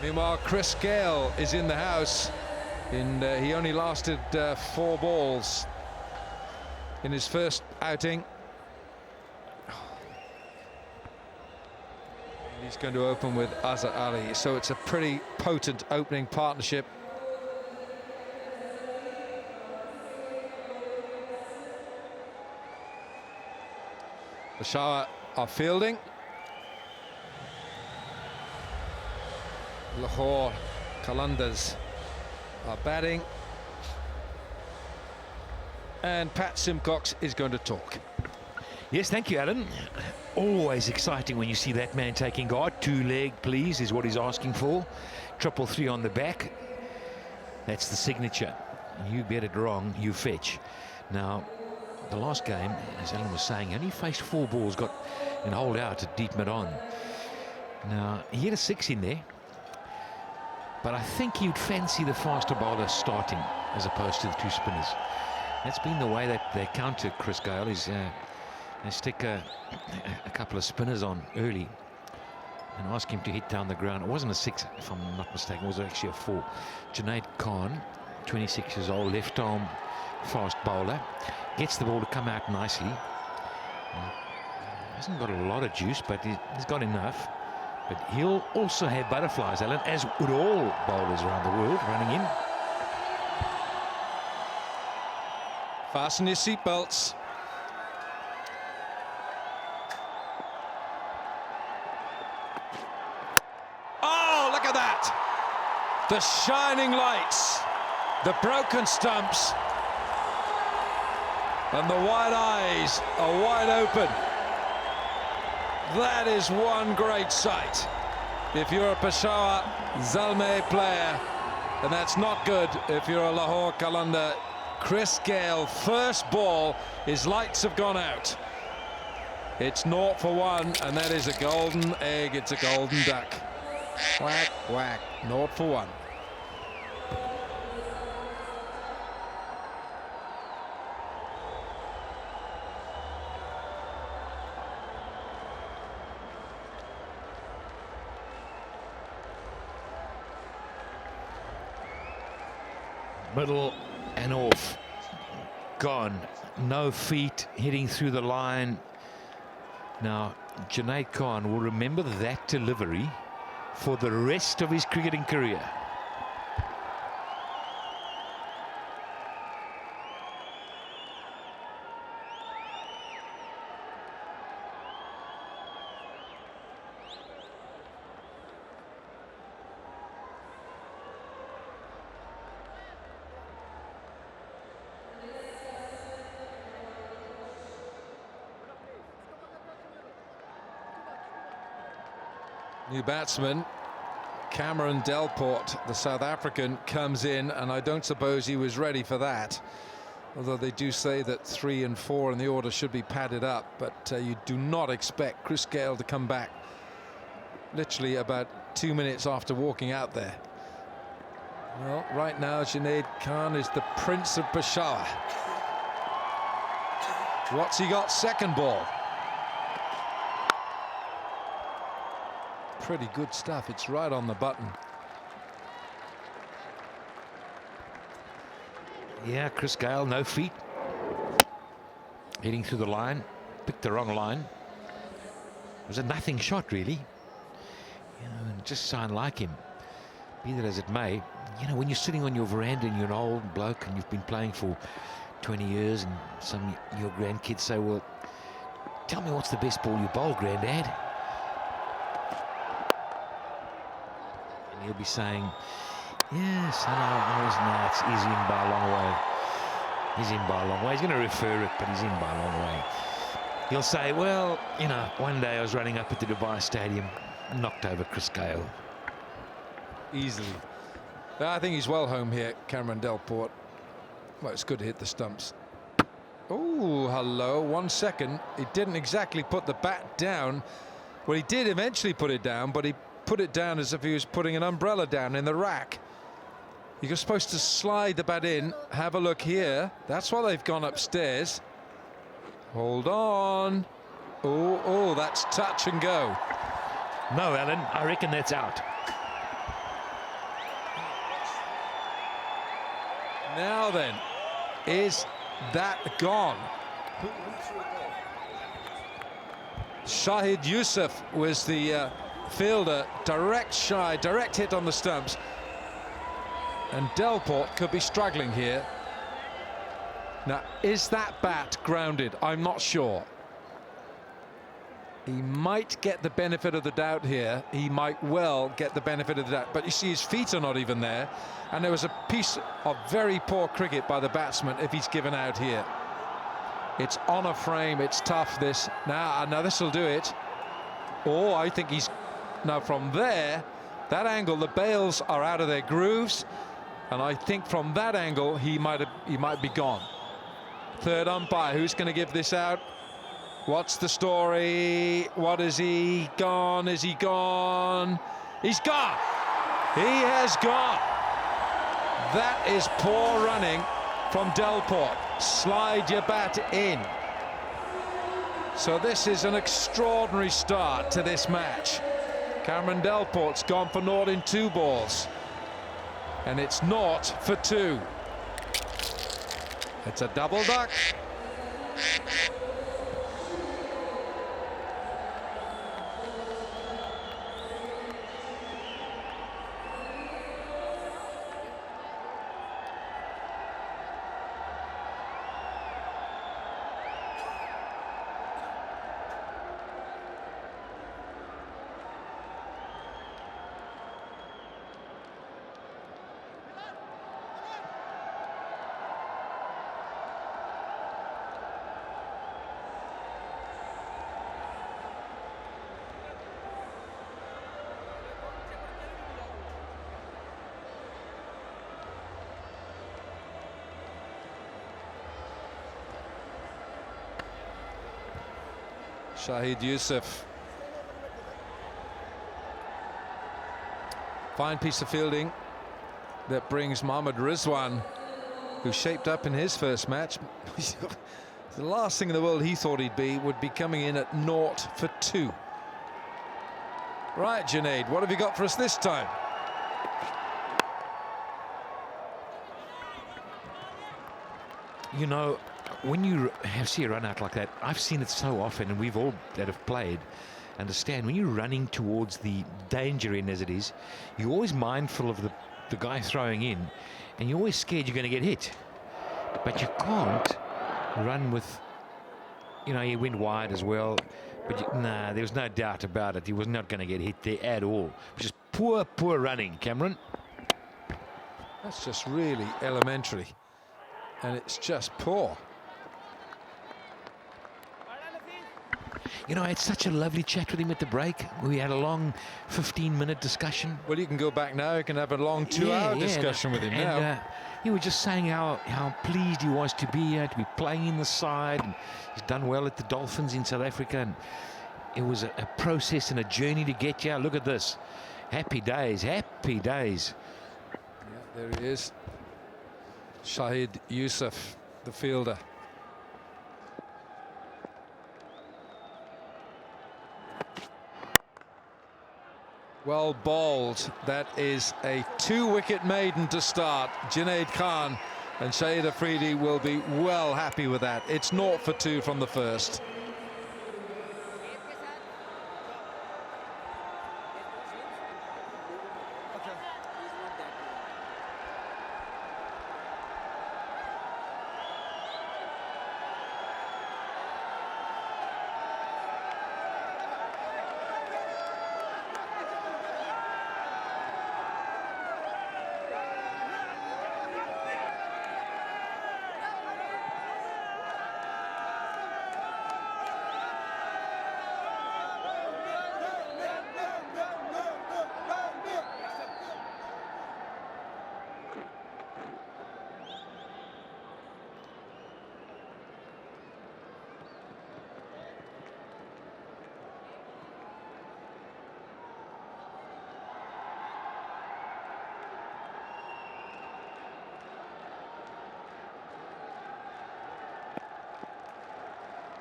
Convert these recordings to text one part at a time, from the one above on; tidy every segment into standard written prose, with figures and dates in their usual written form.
Meanwhile, Chris Gale is in the house. He only lasted 4 balls in his first outing. He's going to open with Azhar Ali, so it's a pretty potent opening partnership. Peshawar are fielding. Lahore Qalandars are batting. And Pat Simcox is going to talk. Yes, thank you, Alan. Always exciting when you see that man taking guard. 2 leg, please, is what he's asking for. 333 on the back. That's the signature. You bet it wrong, you fetch. Now, the last game, as Alan was saying, only faced 4 balls, got and holed out at deep mid-on. Now, he had a 6 in there, but I think he'd fancy the faster bowler starting as opposed to the 2 spinners. That's been the way that they counter Chris Gale. Is they stick a couple of spinners on early and ask him to hit down the ground. It wasn't a 6, if I'm not mistaken. It was actually a 4. Junaid Khan, 26 years old, left arm fast bowler, gets the ball to come out nicely. Hasn't got a lot of juice, but he's got enough. But he'll also have butterflies, Alan, as would all bowlers around the world running in. Fasten your seatbelts. Oh, look at that! The shining lights, the broken stumps, and the wide eyes are wide open. That is one great sight. If you're a Peshawar Zalmi player, and that's not good if you're a Lahore Qalandar. Chris Gale, first ball, his lights have gone out. It's 0 for 1, and that is a golden egg. It's a golden duck. Whack, whack, 0 for 1. Middle and off, gone. No feet, hitting through the line. Now, Junaid Khan will remember that delivery for the rest of his cricketing career. New batsman, Cameron Delport, the South African, comes in, and I don't suppose he was ready for that. Although they do say that 3 and 4 in the order should be padded up, but you do not expect Chris Gale to come back literally about 2 minutes after walking out there. Well, right now, Junaid Khan is the Prince of Peshawar. What's he got? Second ball. Pretty good stuff. It's right on the button. Yeah, Chris Gale, no feet. Hitting through the line. Picked the wrong line. It was a nothing shot, really. You know, and just sound like him. Be that as it may, you know, when you're sitting on your veranda and you're an old bloke and you've been playing for 20 years and some of your grandkids say, well, tell me what's the best ball you bowl, Grandad? He'll be saying, yes, I know, it's in by a long way. He's in by a long way. He's going to refer it, but he's in by a long way. He'll say, well, you know, one day I was running up at the Dubai Stadium, knocked over Chris Gale. Easily. I think he's well home here, Cameron Delport. Well, it's good to hit the stumps. Oh, hello, 1 second. He didn't exactly put the bat down. Well, he did eventually put it down, but he put it down as if he was putting an umbrella down in the rack. You're supposed to slide the bat in. Have a look here. That's why they've gone upstairs. Hold on. Oh, that's touch and go. No, Alan, I reckon that's out. Now then, is that gone? Shahid Yusuf was the fielder, direct hit on the stumps. And Delport could be struggling here. Now, is that bat grounded? I'm not sure. He might get the benefit of the doubt here. He might well get the benefit of the doubt. But you see, his feet are not even there. And there was a piece of very poor cricket by the batsman if he's given out here. It's on a frame. It's tough, this. Now this will do it. Oh, I think he's... Now, from there, that angle, the bails are out of their grooves. And I think from that angle, he might be gone. Third umpire, who's going to give this out? What's the story? What is he gone? Is he gone? He's gone. He has gone. That is poor running from Delport. Slide your bat in. So this is an extraordinary start to this match. Cameron Delport's gone for naught in 2 balls. And it's naught for 2. It's a double duck. Shahid Yusuf. Fine piece of fielding that brings Mohammad Rizwan, who shaped up in his first match. The last thing in the world he thought he'd be would be coming in at naught for 2. Right, Junaid, what have you got for us this time? You know, when you see a run out like that, I've seen it so often, and we've all that have played understand when you're running towards the danger end as it is, you're always mindful of the guy throwing in, and you're always scared you're going to get hit. But you can't run with, you know, he went wide as well, but nah, there was no doubt about it. He was not going to get hit there at all. Just poor running, Cameron. That's just really elementary, and it's just poor. You know, I had such a lovely chat with him at the break. We had a long 15-minute discussion. Well, you can go back now. You can have a long 2-hour discussion with him now. He was just saying how pleased he was to be here, to be playing in the side. And he's done well at the Dolphins in South Africa. And it was a process and a journey to get here. Look at this. Happy days, happy days. Yeah, there he is. Shahid Yusuf, the fielder. Well bowled. That is a 2-wicket maiden to start. Junaid Khan and Shahid Afridi will be well happy with that. It's naught for 2 from the first.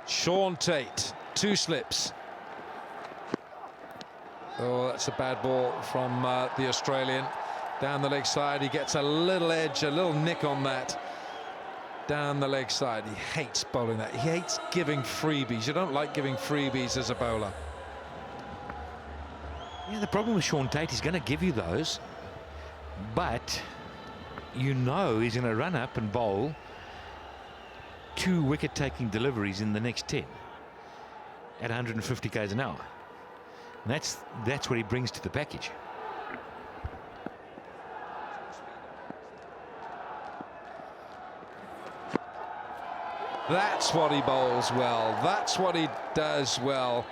Sean Tate, 2 slips. Oh, that's a bad ball from the Australian. Down the leg side, he gets a little edge, a little nick on that. Down the leg side, he hates bowling that. He hates giving freebies. You don't like giving freebies as a bowler. Yeah, the problem with Sean Tate, he's going to give you those, but you know he's going to run up and bowl 2 wicket-taking deliveries in the next 10 at 150 k's an hour. And that's what he brings to the package. That's what he bowls well. That's what he does well.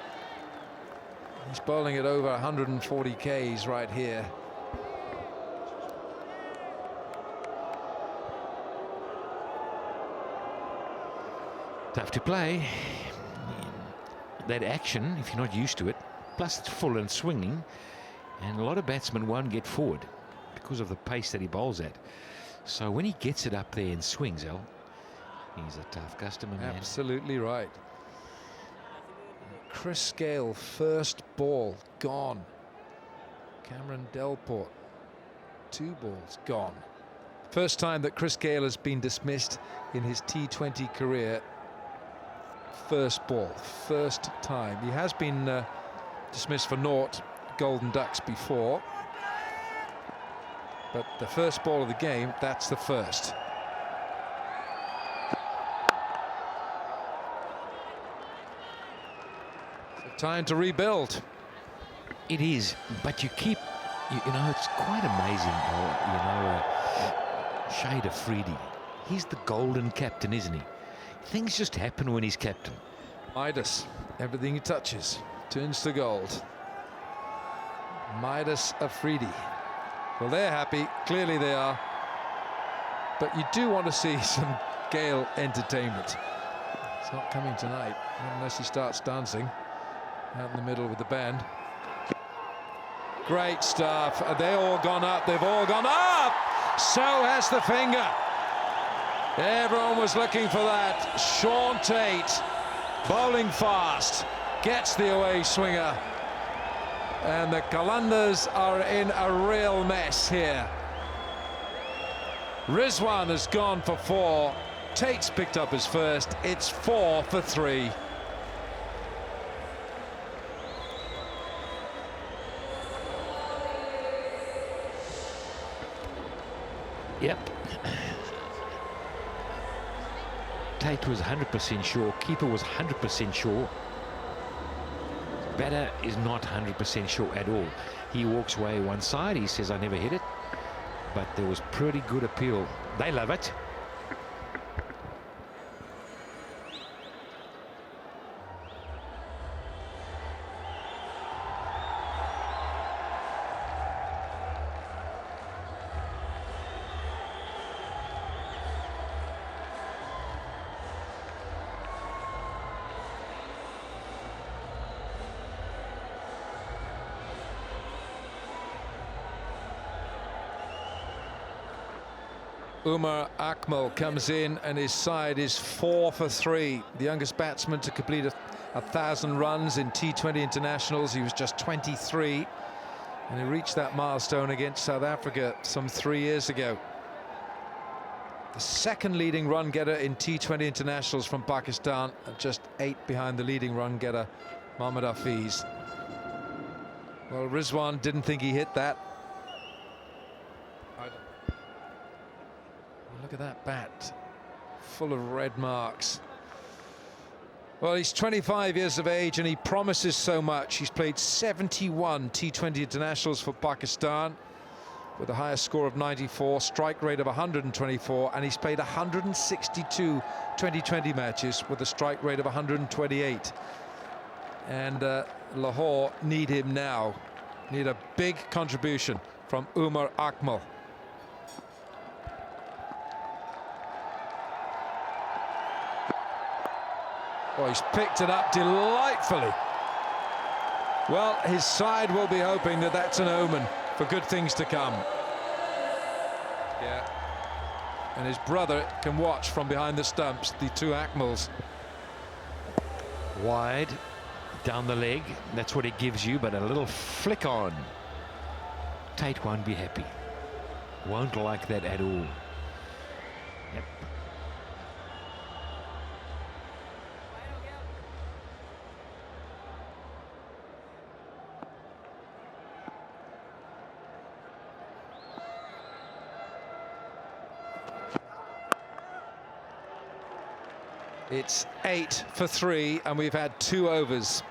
He's bowling at over 140 k's right here. Tough to play. That action, if you're not used to it, plus it's full and swinging, and a lot of batsmen won't get forward because of the pace that he bowls at. So when he gets it up there and swings, Al, he's a tough customer, man. Absolutely right. Chris Gayle, first ball gone. Cameron Delport, 2 balls gone. First time that Chris Gayle has been dismissed in his T20 career. First ball, first time. He has been dismissed for naught Golden Ducks before, but the first ball of the game, that's the first. So time to rebuild. It is, but you keep, you know, it's quite amazing, Shade Afridi. He's the golden captain, isn't he? Things just happen when he's captain. Midas, everything he touches turns to gold. Midas Afridi. Well, they're happy. Clearly they are. But you do want to see some Gayle entertainment. It's not coming tonight, not unless he starts dancing out in the middle with the band. Great stuff. They all gone up. They've all gone up. So has the finger. Everyone was looking for that. Sean Tate, bowling fast, gets the away swinger. And the Qalandars are in a real mess here. Rizwan has gone for 4. Tate's picked up his first. It's 4 for 3. Yep. Tate was 100% sure. Keeper was 100% sure. Batter is not 100% sure at all. He walks away one side. He says, I never hit it. But there was pretty good appeal. They love it. Umar Akmal comes in and his side is 4 for 3. The youngest batsman to complete 1,000 runs in T20 internationals. He was just 23 and he reached that milestone against South Africa some 3 years ago. The second leading run getter in T20 internationals from Pakistan, just 8 behind the leading run getter Mohammad Hafiz. Well, Rizwan didn't think he hit that. Look at that bat, full of red marks. Well, he's 25 years of age and he promises so much. He's played 71 T20 internationals for Pakistan with a highest score of 94, strike rate of 124, and he's played 162 2020 matches with a strike rate of 128. And Lahore need him now. Need a big contribution from Umar Akmal. Oh, he's picked it up delightfully. Well, his side will be hoping that that's an omen for good things to come. Yeah. And his brother can watch from behind the stumps, the 2 Akmals. Wide, down the leg. That's what it gives you, but a little flick on. Tate won't be happy. Won't like that at all. Yep. It's 8 for 3, and we've had 2 overs.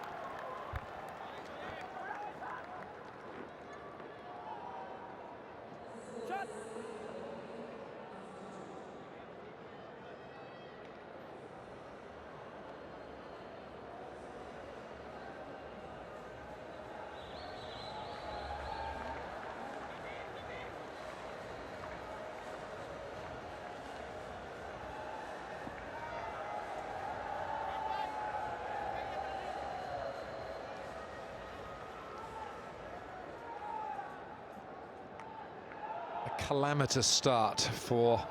Calamitous start for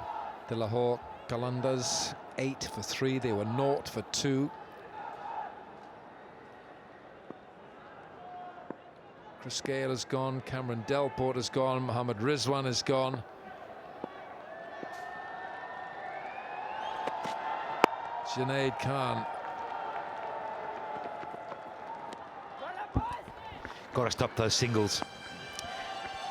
the Lahore Qalandars. 8 for 3, they were 0 for 2. Chris Gayle has gone, Cameron Delport has gone, Mohammad Rizwan has gone. Junaid Khan. Got to stop those singles.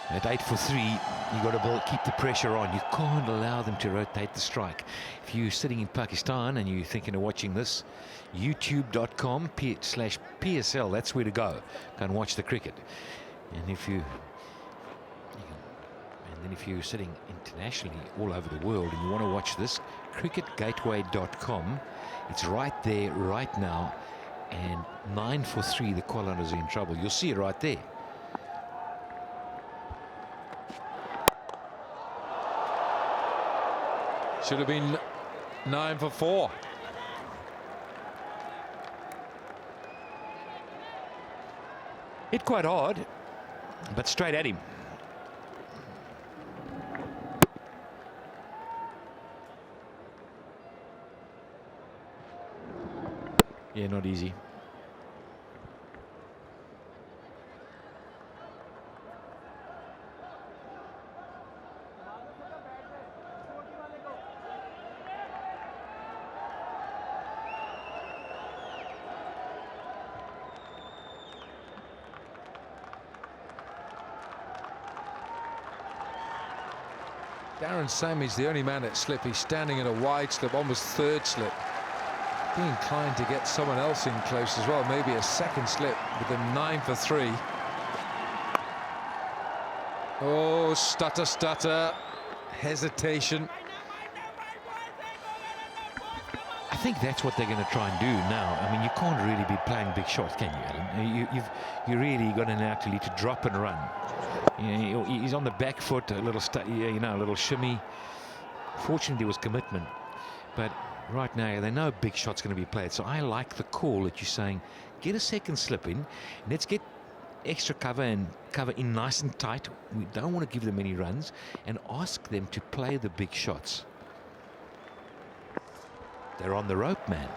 At 8 for 3, you've got to keep the pressure on. You can't allow them to rotate the strike. If you're sitting in Pakistan and you're thinking of watching this, youtube.com/PSL, that's where to go. Go and watch the cricket. And if you're sitting internationally all over the world and you want to watch this, cricketgateway.com, it's right there, right now. And 9 for 3, the Qalandars are in trouble. You'll see it right there. Should have been 9 for 4. Hit quite hard, but straight at him. Yeah, not easy. Darren Sammy's the only man at slip. He's standing in a wide slip, almost third slip. Be inclined to get someone else in close as well, maybe a second slip with them 9 for 3. Oh, stutter, hesitation. I think that's what they're going to try and do now. I mean, you can't really be playing big shots, can you, Alan? You really got an actually to drop and run. You know, he's on the back foot, a little, a little shimmy. Fortunately, there was commitment, but right now they know big shots going to be played. So I like the call that you're saying, get a second slip in, let's get extra cover and cover in nice and tight. We don't want to give them any runs, and ask them to play the big shots. They're on the rope, man.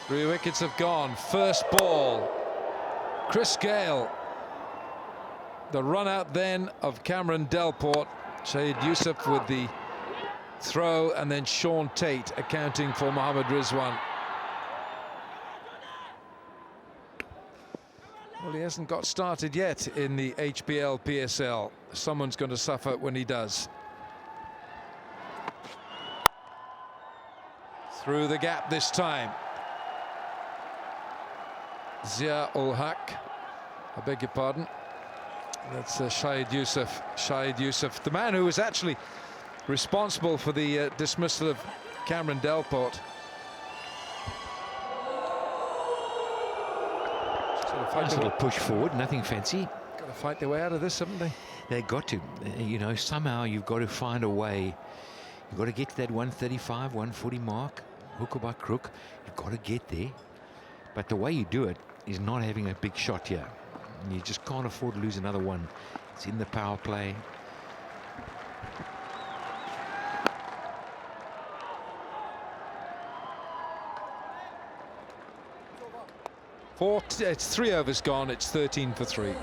Three wickets have gone. First ball. Chris Gayle. The run out then of Cameron Delport. Shahid Yusuf with the throw, and then Sean Tate accounting for Mohammad Rizwan. Well, he hasn't got started yet in the HBL PSL. Someone's going to suffer when he does. Through the gap this time. Zia-ul Haq, I beg your pardon. That's Shahid Yusuf. Shahid Yusuf, the man who was actually responsible for the dismissal of Cameron Delport. Nice little push forward, nothing fancy. Got to fight their way out of this, haven't they? They've got to. You know, somehow you've got to find a way. You've got to get to that 135, 140 mark, hook or by crook. You've got to get there. But the way you do it is not having a big shot here. You just can't afford to lose another one. It's in the power play. It's 3 overs gone. It's 13 for 3.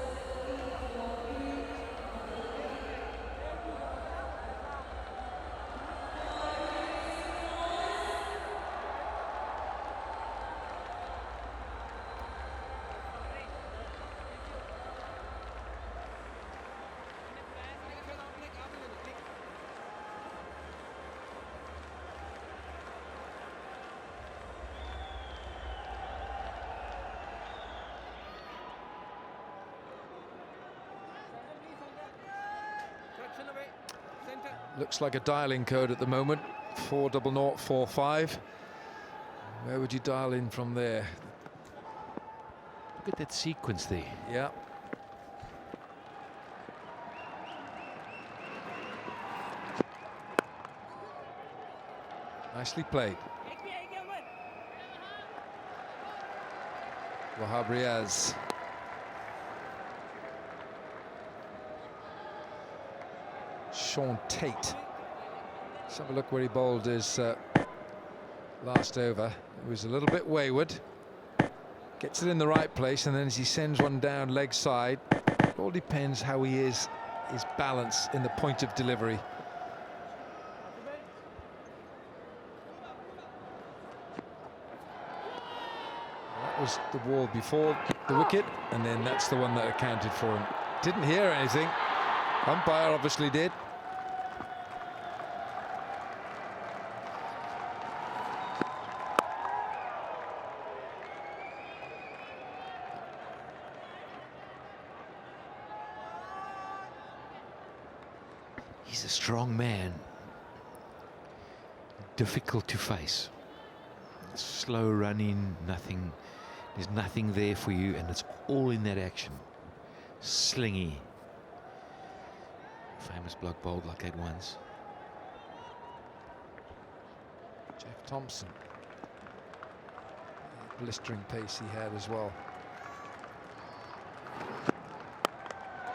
Looks like a dialing code at the moment, 40045. Where would you dial in from there? Look at that sequence there. Yeah. Nicely played. Wahab Riaz. Sean Tate. Let's have a look where he bowled his last over. It was a little bit wayward. Gets it in the right place, and then as he sends one down leg side, it all depends how he is, his balance in the point of delivery. That was the ball before the wicket, and then that's the one that accounted for him. Didn't hear anything. Umpire obviously did. He's a strong man. Difficult to face. Slow running, nothing. There's nothing there for you, and it's all in that action. Slingy. Famous bloke bowled like that once. Jeff Thompson. Blistering pace he had as well.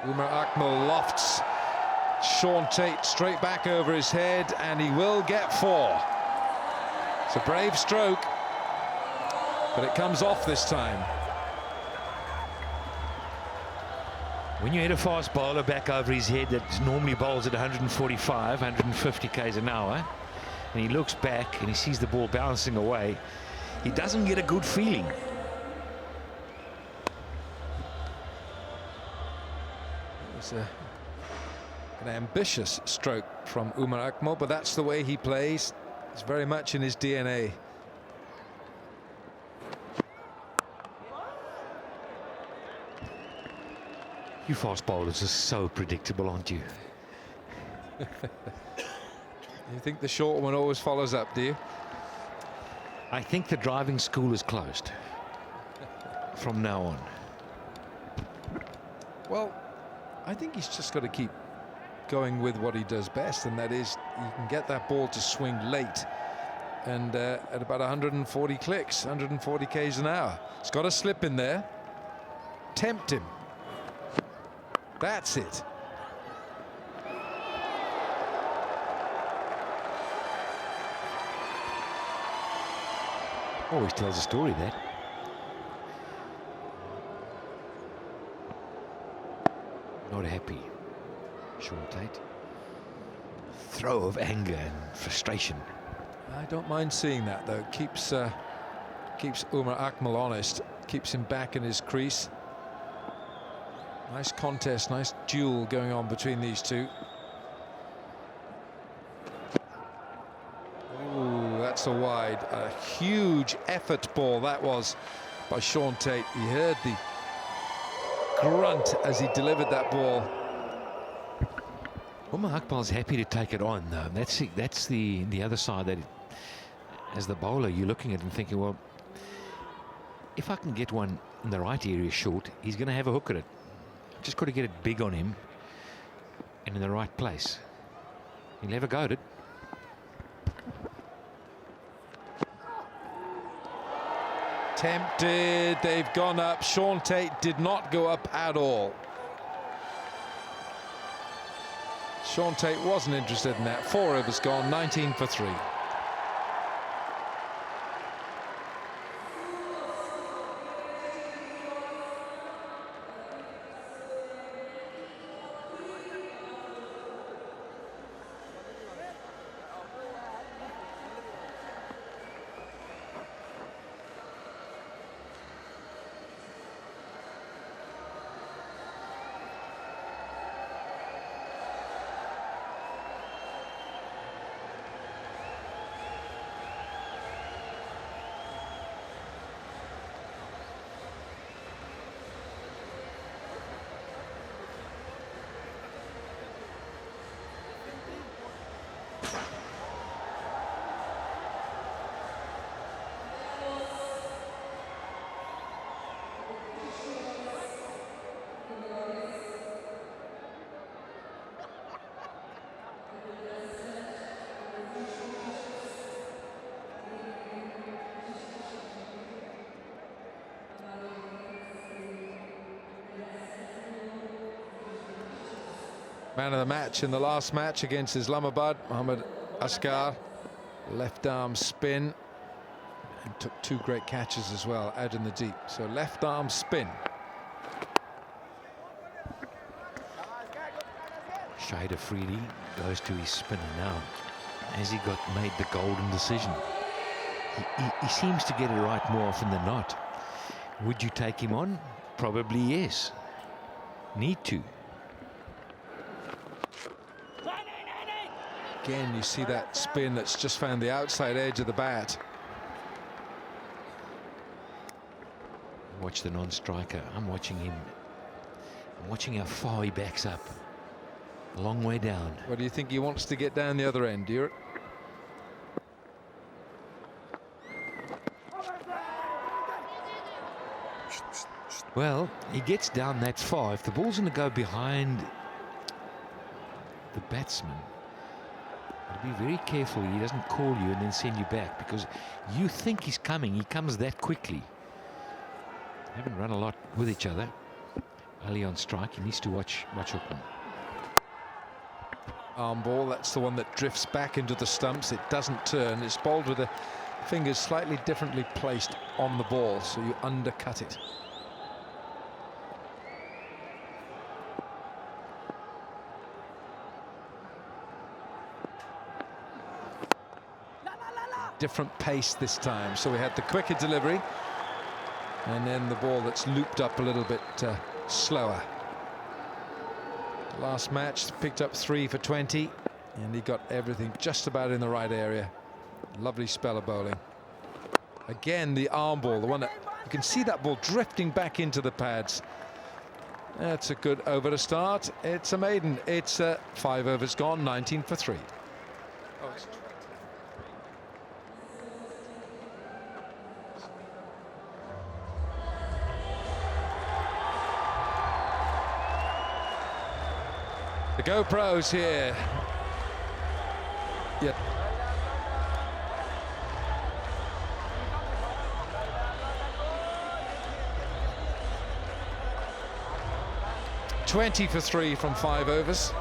Umar Akmal lofts Sean Tate straight back over his head, and he will get 4. It's a brave stroke, but it comes off this time. When you hit a fast bowler back over his head that normally bowls at 145, 150 k's an hour, and he looks back and he sees the ball bouncing away, he doesn't get a good feeling. It was an ambitious stroke from Umar Akmal, but that's the way he plays. It's very much in his DNA. You fast bowlers are so predictable, aren't you? You think the short one always follows up, do you? I think the driving school is closed from now on. Well, I think he's just got to keep going with what he does best, and that is he can get that ball to swing late and at about 140 clicks, 140 k's an hour. It's got a slip in there. Tempt him. That's it. Always tells a story, that. Not happy. Sean Tate. Throw of anger and frustration. I don't mind seeing that, though. Keeps Umar Akmal honest. Keeps him back in his crease. Nice contest, nice duel going on between these two. Ooh, that's a wide. A huge effort ball that was by Sean Tate. He heard the grunt as he delivered that ball. Umar Akmal's happy to take it on, though. That's the other side, that as the bowler you're looking at and thinking, well, if I can get one in the right area short, he's going to have a hook at it. Just got to get it big on him and in the right place. He'll have a go at it. Tempted. They've gone up. Sean Tate did not go up at all. Sean Tate wasn't interested in that. 4 overs gone, 19 for 3. Man of the match in the last match against Islamabad, Mohammad Asghar. Left arm spin. And took 2 great catches as well out in the deep. So left arm spin. Shade Afridi goes to his spinner now. Has he made the golden decision? He seems to get it right more often than not. Would you take him on? Probably yes. Need to. Again, you see that spin that's just found the outside edge of the bat. Watch the non-striker. I'm watching him. I'm watching how far he backs up. A long way down. What do you think he wants to get down the other end, do you? Well, he gets down that far. If the ball's going to go behind the batsman, be very careful he doesn't call you and then send you back, because you think he's coming. He comes that quickly. They haven't run a lot with each other. Ali on strike. He needs to watch Hukm. Arm ball, that's the one that drifts back into the stumps. It doesn't turn. It's bowled with the fingers slightly differently placed on the ball, so you undercut it. Different pace this time, so we had the quicker delivery and then the ball that's looped up a little bit slower. Last match picked up 3 for 20 and he got everything just about in the right area. Lovely spell of bowling. Again, the arm ball, the one that you can see that ball drifting back into the pads. That's a good over to start. It's a maiden. It's 5 overs gone, 19 for 3. The GoPros here. Yep. $20 for 3 from 5 overs.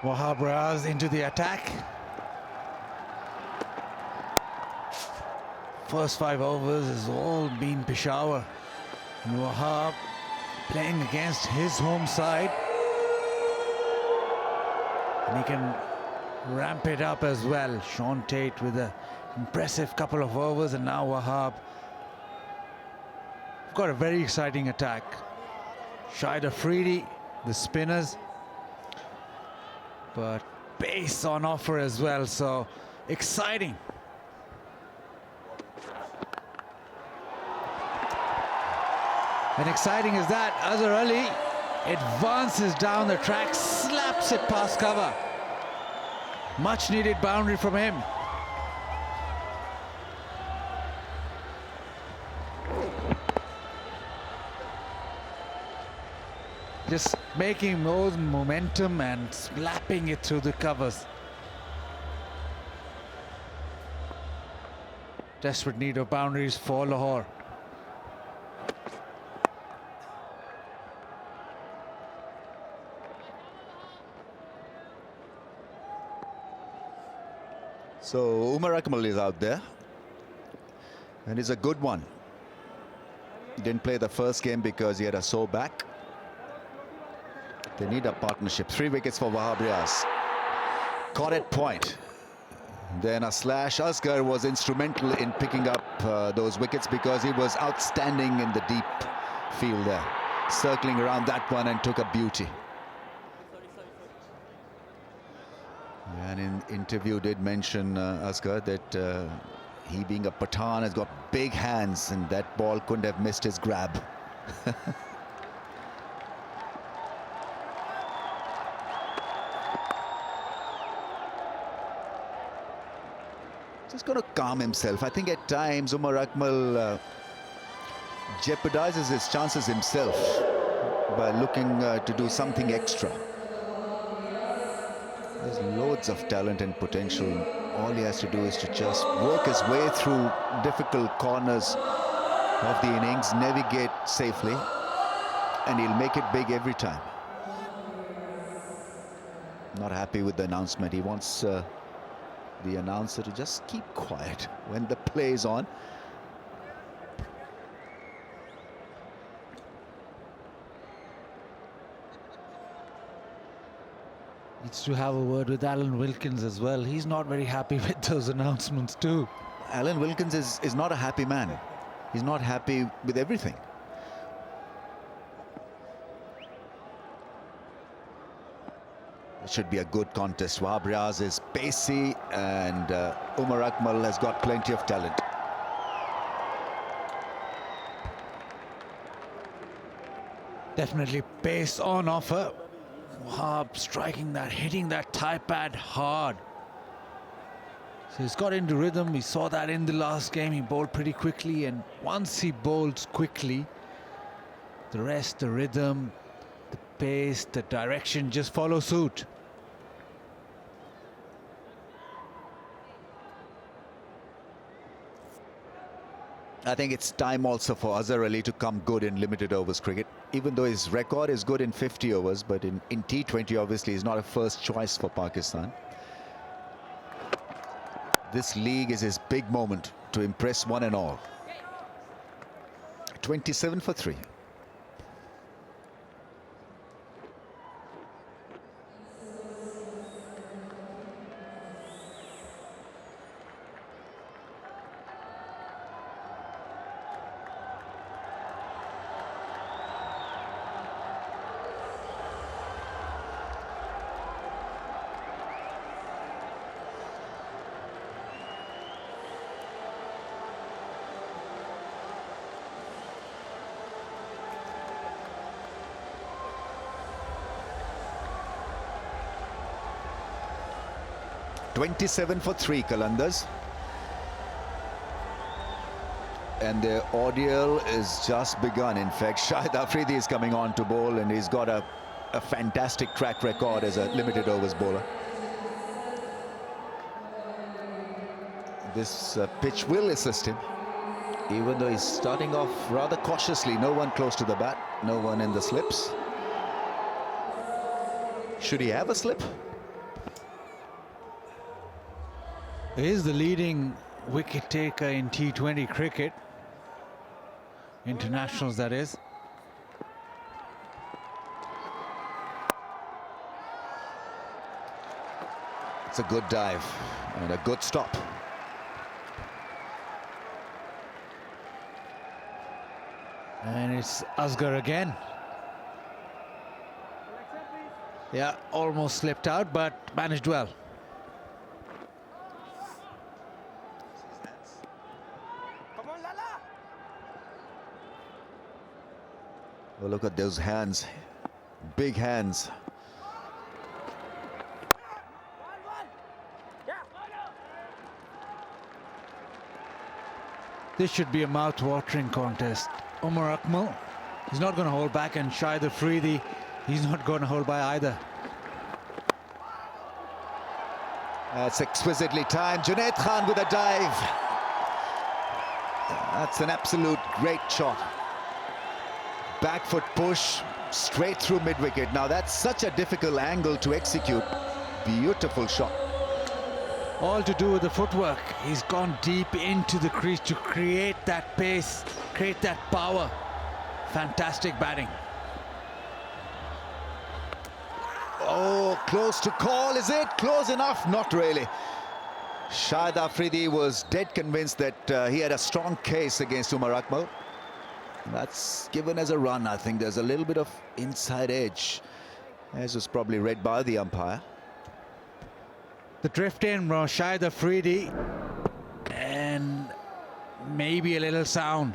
Wahab Riaz into the attack. First 5 overs has all been Peshawar. And Wahab playing against his home side. And he can ramp it up as well. Sean Tate with an impressive couple of overs, and now Wahab got a very exciting attack. Shahid Afridi, the spinners, but pace on offer as well, so exciting. And exciting is that Azhar Ali advances down the track, slaps it past cover. Much needed boundary from him. Just making more momentum and slapping it through the covers. Desperate need of boundaries for Lahore. So Umar Akmal is out there, and he's a good one. Didn't play the first game because he had a sore back. They need a partnership. 3 wickets for Wahab Riaz. Caught at point. Then a slash. Asghar was instrumental in picking up those wickets because he was outstanding in the deep field there. Circling around that one and took a beauty. And in interview did mention Asghar that he being a Pathan has got big hands and that ball couldn't have missed his grab. Just going to calm himself. I think at times Umar Akmal jeopardizes his chances himself by looking to do something extra. There's loads of talent and potential. All he has to do is to just work his way through difficult corners of the innings, navigate safely, and he'll make it big every time. Not happy with the announcement. He wants the announcer to just keep quiet when the play is on. Needs to have a word with Alan Wilkins as well. He's not very happy with those announcements too. Alan Wilkins is not a happy man. He's not happy with everything. It should be a good contest. Wahab Riaz is pacey, and Umar Akmal has got plenty of talent. Definitely pace on offer. Wahab striking that, hitting that tie pad hard. So he's got into rhythm. We saw that in the last game. He bowled pretty quickly, and once he bowls quickly, the rest, the rhythm, the pace, the direction just follow suit. I think it's time also for Azhar Ali to come good in limited overs cricket. Even though his record is good in 50 overs, but in T20 obviously he's not a first choice for Pakistan. This league is his big moment to impress one and all. 27 for 3. .27 for 3, Qalandars. And the ordeal is just begun. In fact, Shahid Afridi is coming on to bowl, and he's got a fantastic track record as a limited overs bowler. This pitch will assist him, even though he's starting off rather cautiously. No one close to the bat, no one in the slips. Should he have a slip? He is the leading wicket taker in T20 cricket. Internationals, that is. It's a good dive and a good stop. And it's Asghar again. Yeah, almost slipped out, but managed well. Oh, look at those hands. Big hands. This should be a mouth-watering contest. Umar Akmal, he's not going to hold back, and Shahid Afridi, he's not going to hold by either. That's exquisitely timed. Junaid Khan with a dive. That's an absolute great shot. Back foot push straight through mid-wicket. Now that's such a difficult angle to execute. Beautiful shot. All to do with the footwork. He's gone deep into the crease to create that pace, create that power. Fantastic batting. Oh, close to call, is it? Close enough? Not really. Shahid Afridi was dead convinced that he had a strong case against Umar Akmal. That's given as a run. I think there's a little bit of inside edge, as was probably read by the umpire. The drift in from Shahid Afridi, and maybe a little sound.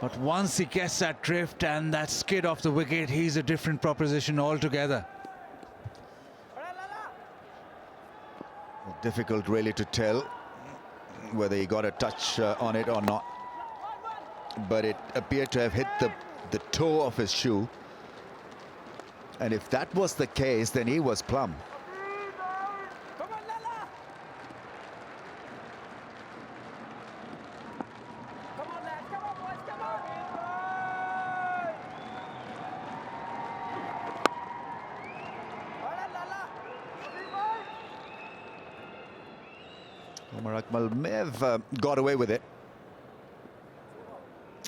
But once he gets that drift and that skid off the wicket, he's a different proposition altogether. Difficult really to tell whether he got a touch on it or not. But it appeared to have hit the toe of his shoe. And if that was the case, then he was plumb. Umar Akmal may have got away with it.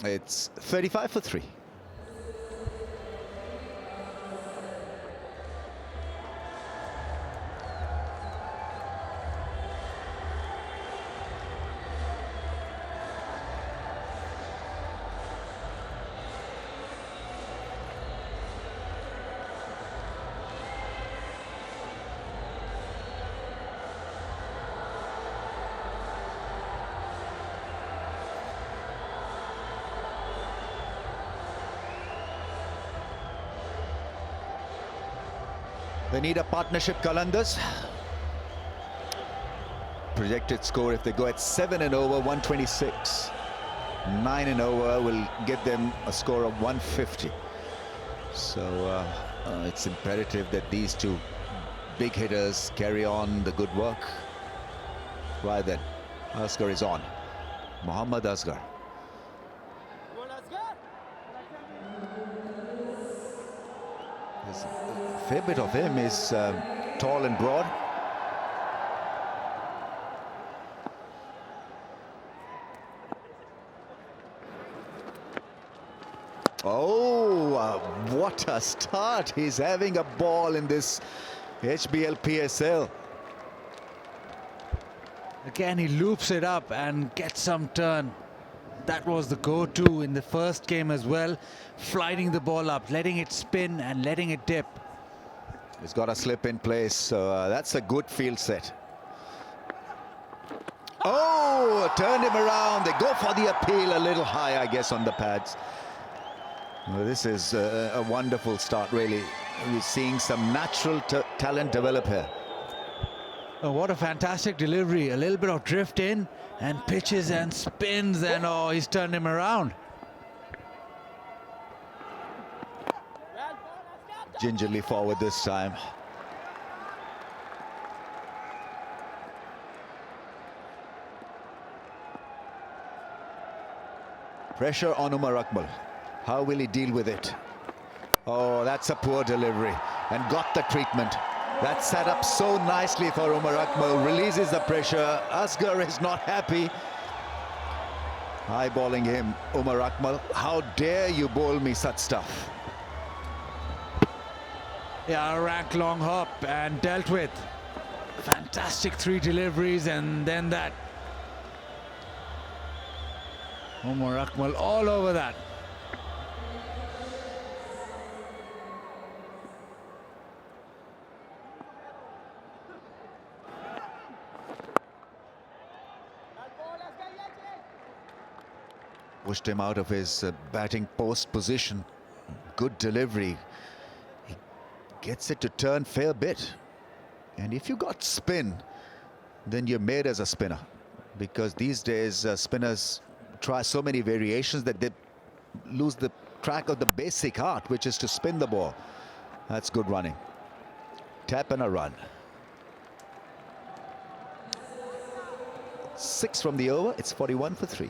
It's 35 for 3. They need a partnership, Qalandars. Projected score, if they go at 7 and over, 126. 9 and over will get them a score of 150. So it's imperative that these two big hitters carry on the good work. Right then, Asghar is on. Mohammad Asghar. A fair bit of him is tall and broad. Oh, what a start. He's having a ball in this HBL PSL. Again, he loops it up and gets some turn. That was the go-to in the first game as well. Flighting the ball up, letting it spin and letting it dip. He's got a slip in place, so that's a good field set. Oh, turned him around. They go for the appeal a little high, I guess, on the pads. Well, this is a wonderful start, really. We're seeing some natural talent develop here. Oh, what a fantastic delivery. A little bit of drift in and pitches and spins, and oh, he's turned him around. Gingerly forward this time. Pressure on Umar Akmal. How will he deal with it? Oh, that's a poor delivery and got the treatment. That set up so nicely for Umar Akmal. Releases the pressure. Asghar is not happy. Eyeballing him, Umar Akmal. How dare you bowl me such stuff? Yeah, a rank long hop and dealt with. Fantastic 3 deliveries and then that. Umar Akmal all over that. Pushed him out of his batting post position. Good delivery. He gets it to turn fair bit. And if you got spin, then you're made as a spinner. Because these days, spinners try so many variations that they lose the track of the basic art, which is to spin the ball. That's good running. Tap and a run. 6 from the over. It's 41 for 3.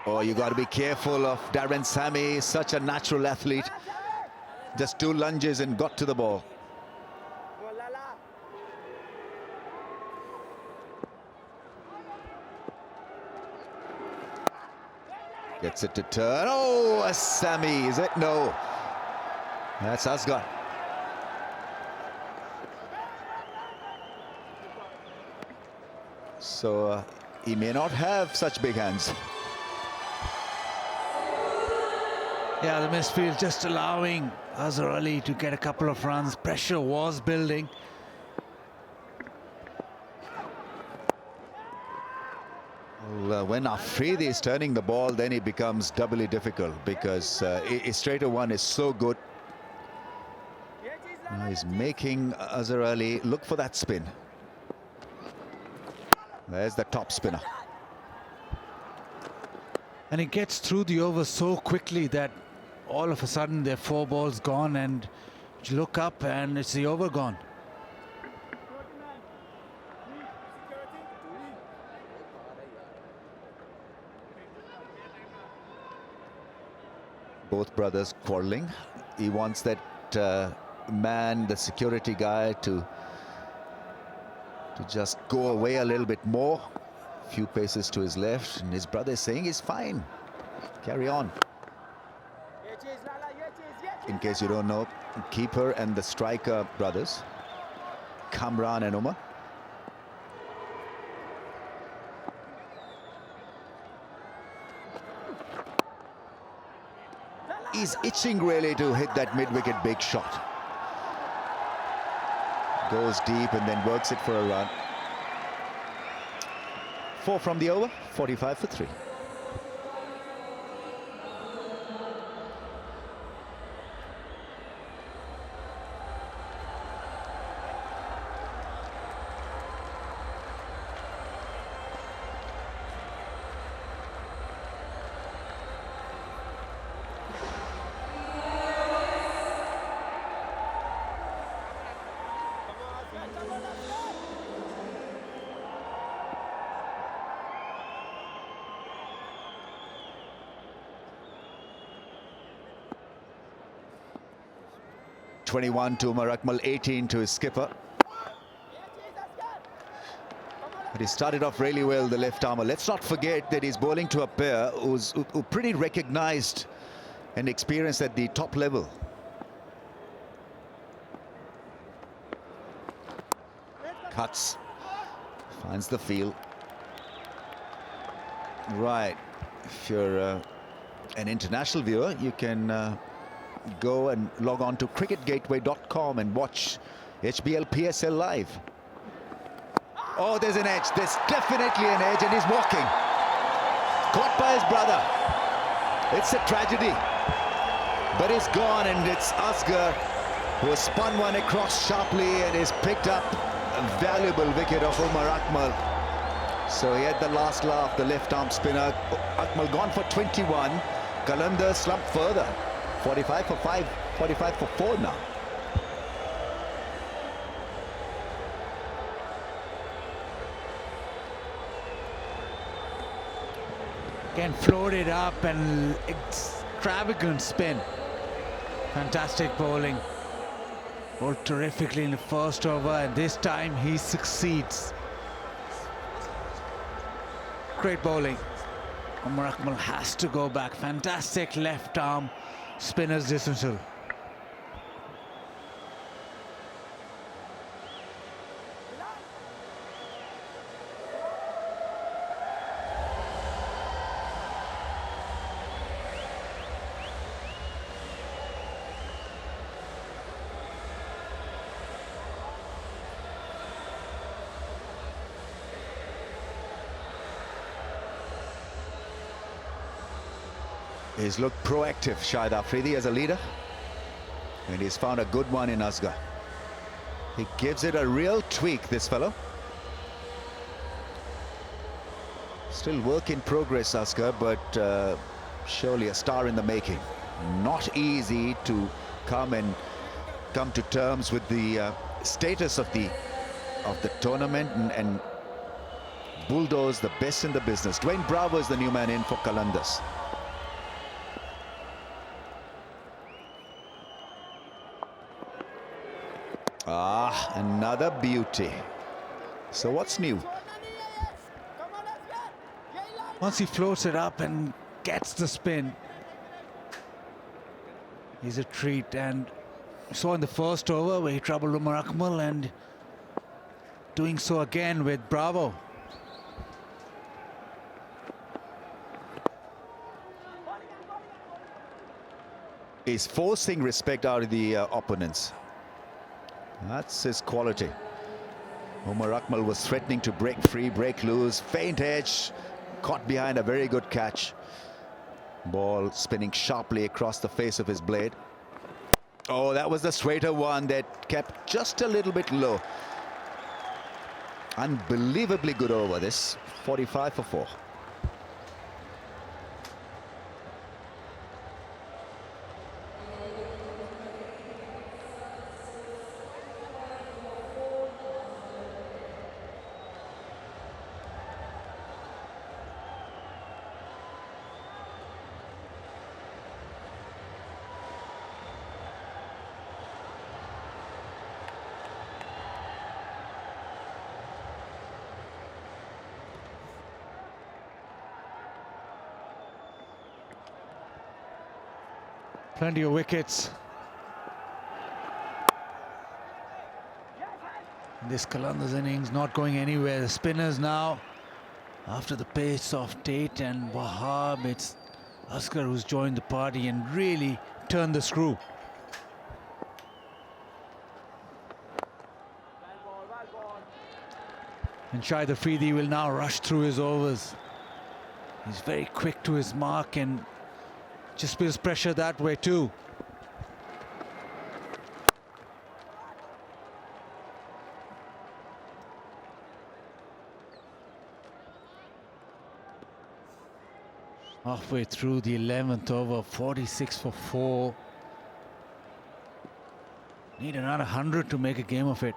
Oh, you got to be careful of Darren Sammy, such a natural athlete. Just 2 lunges and got to the ball. Gets it to turn. Oh, a Sami, is it? No. That's Asghar. So he may not have such big hands. Yeah, the midfield just allowing Azhar Ali to get a couple of runs. Pressure was building. Well, when Afridi is turning the ball, then it becomes doubly difficult because his straighter one is so good. Now he's making Azhar Ali look for that spin. There's the top spinner. And he gets through the over so quickly that all of a sudden there are 4 balls gone, and you look up and it's the over gone. Both brothers quarreling. He wants that man, the security guy, to just go away a little bit more. Few paces to his left, and his brother is saying he's fine. Carry on. In case you don't know, keeper and the striker brothers, Kamran and Umar. He's itching really to hit that mid-wicket big shot. Goes deep and then works it for a run. 4 from the over, 45 for 3. (21) to Umar Akmal, 18 to his skipper. But he started off really well, the left armer. Let's not forget that he's bowling to a pair who's pretty recognized and experienced at the top level. Cuts, finds the field. Right, if you're an international viewer, you can go and log on to cricketgateway.com and watch HBL PSL live. Oh, there's an edge. There's definitely an edge, and he's walking. Caught by his brother. It's a tragedy. But he's gone, and it's Asghar who has spun one across sharply and has picked up a valuable wicket of Umar Akmal. So he had the last laugh, the left arm spinner. Akmal gone for 21. Qalandars slumped further. 45 for 5, 45 for 4 now. Again, floated up and extravagant spin. Fantastic bowling. Bowled terrifically in the first over, and this time he succeeds. Great bowling. Umar Akmal has to go back. Fantastic left arm spinner's dismissal. He's looked proactive, Shahid Afridi, as a leader, and he's found a good one in Asghar. He gives it a real tweak, this fellow. Still work in progress, Asghar, but surely a star in the making. Not easy to come to terms with the status of the tournament and bulldoze the best in the business. Dwayne Bravo is the new man in for Qalandars. Ah, another beauty. So what's new? Once he floats it up and gets the spin, is a treat. And we saw in the first over where he troubled Umar Akmal, and doing so again with Bravo. He's forcing respect out of the opponents. That's his quality. Umar Akmal was threatening to break free, break loose, feint edge, caught behind a very good catch. Ball spinning sharply across the face of his blade. Oh, that was the straighter one that kept just a little bit low. Unbelievably good over this. 45 for 4. Plenty of wickets. This Qalandars innings not going anywhere. The spinners now, after the pace of Tate and Wahab, it's Asghar who's joined the party and really turned the screw. And Shahid Afridi will now rush through his overs. He's very quick to his mark and just builds pressure that way too. Halfway through the 11th over, 46 for 4. Need another 100 to make a game of it.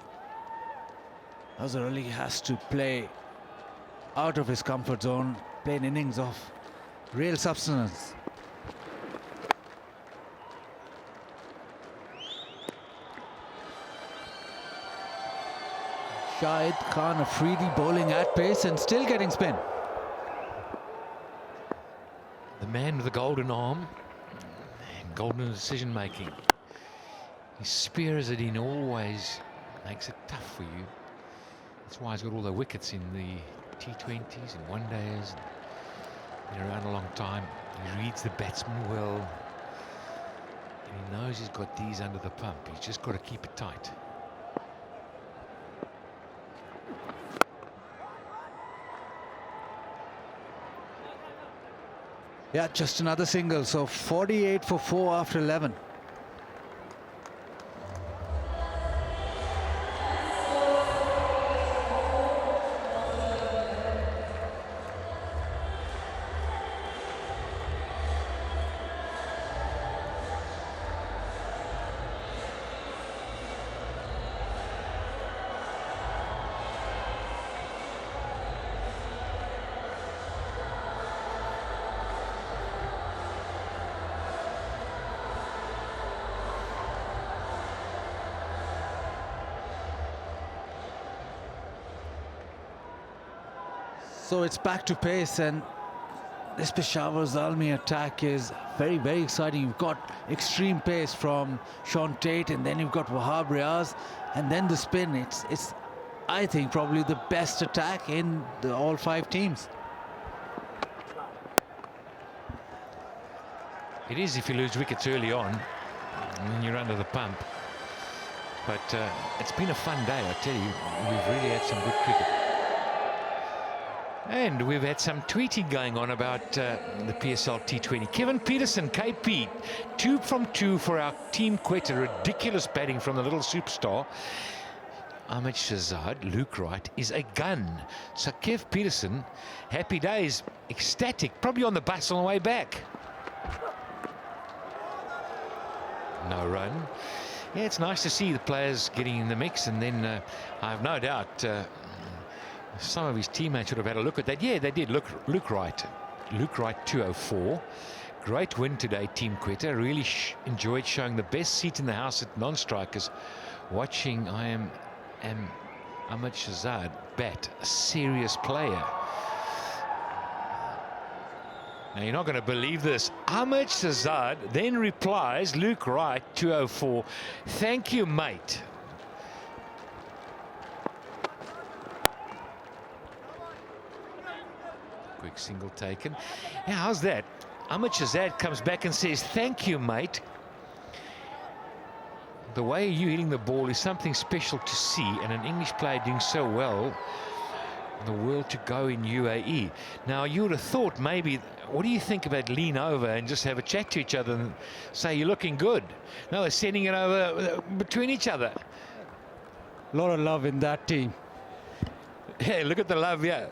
Azhar Ali has to play out of his comfort zone, play an innings of real substance. Shahid Khan Afridi bowling at pace and still getting spin. The man with the golden arm and golden decision making. He spears it in, always makes it tough for you. That's why he's got all the wickets in the T20s and one days. Been around a long time. He reads the batsman well. And he knows he's got these under the pump. He's just got to keep it tight. Yeah, just another single. So 48 for 4 after 11. So it's back to pace, and this Peshawar Zalmi attack is very, very exciting. You've got extreme pace from Sean Tate, and then you've got Wahab Riaz, and then the spin. It's I think, probably the best attack in all 5 teams. It is if you lose wickets early on, and you're under the pump. But it's been a fun day, I tell you. We've really had some good cricket. And we've had some tweeting going on about the PSL T20. Kevin Peterson, KP, 2 from 2 for our team Quetta. Ridiculous batting from the little superstar. Ahmed Shahzad, Luke Wright, is a gun. So Kev Peterson, happy days, ecstatic, probably on the bus on the way back. No run. Yeah, it's nice to see the players getting in the mix, and then I have no doubt some of his teammates would have had a look at that. Yeah, they did. Look, Luke Wright 204. Great win today, Team Quetta. Really enjoyed showing the best seat in the house at non-strikers. Watching Ahmed Shahzad bat, a serious player. Now, you're not going to believe this. Ahmed Shahzad then replies, Luke Wright, 204. Thank you, mate. Quick single taken. Yeah, how's that? Ahmed Shahzad comes back and says, thank you, mate. The way you're hitting the ball is something special to see, and an English player doing so well. The world to go in UAE. Now, you would have thought maybe, what do you think about lean over and just have a chat to each other and say you're looking good? No, they're sending it over between each other. A lot of love in that team. Hey, look at the love, yeah.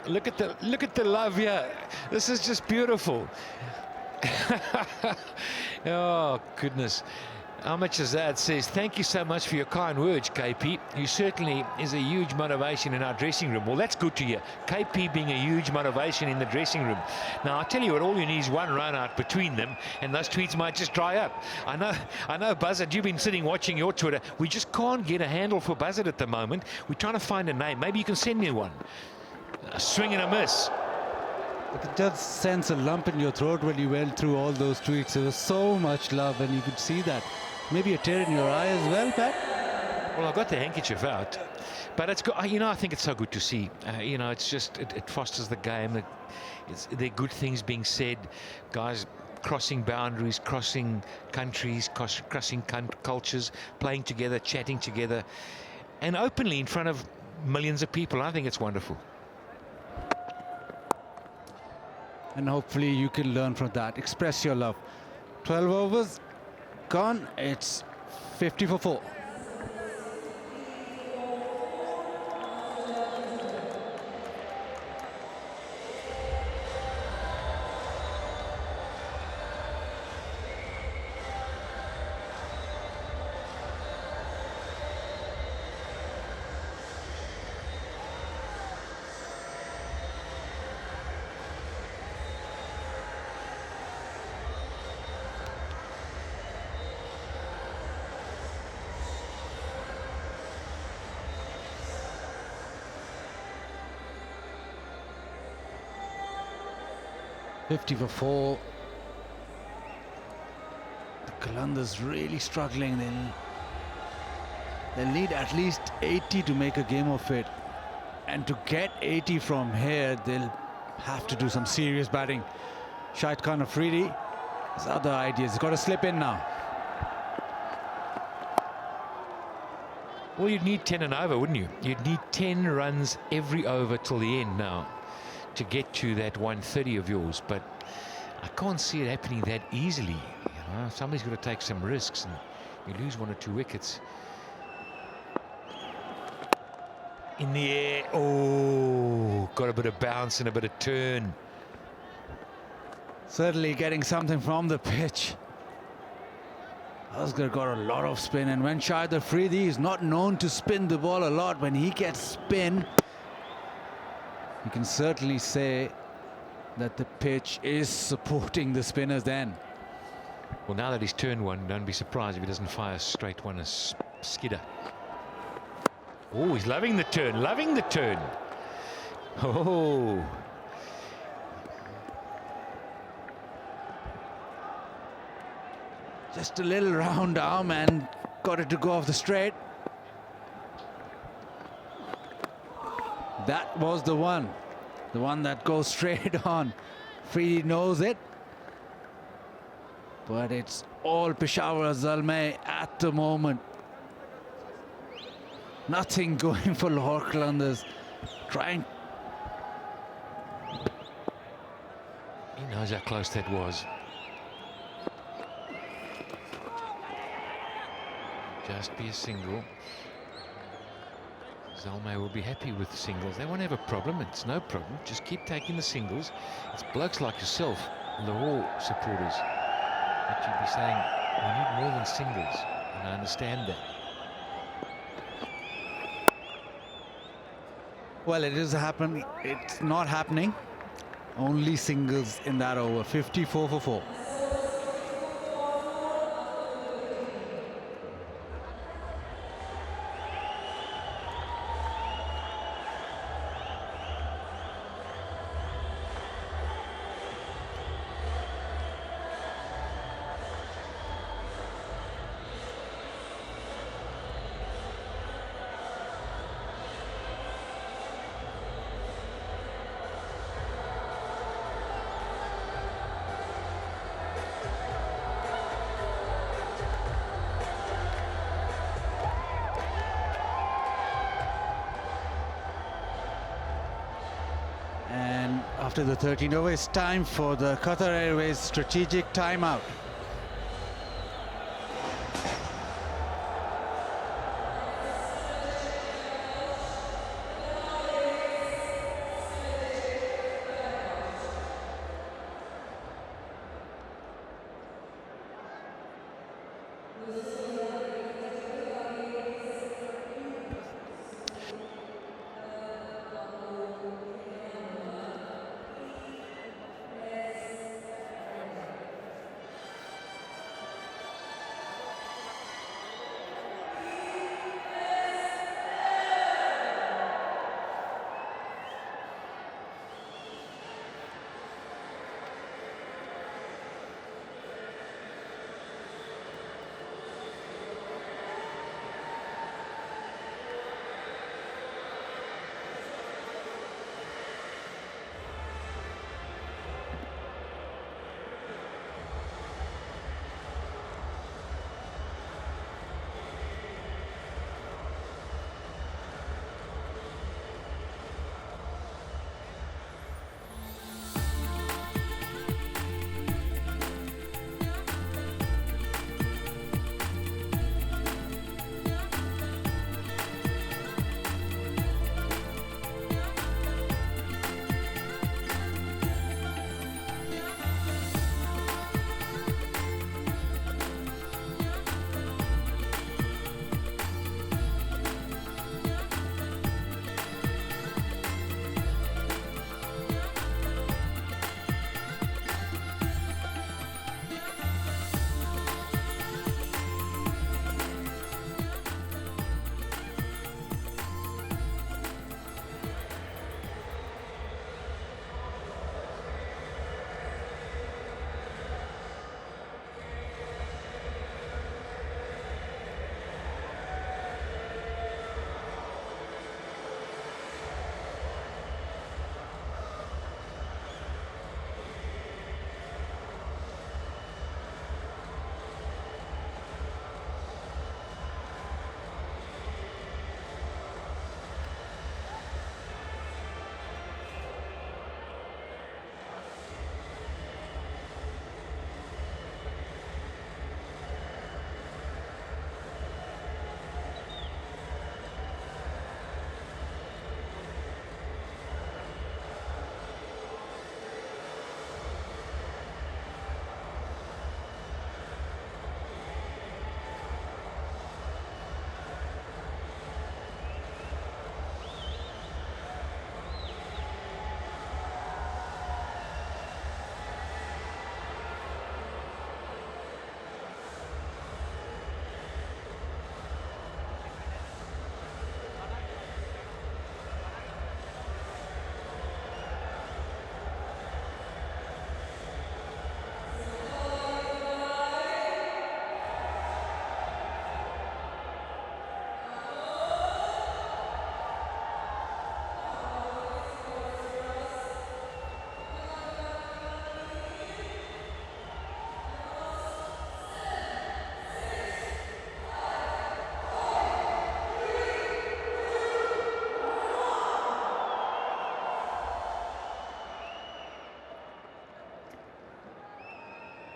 Look at the love, yeah. This is just beautiful. Oh, goodness. Ahmed Shahzad says, thank you so much for your kind words, KP. You certainly is a huge motivation in our dressing room. Well, that's good to hear. KP being a huge motivation in the dressing room. Now, I tell you what, all you need is one run out between them, and those tweets might just dry up. I know, Buzzard, you've been sitting watching your Twitter. We just can't get a handle for Buzzard at the moment. We're trying to find a name. Maybe you can send me one. A swing and a miss. I could just sense a lump in your throat when you went through all those tweets. There was so much love, and you could see that. Maybe a tear in your eye as well, Pat? Well, I got the handkerchief out, but it's good. You know, I think it's so good to see. You know, it's just it fosters the game. There are good things being said. Guys crossing boundaries, crossing countries, crossing cultures, playing together, chatting together, and openly in front of millions of people. I think it's wonderful. And hopefully you can learn from that. Express your love. 12 overs gone. It's 50 for 4. For 4. The Qalandars really struggling. They'll need at least 80 to make a game of it. And to get 80 from here, they'll have to do some serious batting. Shahid Khan Afridi has other ideas. He's got to slip in now. Well, you'd need 10 and over, wouldn't you? You'd need 10 runs every over till the end now to get to that 130 of yours, but I can't see it happening that easily. You know, somebody's got to take some risks, and you lose 1 or 2 wickets. In the air, oh, got a bit of bounce and a bit of turn. Certainly getting something from the pitch. Asghar got a lot of spin, and when Shahid Afridi is not known to spin the ball a lot, when he gets spin, you can certainly say that the pitch is supporting the spinners then. Well, now that he's turned one, don't be surprised if he doesn't fire straight one as skidder. Oh, he's loving the turn, loving the turn. Oh. Just a little round arm and got it to go off the straight. That was the one that goes straight on. Afridi knows it, but it's all Peshawar Zalmi at the moment. Nothing going for Lahore Qalandars. Trying. He knows how close that was. Just be a single. Zalmi will be happy with the singles. They won't have a problem. It's no problem. Just keep taking the singles. It's blokes like yourself, Lahore supporters, that you'd be saying, we need more than singles. And I understand that. Well, it is happening. It's not happening. Only singles in that over. 54 for 4. After the 13 over, it's time for the Qatar Airways strategic timeout.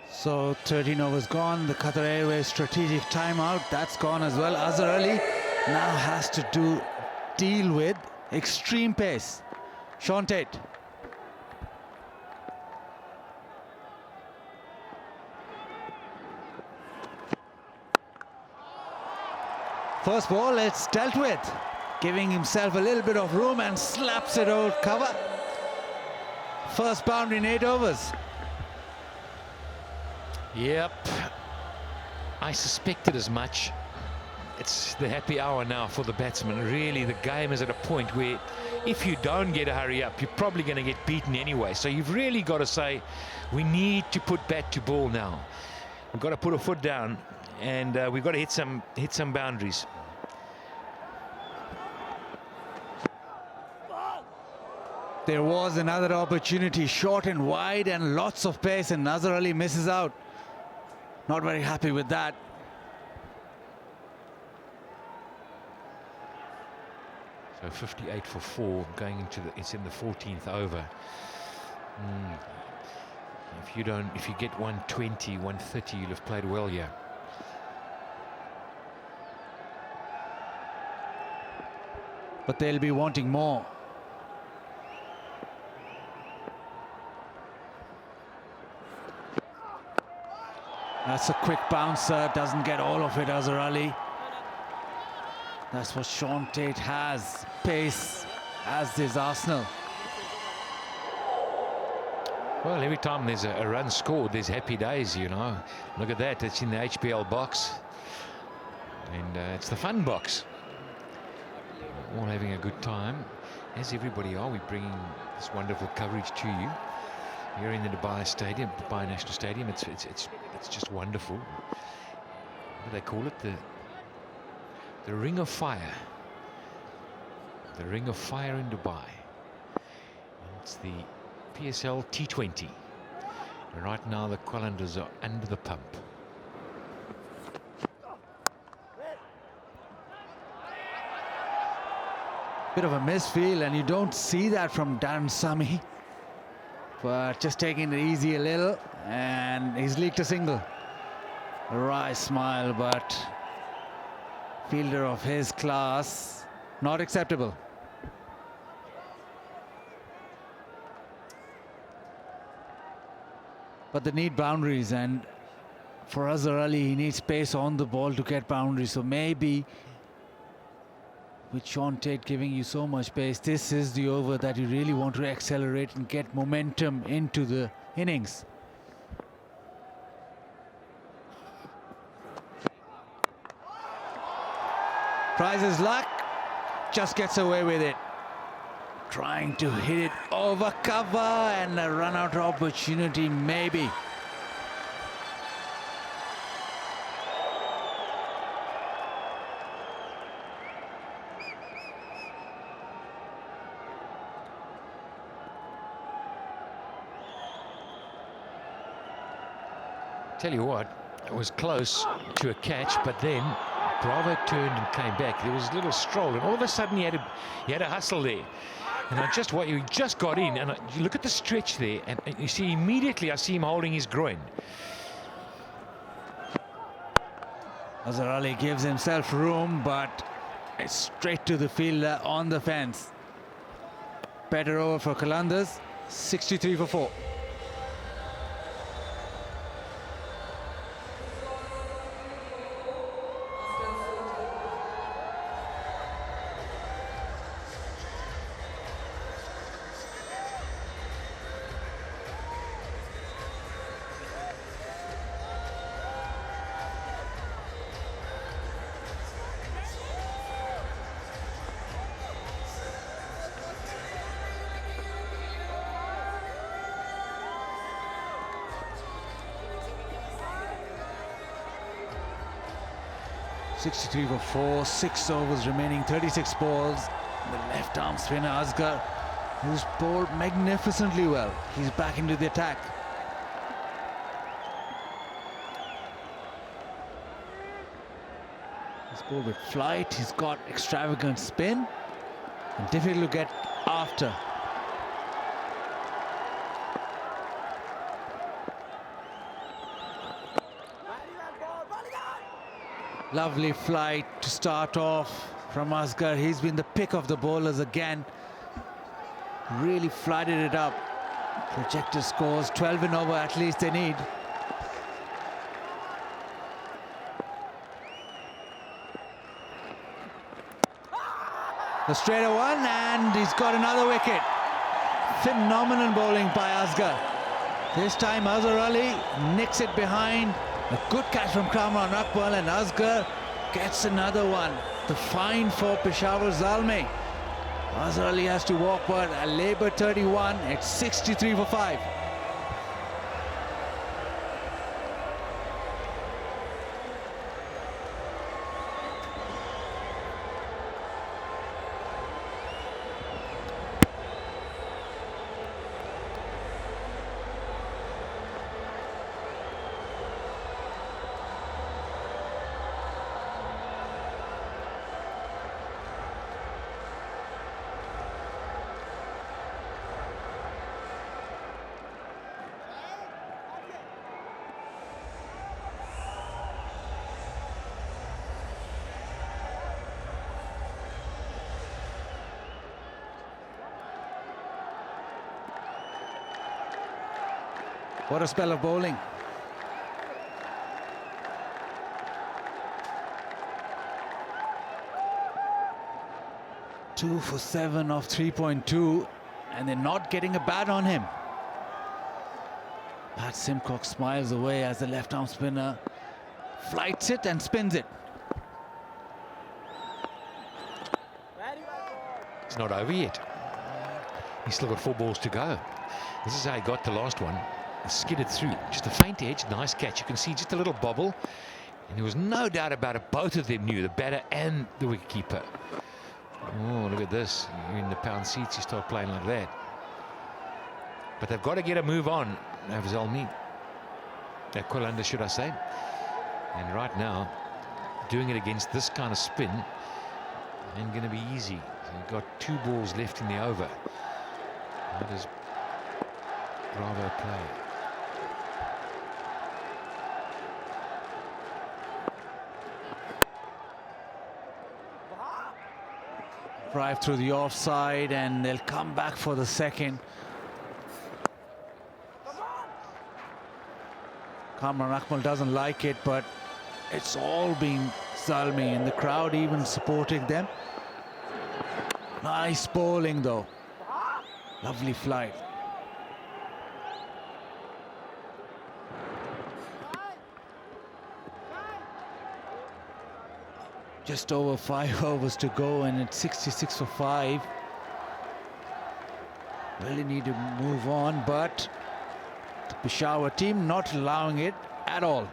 So 13 overs gone. The Qatar Airways strategic timeout, that's gone as well. Azhar Ali now has to deal with extreme pace. Sean Tate. First ball, it's dealt with. Giving himself a little bit of room and slaps it out cover. First boundary in 8 overs. Yep, I suspected as much. It's the happy hour now for the batsman. Really, the game is at a point where if you don't get a hurry up, you're probably going to get beaten anyway. So you've really got to say, we need to put bat to ball now. We've got to put a foot down, and we've got to hit some boundaries. There was another opportunity, short and wide and lots of pace, and Azhar Ali misses out. Not very happy with that. So 58 for 4 going into it's in the 14th over. If you get 120, 130, you'll have played well here. But they'll be wanting more. That's a quick bouncer, doesn't get all of it, Azhar Ali. That's what Sean Tate has, pace, as does Arsenal. Well, every time there's a run scored, there's happy days, you know. Look at that, it's in the HBL box. And it's the fun box. All having a good time, as everybody are. We're bringing this wonderful coverage to you here in the Dubai Stadium, Dubai National Stadium. It's just wonderful. What do they call it? The Ring of Fire. The Ring of Fire in Dubai. And it's the PSL T20. And right now the Qalandars are under the pump. Bit of a misfield, and you don't see that from Darren Sami. But just taking it easy a little, and he's leaked a single. A wry smile, but fielder of his class, not acceptable. But they need boundaries, and for Azhar Ali, he needs space on the ball to get boundaries. So maybe with Sean Tate giving you so much pace, this is the over that you really want to accelerate and get momentum into the innings. Tries his luck, just gets away with it. Trying to hit it over cover, and a run-out opportunity maybe. Tell you what, it was close to a catch, but then Bravo turned and came back. There was a little stroll, and all of a sudden he had a hustle there. And he just got in, and you look at the stretch there, and you see immediately, I see him holding his groin. Azhar Ali gives himself room, but it's straight to the fielder on the fence. Better over for Qalandars, 63 for 4. .63 for 4, 6 overs remaining, 36 balls. The left arm spinner Asghar, who's bowled magnificently well. He's back into the attack. He's bowled with flight, he's got extravagant spin, and difficult to get after. Lovely flight to start off from Asghar. He's been the pick of the bowlers again. Really flighted it up. Projected scores, 12 and over at least they need. The straighter one, and he's got another wicket. Phenomenal bowling by Asghar. This time Azhar Ali nicks it behind. A good catch from Kamran Akmal, and Asghar gets another one. The fine for Peshawar Zalmi. Azhar Ali has to walk, but a Labour 31, it's 63 for 5. What a spell of bowling. Two for 7 off 3.2, and they're not getting a bat on him. Pat Simcock smiles away as the left-arm spinner flights it and spins it. It's not over yet. He's still got 4 balls to go. This is how he got the last one. Skidded through. Just a faint edge. Nice catch. You can see just a little bobble. And there was no doubt about it. Both of them knew, the batter and the wicketkeeper. Oh, look at this. You're in the pound seats, you start playing like that. But they've got to get a move on. Have Zalmi. Qalandars, should I say. And right now, doing it against this kind of spin ain't going to be easy. You've got 2 balls left in the over. How does Bravo play? Drive through the offside, and they'll come back for the second. Kamran Akmal doesn't like it, but it's all been Zalmi, and the crowd even supporting them. Nice bowling though. Lovely flight. Just over 5 overs to go, and it's 66 for 5. Really need to move on, but the Peshawar team not allowing it at all.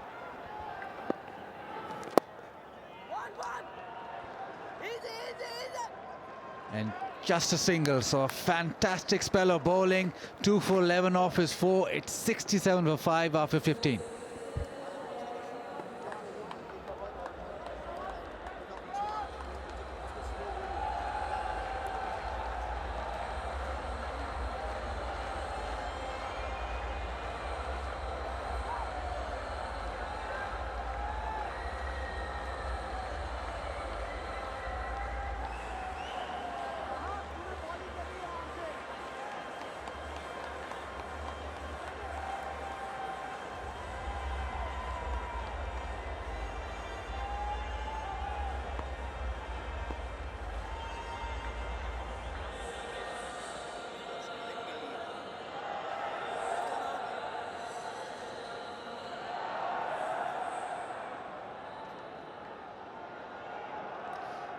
And just a single, so a fantastic spell of bowling. 2 for 11 off his 4. It's 67 for 5 after 15.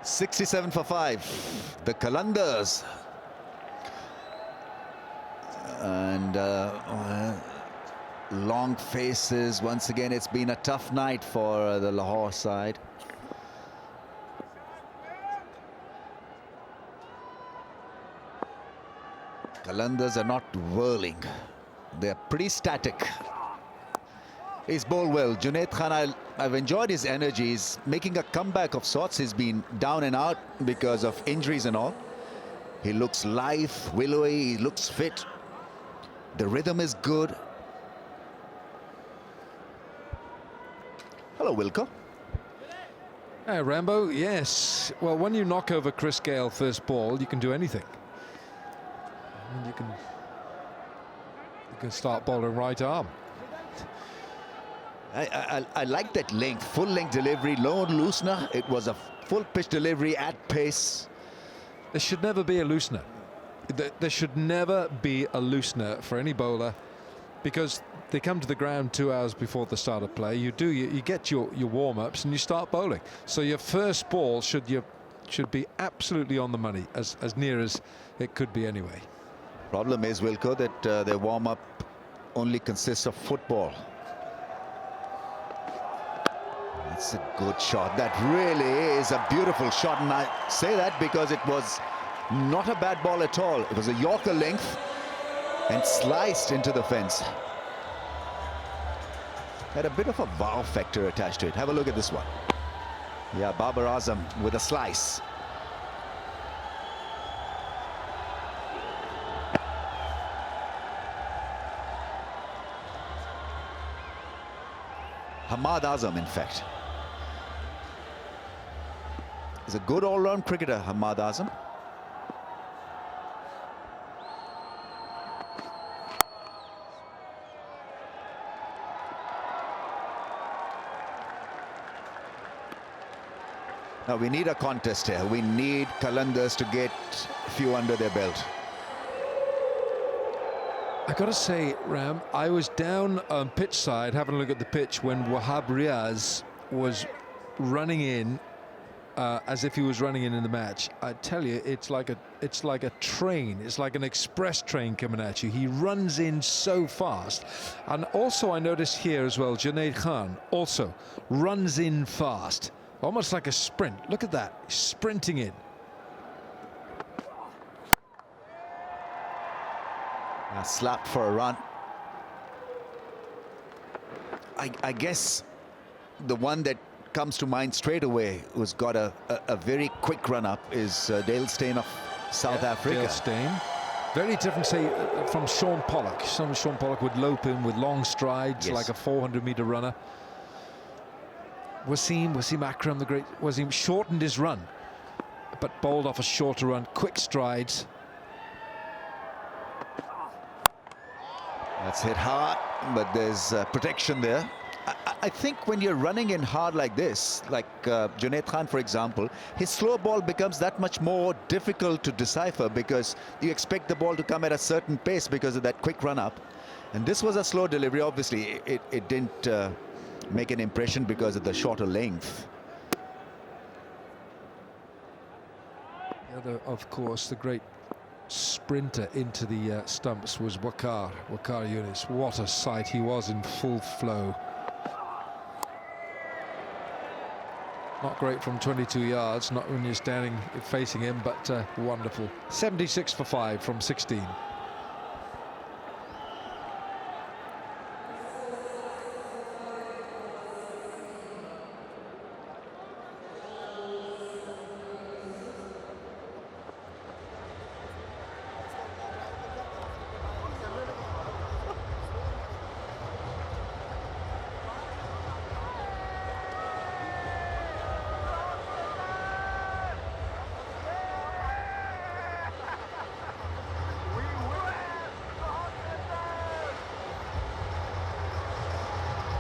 .67 for 5. The Qalandars. And long faces. Once again, it's been a tough night for the Lahore side. Qalandars are not whirling. They're pretty static. He's bowled well. Junaid Khan, I've enjoyed his energy. He's making a comeback of sorts. He's been down and out because of injuries and all. He looks lithe, willowy, he looks fit. The rhythm is good. Hello, Wilco. Hey, Rambo, yes. Well, when you knock over Chris Gale first ball, you can do anything. And you can start bowling right arm. I like that length, full length delivery, low loosener. It was a full pitch delivery at pace. There should never be a loosener. There should never be a loosener for any bowler, because they come to the ground 2 hours before the start of play. You get your warm-ups and you start bowling. So your first ball should be absolutely on the money, as near as it could be anyway. Problem is, Wilco, that their warm-up only consists of football. That's a good shot. That really is a beautiful shot, and I say that because it was not a bad ball at all. It was a Yorker length and sliced into the fence. Had a bit of a wow factor attached to it. Have a look at this one. Yeah, Babar Azam with a slice. Hamad Azam, in fact. He's a good all-round cricketer, Hamad Azam. Now we need a contest here. We need Qalandars to get a few under their belt. I got to say, Ram, I was down on pitch side having a look at the pitch when Wahab Riaz was running in as if he was running in the match. I tell you, it's like a train. It's like an express train coming at you. He runs in so fast. And also I noticed here as well, Junaid Khan also runs in fast, almost like a sprint. Look at that, he's sprinting in. Slapped for a run. I guess the one that comes to mind straight away, who's got a very quick run up, is Dale Steyn of South Africa. Dale Steyn. Very different, say, from Sean Pollock. Sean Pollock would lope in with long strides, like a 400-meter runner. Wasim Akram, the great Wasim, shortened his run, but bowled off a shorter run, quick strides. That's hit hard, but there's protection there. I think when you're running in hard like this, like Junaid Khan, for example, his slow ball becomes that much more difficult to decipher because you expect the ball to come at a certain pace because of that quick run up. And this was a slow delivery. Obviously, it didn't make an impression because of the shorter length. The other, of course, the great sprinter into the stumps was Waqar Younis. What a sight he was in full flow. Not great from 22 yards, not when you're standing facing him, but wonderful. 76 for 5 from 16.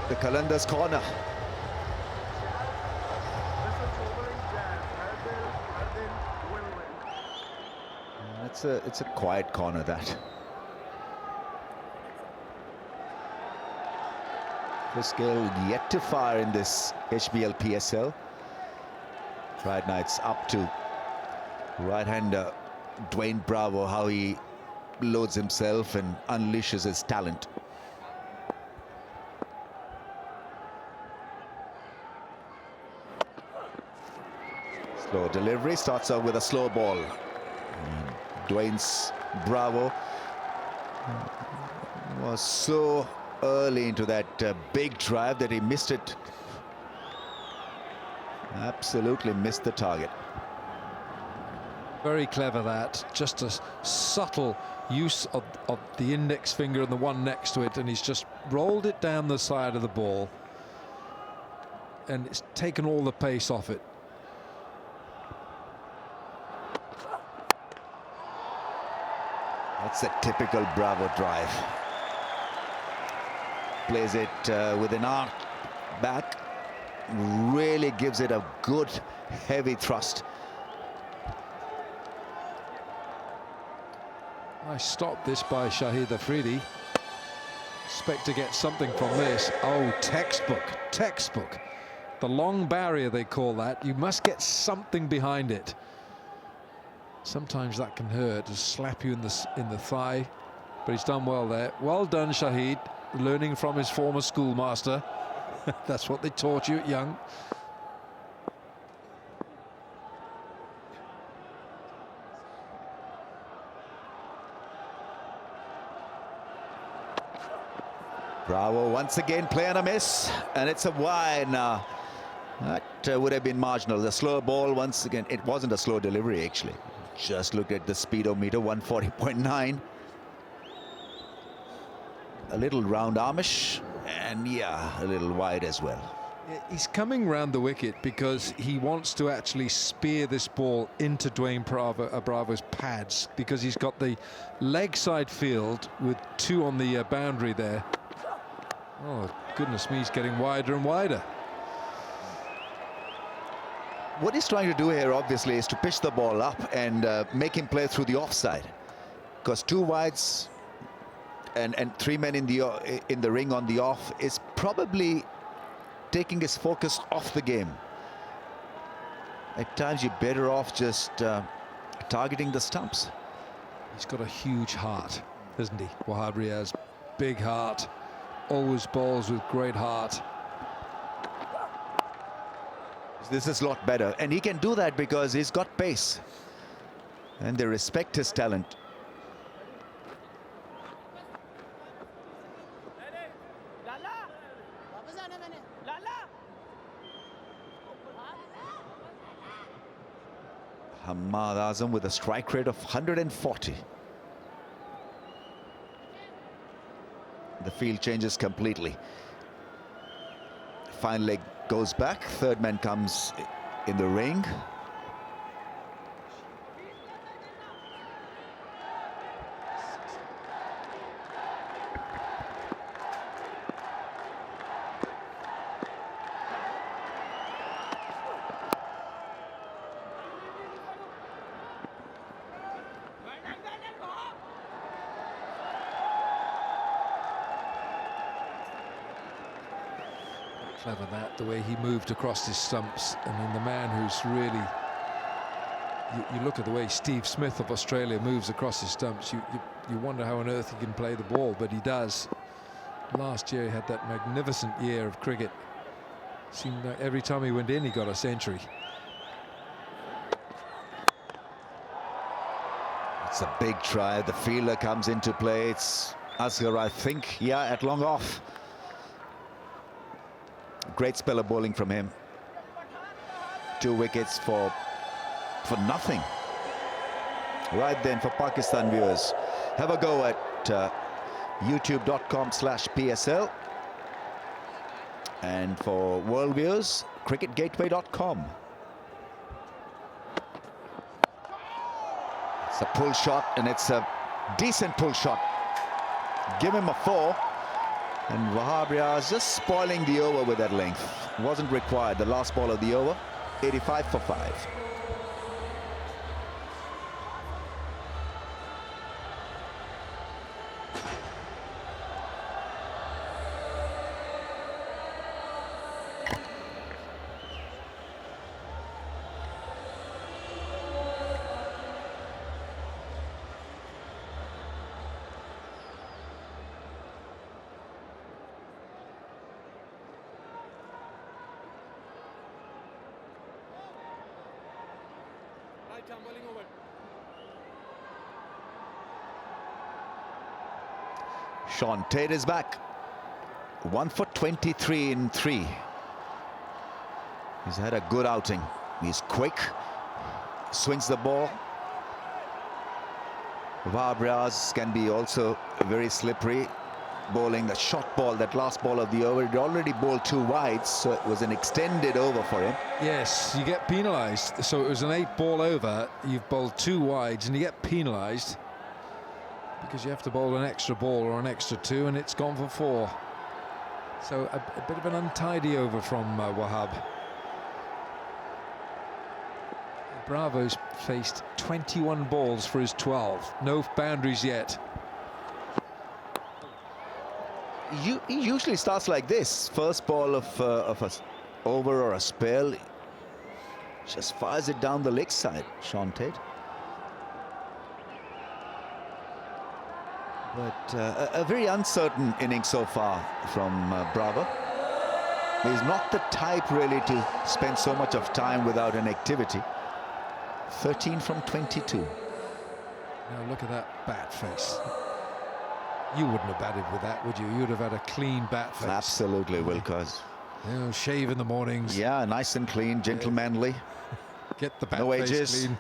The Qalandars corner. It's a quiet corner, that. Chris Gale yet to fire in this HBL PSL. Right now it's up to right-hander Dwayne Bravo, how he loads himself and unleashes his talent. Slow delivery, starts out with a slow ball. Dwayne's Bravo was so early into that big drive that he missed it. Absolutely missed the target. Very clever, that. Just a subtle use of the index finger and the one next to it, and he's just rolled it down the side of the ball, and it's taken all the pace off it. That's a typical Bravo drive. Plays it with an arc back. Really gives it a good heavy thrust. Nice stop this by Shahid Afridi. Expect to get something from this. Oh, textbook. The long barrier, they call that. You must get something behind it. Sometimes that can hurt, to slap you in the thigh, but he's done well there. Well done, Shahid, learning from his former schoolmaster. That's what they taught you at young. Bravo once again playing a miss, and it's a wide now. That would have been marginal. The slow ball once again. It wasn't a slow delivery actually. Just look at the speedometer, 140.9. A little round armish, and yeah, a little wide as well. He's coming round the wicket because he wants to actually spear this ball into Dwayne Bravo's pads, because he's got the leg side field with 2 on the boundary there. Oh, goodness me, he's getting wider and wider. what he's trying to do here, obviously, is to pitch the ball up and make him play through the offside. Because 2 wides and 3 men in the ring on the off is probably taking his focus off the game. At times, you're better off just targeting the stumps. He's got a huge heart, isn't he? Wahab Riaz, big heart, always bowls with great heart. This is a lot better, and he can do that because he's got pace and they respect his talent. Hamad Azam with a strike rate of 140. The field changes completely. Fine leg goes back, third man comes in the ring. Clever that, the way he moved across his stumps. I mean, the man who's really... You look at the way Steve Smith of Australia moves across his stumps, you wonder how on earth he can play the ball, but he does. Last year he had that magnificent year of cricket. Seemed like every time he went in, he got a century. It's a big try. The fielder comes into play. It's Asghar, I think, yeah, at long off. Great spell of bowling from him. 2 wickets for nothing. Right then, for Pakistan viewers, have a go at youtube.com/PSL. And for world viewers, cricketgateway.com. It's a pull shot, and it's a decent pull shot. Give him a 4. And Wahab Riaz just spoiling the over with that length. Wasn't required. The last ball of the over, 85 for 5. Sean Tate is back. 1 for 23 in 3. He's had a good outing. He's quick, swings the ball. Wahab Riaz can be also very slippery, bowling a short ball. That last ball of the over, he already bowled 2 wides, so it was an extended over for him. Yes, you get penalised. So it was an 8-ball over. You've bowled 2 wides and you get penalised because you have to bowl an extra ball or an extra 2, and it's gone for 4. So a bit of an untidy over from Wahab. Bravo's faced 21 balls for his 12. No boundaries yet. He usually starts like this. First ball of a over or a spell, just fires it down the leg side, Sean Tate. But a very uncertain inning so far from Bravo. He's not the type really to spend so much of time without an activity. 13 from 22. Now look at that bat face. You wouldn't have batted with that, would you? You'd have had a clean bat face. Absolutely, Wilcox. You know, shave in the mornings. Yeah, nice and clean, gentlemanly. Get the bat No face edges. clean.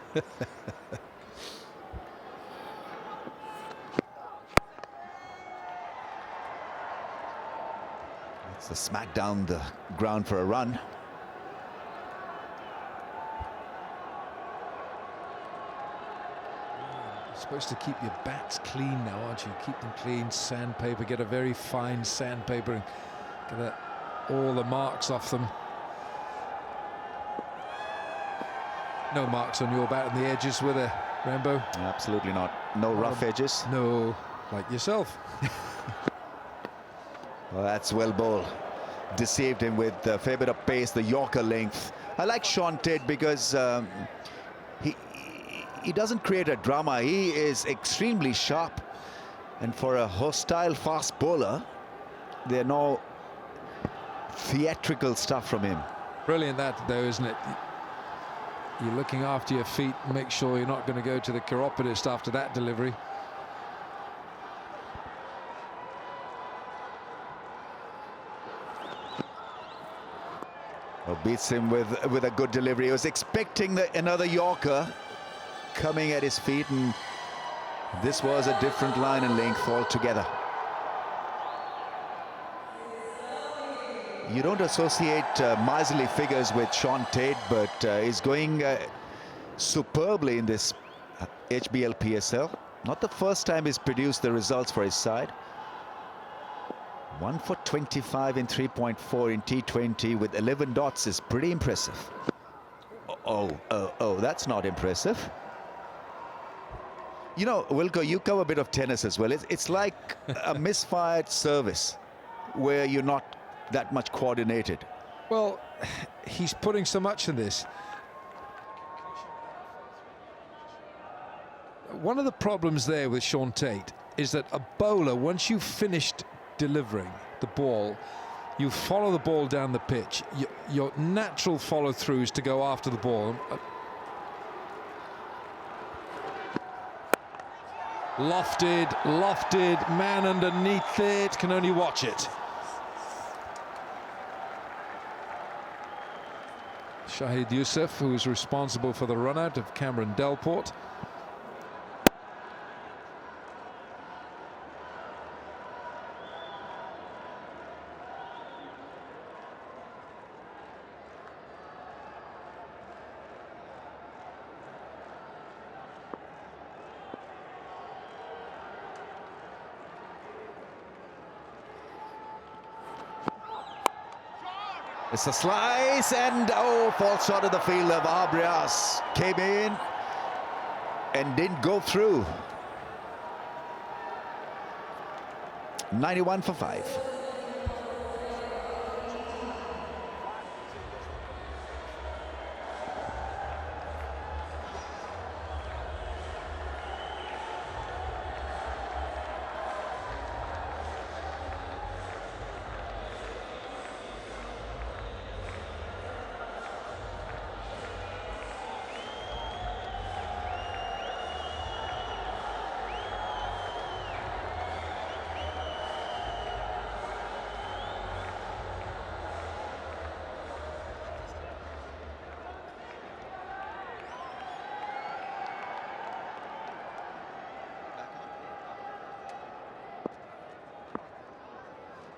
It's a smack down the ground for a run. You're supposed to keep your bats clean now, aren't you? Keep them clean, sandpaper, get a very fine sandpaper and get all the marks off them. No marks on your bat on the edges, were there, Rambo? Absolutely not. No rough edges. No, like yourself. Well, that's well bowled. Deceived him with a fair bit of pace, the Yorker length. I like Sean Tate because he doesn't create a drama. He is extremely sharp. And for a hostile fast bowler, there are no theatrical stuff from him. Brilliant that, though, isn't it? You're looking after your feet. Make sure you're not going to go to the chiropodist after that delivery. Oh, beats him with a good delivery. He was expecting another Yorker coming at his feet, and this was a different line and length altogether. You don't associate miserly figures with Sean Tate, but he's going superbly in this HBL PSL. Not the first time he's produced the results for his side. 1 for 25 in 3.4 in T20 with 11 dots is pretty impressive. Oh, that's not impressive. You know, Wilco, you cover a bit of tennis as well. It's like a misfired service where you're not that much coordinated. Well, he's putting so much in this. One of the problems there with Sean Tate is that a bowler, once you've finished delivering the ball, you follow the ball down the pitch. Your natural follow through is to go after the ball. Lofted, man underneath it, can only watch it. Shahid Youssef, who is responsible for the run out of Cameron Delport. It's a slice, and falls short of the fielder. Babrias came in and didn't go through. 91 for 5.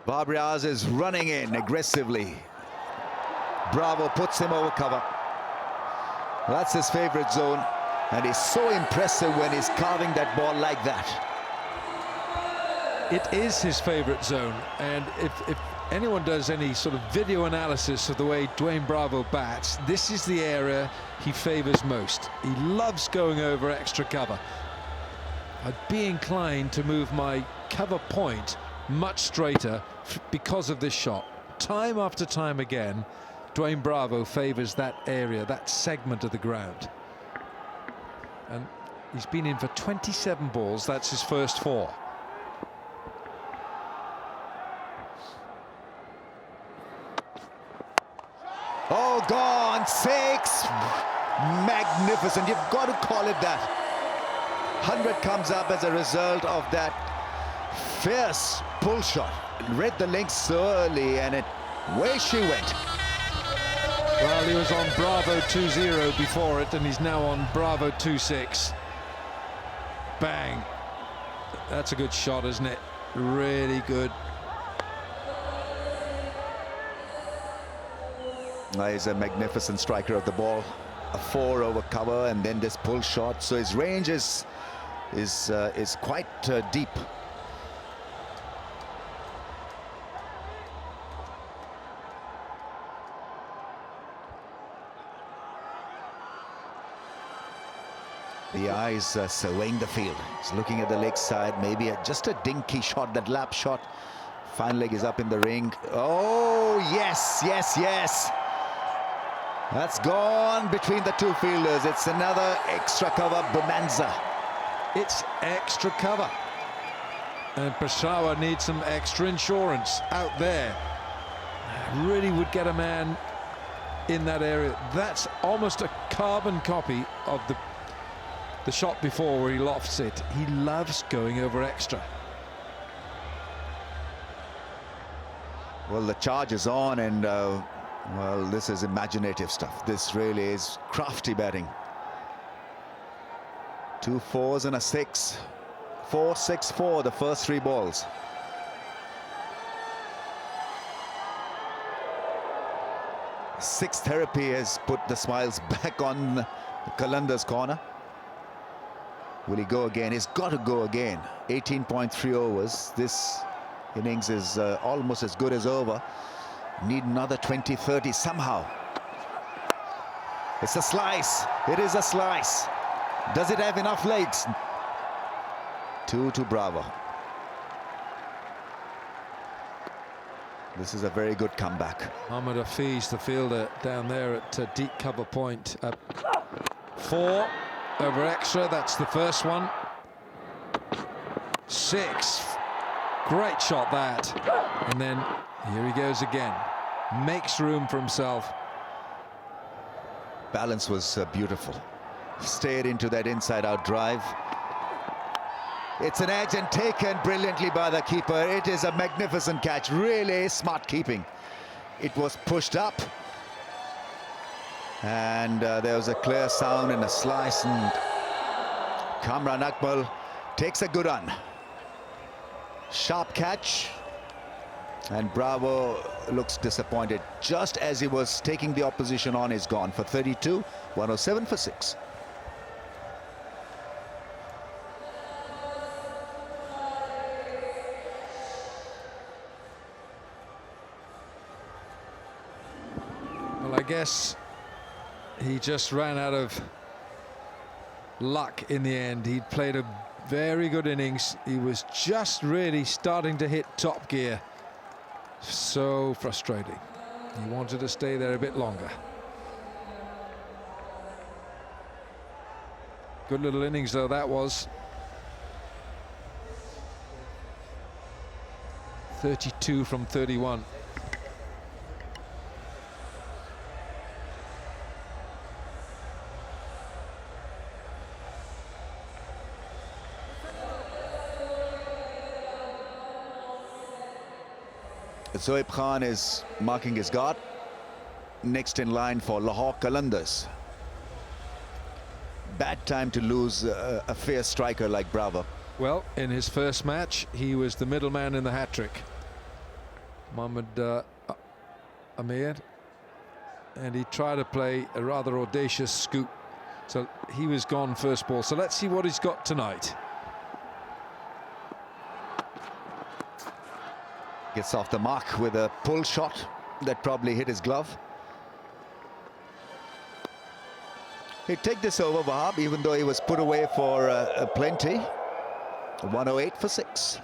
Babrias is running in aggressively. Bravo puts him over cover. That's his favorite zone, and he's so impressive when he's carving that ball like that. It is his favorite zone, and if anyone does any sort of video analysis of the way Dwayne Bravo bats, this is the area he favors most. He loves going over extra cover. I'd be inclined to move my cover point much straighter because of this shot. Time after time again, Dwayne Bravo favors that area, that segment of the ground. And he's been in for 27 balls. That's his first 4. Oh, gone. 6. Magnificent. You've got to call it that. 100 comes up as a result of that fierce pull shot. Read the links so early, and away she went. Well, he was on Bravo 2-0 before it, and he's now on Bravo 2-6. Bang. That's a good shot, isn't it? Really good. He's a magnificent striker of the ball. A 4 over cover, and then this pull shot. So his range is quite deep. The eyes surveying the field. He's looking at the leg side. Maybe just a dinky shot, that lap shot. Fine leg is up in the ring. Oh, yes, yes, yes. That's gone between the two fielders. It's another extra cover bonanza. It's extra cover. And Peshawar needs some extra insurance out there. Really would get a man in that area. That's almost a carbon copy of the shot before where he lofts it. He loves going over extra. Well, the charge is on, and well, this is imaginative stuff. This really is crafty batting. 2 4s and a 6. 4 6 4 the first 3 balls. Sixth therapy has put the smiles back on the Qalandars corner. Will he go again? He's got to go again. 18.3 overs. This innings is almost as good as over. Need another 20-30 somehow. It's a slice. It is a slice. Does it have enough legs? 2 to Bravo. This is a very good comeback. Ahmed Hafiz, the fielder down there at deep cover point. 4 over extra. That's the first one. 6. Great shot that. And then here he goes again. Makes room for himself. Balance was beautiful. Stayed into that inside-out drive. It's an edge and taken brilliantly by the keeper. It is a magnificent catch. Really smart keeping. It was pushed up. And there was a clear sound and a slice. And Kamran Akmal takes a good run. Sharp catch. And Bravo looks disappointed. Just as he was taking the opposition on, he's gone for 32. 107 for 6. Well, I guess he just ran out of luck in the end. He'd played a very good innings. He was just really starting to hit top gear. So frustrating. He wanted to stay there a bit longer. Good little innings though that was. 32 from 31. Zoeb Khan is marking his guard. Next in line for Lahore Qalandars. Bad time to lose a fierce striker like Bravo. Well, in his first match, he was the middleman in the hat-trick. Mohammad Amir. And he tried to play a rather audacious scoop. So he was gone first ball. So let's see what he's got tonight. Gets off the mark with a pull shot that probably hit his glove. He'd take this over, Wahab, even though he was put away for plenty. 108 for 6.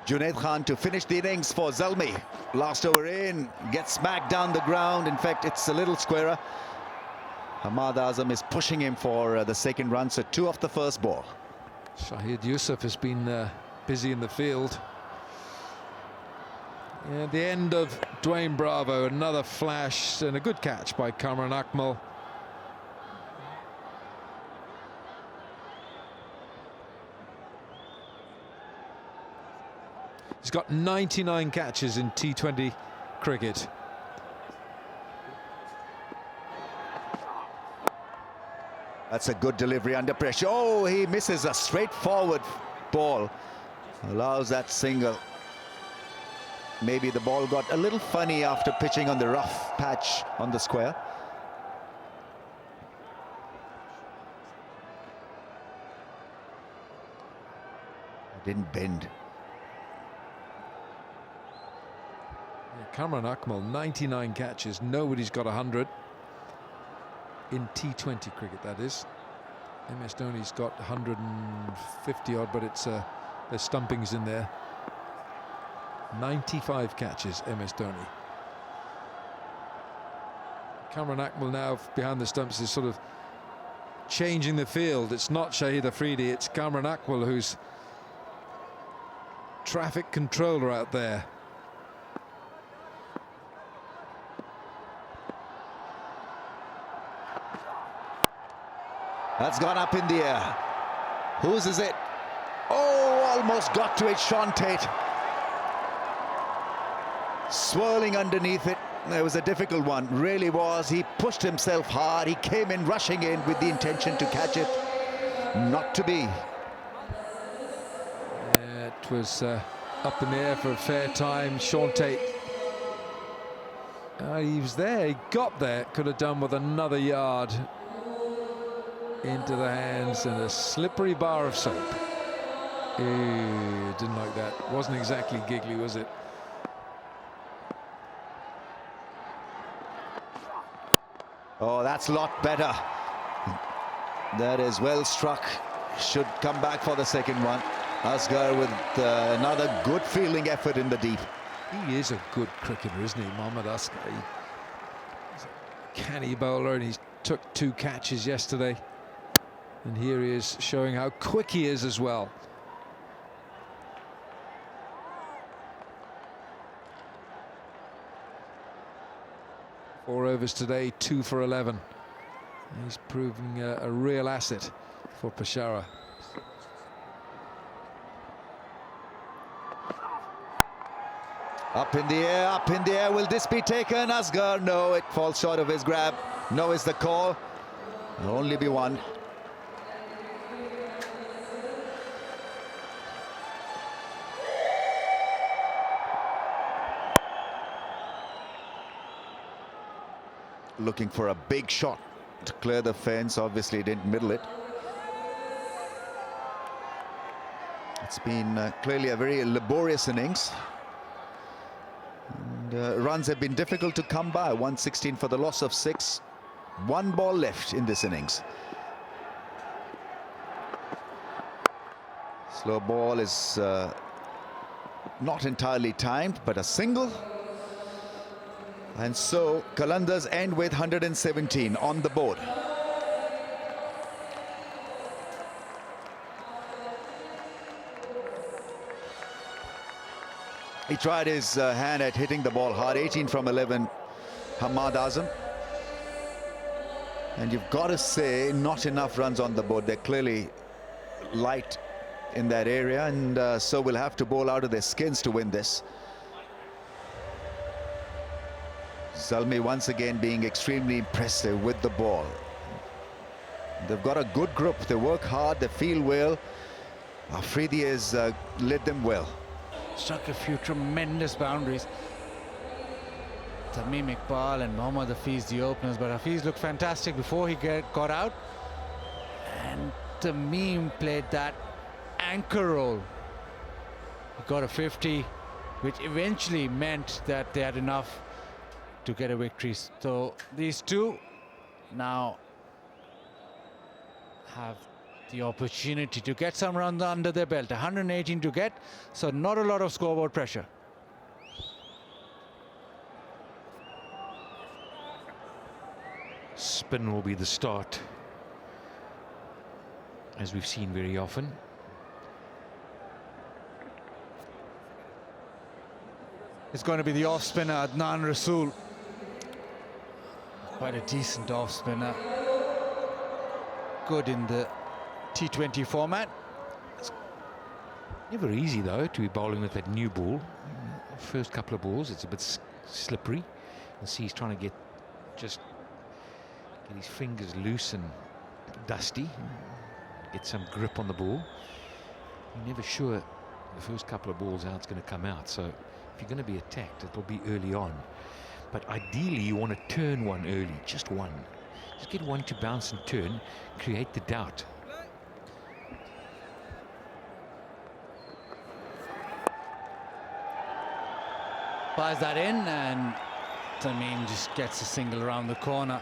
Junaid Khan to finish the innings for Zalmi. Last over in, gets smacked down the ground. In fact, it's a little squarer. Hamad Azam is pushing him for the second run, so 2 off the first ball. Shahid Yusuf has been busy in the field. Yeah, the end of Dwayne Bravo, another flash and a good catch by Kamran Akmal. He's got 99 catches in T20 cricket. That's a good delivery under pressure. Oh, he misses a straightforward ball. Allows that single. Maybe the ball got a little funny after pitching on the rough patch on the square. It didn't bend. Yeah, Kamran Akmal, 99 catches. Nobody's got 100 in T20 cricket, that is. MS Dhoni's got 150 odd, but it's there's stumpings in there. 95 catches, MS Dhoni. Kamran Akmal now behind the stumps is sort of changing the field. It's not Shahid Afridi, it's Kamran Akmal who's traffic controller out there. That's gone up in the air. Whose is it? Oh, almost got to it, Sean Tate. Swirling underneath it. It was a difficult one, really was. He pushed himself hard. He came in rushing in with the intention to catch it. Not to be. Yeah, it was up in the air for a fair time. Sean Tate, he was there, he got there. Could have done with another yard into the hands and a slippery bar of soap. Didn't like that. Wasn't exactly giggly, was it? Oh, that's a lot better. That is well struck. Should come back for the second one. Asghar with another good fielding effort in the deep. He is a good cricketer, isn't he, Mohammad Asghar? He's a canny bowler, and he took 2 catches yesterday. And here he is showing how quick he is as well. Four overs today, 2 for 11. He's proving a real asset for Peshawar. Up in the air, up in the air. Will this be taken? Asghar, no, it falls short of his grab. No is the call. There'll only be one. Looking for a big shot to clear the fence. Obviously didn't middle it. It's been clearly a very laborious innings. And runs have been difficult to come by. 116 for the loss of 6. 1 ball left in this innings. Slow ball is not entirely timed, but a single. And so Qalandars end with 117 on the board. He tried his hand at hitting the ball hard. 18 from 11, Hamad Azam. And you've got to say, not enough runs on the board. They're clearly light in that area, and so will have to bowl out of their skins to win this. Zalmi once again being extremely impressive with the ball. They've got a good group. They work hard. They feel well. Afridi has led them well. Struck a few tremendous boundaries. Tamim Iqbal and Mohammad Hafiz, the openers, but Hafiz looked fantastic before he got out. And Tamim played that anchor role. He got a 50, which eventually meant that they had enough to get a victory. So these two now have the opportunity to get some runs under their belt. 118 to get, so not a lot of scoreboard pressure. Spin will be the start, as we've seen very often. is going to be the off spinner, Adnan Rasool. Quite a decent off spinner. Good in the T20 format. Never easy, though, to be bowling with that new ball. First couple of balls, it's a bit slippery. You see he's trying to get his fingers loose and dusty, get some grip on the ball. You're never sure the first couple of balls how it's going to come out. So if you're going to be attacked, it'll be early on. But ideally, you want to turn one early, just one. Just get one to bounce and turn, create the doubt. Fires that in, and Tamim just gets a single around the corner.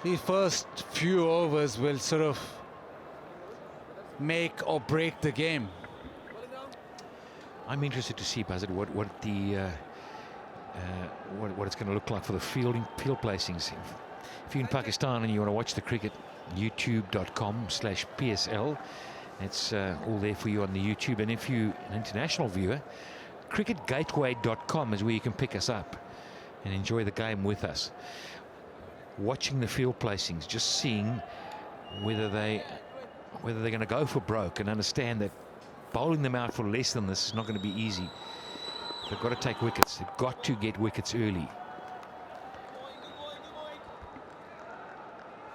These first few overs will sort of make or break the game. I'm interested to see, Buzzard, what it's going to look like for the field placings. If you're in Pakistan and you want to watch the cricket, youtube.com/PSL. It's all there for you on the YouTube. And if you're an international viewer, cricketgateway.com is where you can pick us up and enjoy the game with us. Watching the field placings, just seeing whether they're going to go for broke, and understand that bowling them out for less than this is not going to be easy. They've got to take wickets. They've got to get wickets early.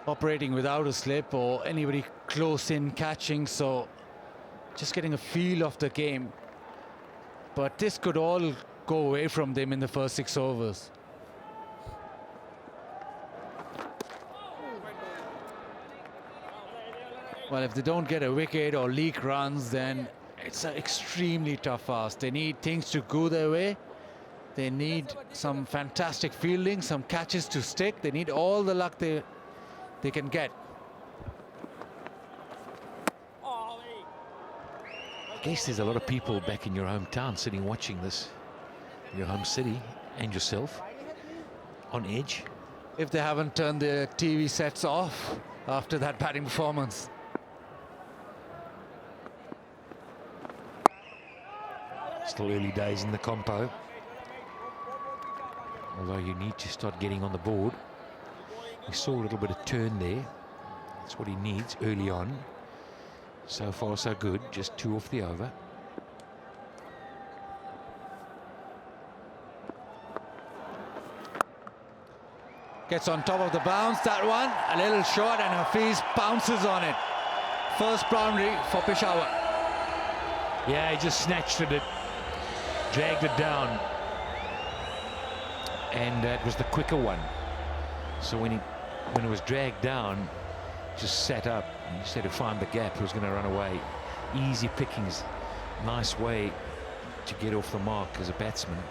Operating without a slip or anybody close in catching, so just getting a feel of the game. But this could all go away from them in the first 6 overs. Well, if they don't get a wicket or leak runs, then it's an extremely tough ask. They need things to go their way. They need some fantastic fielding, some catches to stick. They need all the luck they can get. I guess there's a lot of people back in your hometown sitting watching this, your home city, and yourself, on edge. If they haven't turned their TV sets off after that batting performance. Still early days in the compo. Although you need to start getting on the board. We saw a little bit of turn there. That's what he needs early on. So far, so good. Just 2 off the over. Gets on top of the bounce, that one. A little short, and Hafiz bounces on it. First boundary for Peshawar. Yeah, he just snatched at it. Dragged it down. And it was the quicker one. So when it was dragged down, just sat up and just had to find the gap. He was going to run away. Easy pickings. Nice way to get off the mark as a batsman.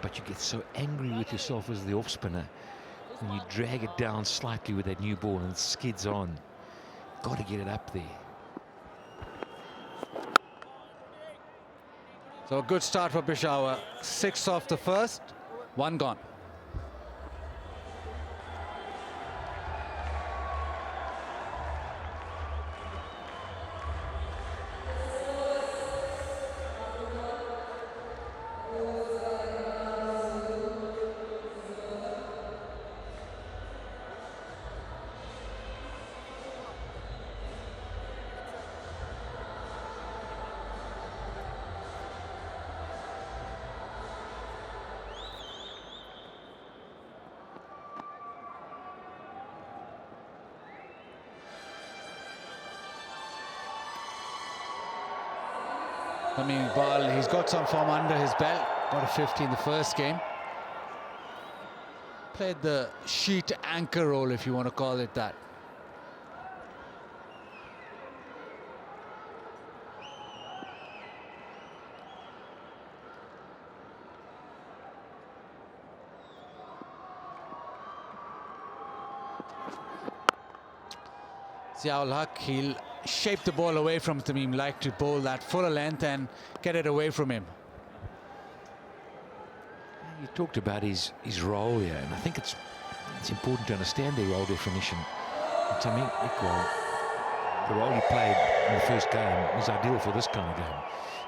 But you get so angry with yourself as the off spinner when you drag it down slightly with that new ball and it skids on. Got to get it up there. So a good start for Peshawar. 6 off the first, 1 gone. I mean, Ball, he's got some form under his belt. Got a 50 in the first game. Played the sheet anchor role, if you want to call it that. Ziaul Haq, he'll shape the ball away from Tamim, like to bowl that fuller length and get it away from him. You talked about his role here, and I think it's important to understand their role definition. And Tamim Iqbal, the role he played in the first game was ideal for this kind of game.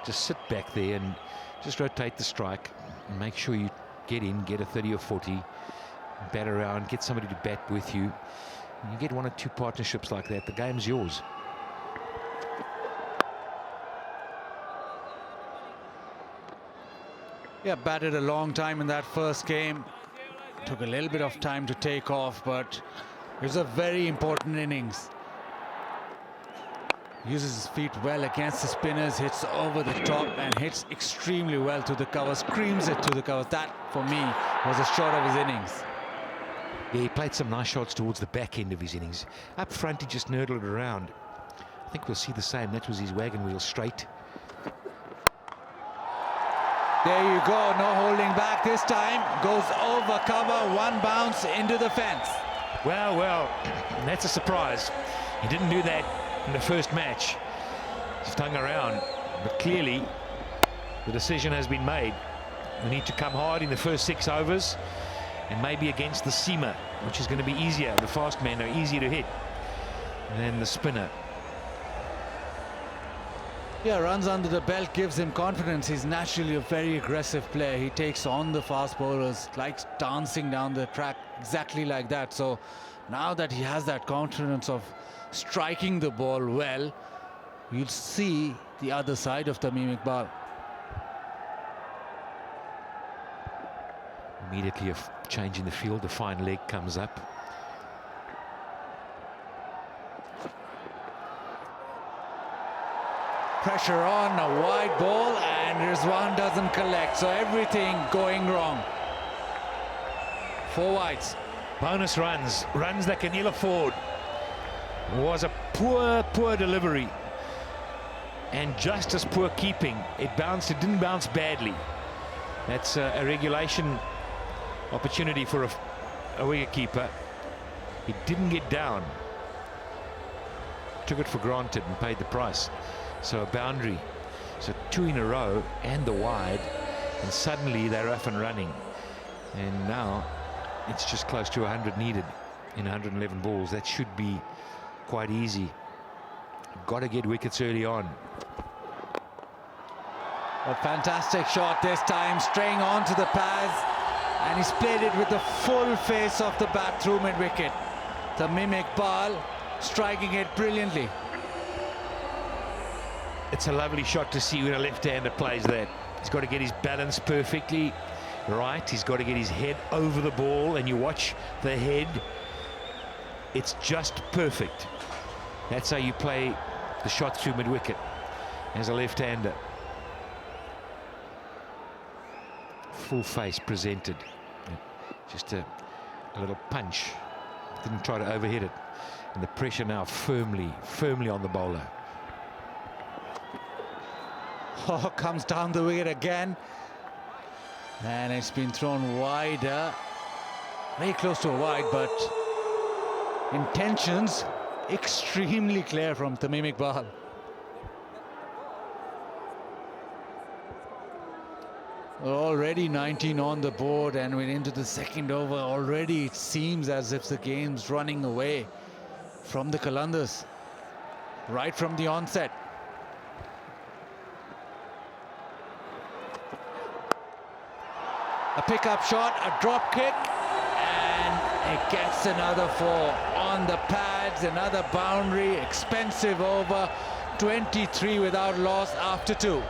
just sit back there and just rotate the strike and make sure you get in, get a 30 or 40, bat around, get somebody to bat with you. And you get 1 or 2 partnerships like that, the game's yours. Yeah, batted a long time in that first game. Took a little bit of time to take off, but it was a very important innings. Uses his feet well against the spinners, hits over the top and hits extremely well to the cover, screams it to the covers. That, for me, was a shot of his innings. Yeah, he played some nice shots towards the back end of his innings. Up front, he just nerdled around. I think we'll see the same. That was his wagon wheel straight. There you go, no holding back this time. Goes over cover, 1 bounce into the fence. Well, that's a surprise. He didn't do that in the first match. He's hung around, but clearly the decision has been made. We need to come hard in the first 6 overs and maybe against the seamer, which is going to be easier. The fast men are easier to hit than the spinner. Yeah, runs under the belt gives him confidence. He's naturally a very aggressive player. He takes on the fast bowlers, likes dancing down the track exactly like that. So now that he has that confidence of striking the ball well, you'll see the other side of Tamim Iqbal. Immediately a change in the field, the fine leg comes up. Pressure on, a wide ball, and Rizwan doesn't collect. So everything going wrong. 4 wides. Bonus runs that can ill afford. Was a poor delivery and just as poor keeping. It didn't bounce badly. That's a regulation opportunity for a wicketkeeper. He didn't get down, took it for granted and paid the price. So a boundary, so 2 in a row and the wide, and suddenly they're off and running. And now it's just close to 100 needed in 111 balls. That should be quite easy. Got to get wickets early on. A fantastic shot this time, straying onto the pads, and he's played it with the full face of the bat through mid-wicket. Tamim Iqbal striking it brilliantly. It's a lovely shot to see when a left-hander plays that. He's got to get his balance perfectly right. He's got to get his head over the ball, and you watch the head. It's just perfect. That's how you play the shot through mid-wicket as a left-hander. Full face presented. Just a little punch. Didn't try to overhit it. And the pressure now firmly on the bowler. Oh, comes down the wicket again. And it's been thrown wider. Very close to a wide, but intentions extremely clear from Tamim Iqbal. Already 19 on the board, and we're into the second over. Already it seems as if the game's running away from the Qalandars right from the onset. A pickup shot, a drop kick, and it gets another 4 on the pads. Another boundary, expensive over. 23 without loss after 2.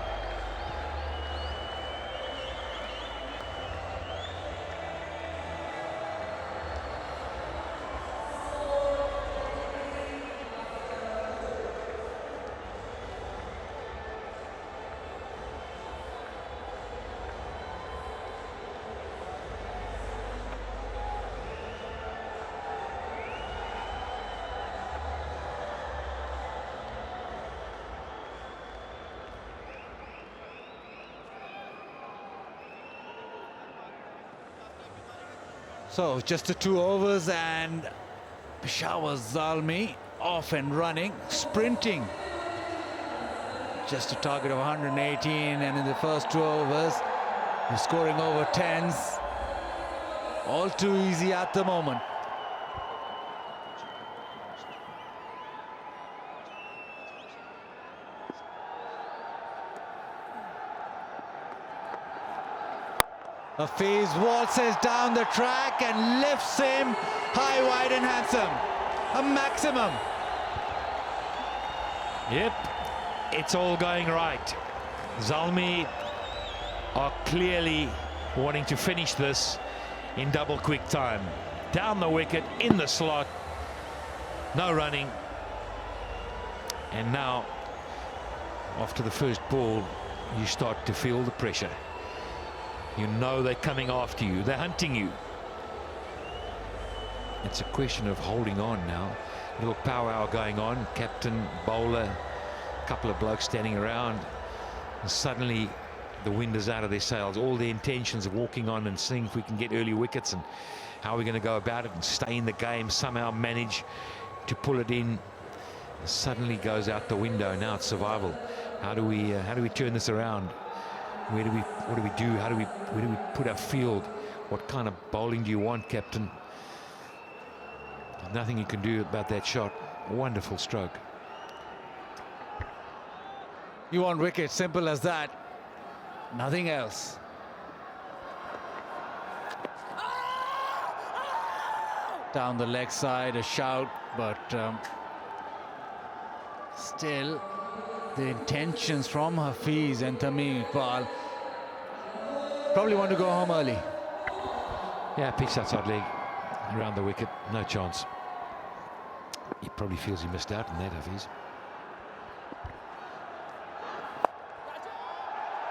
So just the 2 overs, and Peshawar Zalmi off and running, sprinting. Just a target of 118, and in the first 2 overs, he's scoring over 10s. All too easy at the moment. Hafiz waltzes down the track and lifts him high, wide and handsome. A maximum. Yep, it's all going right. Zalmi are clearly wanting to finish this in double quick time. Down the wicket, in the slot, no running. And now, after the first ball, you start to feel the pressure. You know they're coming after you, they're hunting you. It's a question of holding on now. A little powwow going on, captain, bowler, a couple of blokes standing around, and suddenly the wind is out of their sails. All the intentions of walking on and seeing if we can get early wickets and how we're going to go about it and stay in the game, somehow manage to pull it in, suddenly goes out the window. Now it's survival. How do we turn this around? What do we do? Where do we put our field? What kind of bowling do you want, captain? There's nothing you can do about that shot. Wonderful stroke. You want wicket, simple as that. Nothing else. Down the leg side, a shout, but still the intentions from Hafiz and Tamim Iqbal probably want to go home early. Yeah, pitched outside leg around the wicket, no chance. He probably feels he missed out on that, Hafiz.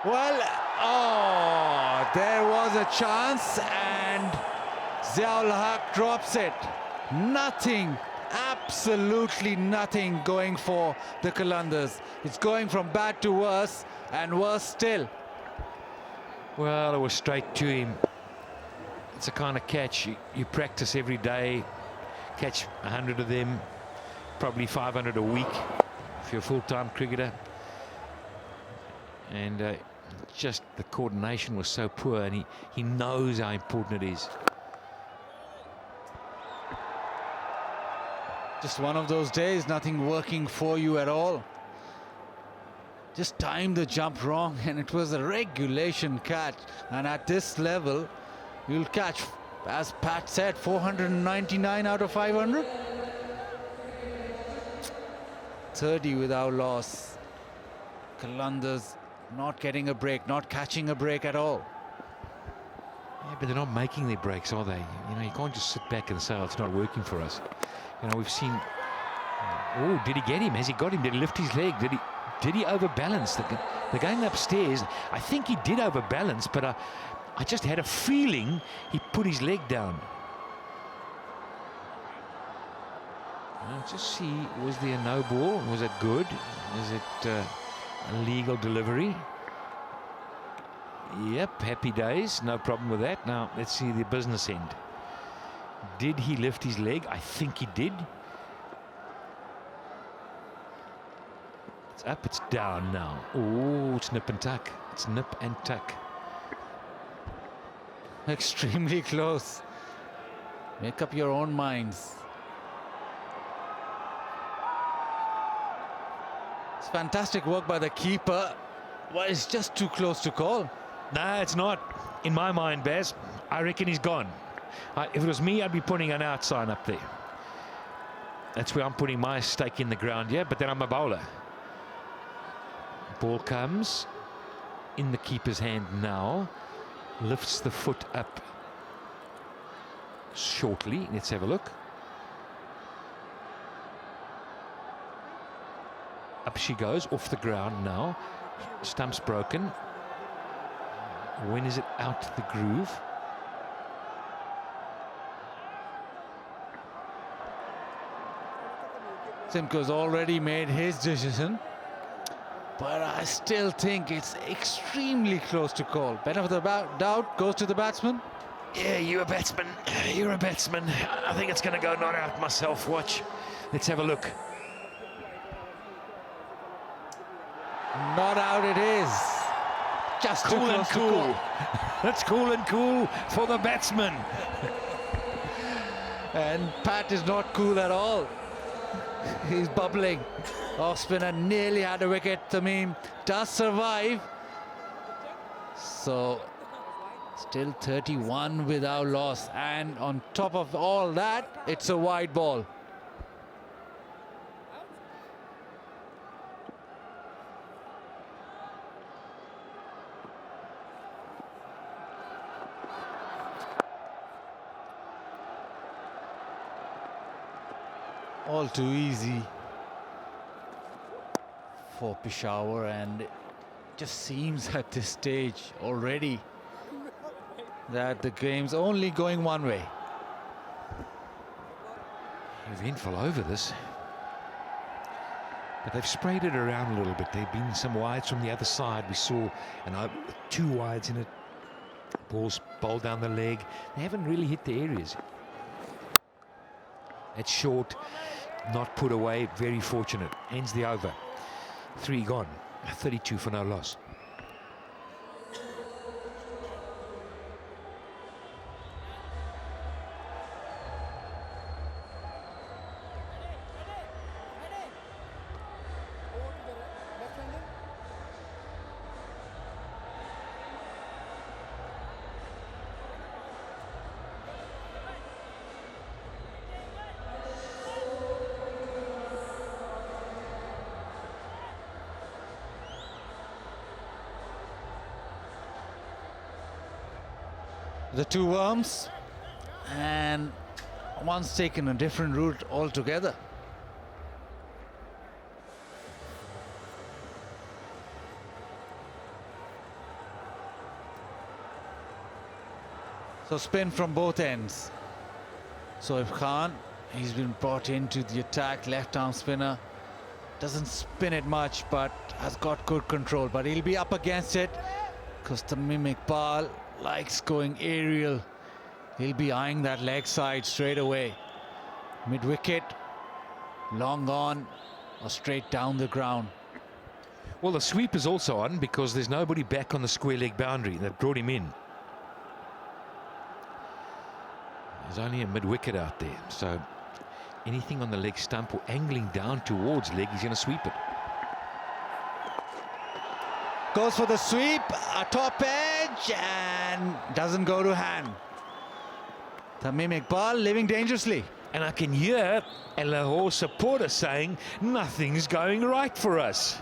Well, oh, there was a chance and Ziaul Haq drops it. Nothing, absolutely nothing going for the Qalandars. It's going from bad to worse, and worse still. Well, it was straight to him. It's a kind of catch you practice every day, catch 100 of them, probably 500 a week if you're a full-time cricketer. And just the coordination was so poor, and he knows how important it is. Just one of those days, nothing working for you at all. Just timed the jump wrong, and it was a regulation catch. And at this level, you'll catch, as Pat said, 499 out of 500. 30 without loss. Qalandars not getting a break, not catching a break at all. Yeah, but they're not making their breaks, are they? You know, you can't just sit back and say, oh, it's not working for us. You know, we've seen. Oh, did he get him? Has he got him? Did he lift his leg? Did he overbalance? They're going upstairs. I think he did overbalance, but I just had a feeling he put his leg down. Let's just see, was there no ball? Was it good? Was it a legal delivery? Yep, happy days, no problem with that. Now let's see the business end. Did he lift his leg? I think he did. It's up, it's down now. Oh, it's nip and tuck. It's nip and tuck. Extremely close. Make up your own minds. It's fantastic work by the keeper. Well, it's just too close to call. No, it's not. In my mind, Baz, I reckon he's gone. If it was me, I'd be putting an out sign up there. That's where I'm putting my stake in the ground, yeah, but then I'm a bowler. Ball comes in the keeper's hand now. Lifts the foot up shortly. Let's have a look. Up she goes, off the ground now. Stump's broken. When is it out the groove? Simcoe's already made his decision, but I still think it's extremely close to call. Benefit of the doubt goes to the batsman. Yeah, you're a batsman. You're a batsman. I think it's going to go not out myself. Watch. Let's have a look. Not out it is. Just Cool too and close to cool. call. That's cool and cool for the batsman. And Pat is not cool at all. He's bubbling. Off spinner nearly had a wicket. Tamim does survive. So Still 31 without loss, and on top of all that, it's a wide ball. All too easy for Peshawar, and it just seems at this stage already that the game's only going one way. Eventful over this. But they've sprayed it around a little bit. There have been some wides from the other side. We saw two wides in it. Balls bowled down the leg. They haven't really hit the areas. It's short, not put away. Very fortunate. Ends the over. 3 gone. 32 for no loss. The two worms, and one's taken a different route altogether. So spin from both ends. So if Khan, he's been brought into the attack, left arm spinner, doesn't spin it much but has got good control, but he'll be up against it because Tamim Iqbal likes going aerial. He'll be eyeing that leg side straight away. Mid wicket, long on or straight down the ground. Well, the sweep is also on because there's nobody back on the square leg boundary. They've brought him in. There's only a mid wicket out there, so anything on the leg stump or angling down towards leg, he's going to sweep it. Goes for the sweep, a top edge, and doesn't go to hand. Tamim Iqbal living dangerously. And I can hear a Lahore supporter saying, nothing's going right for us.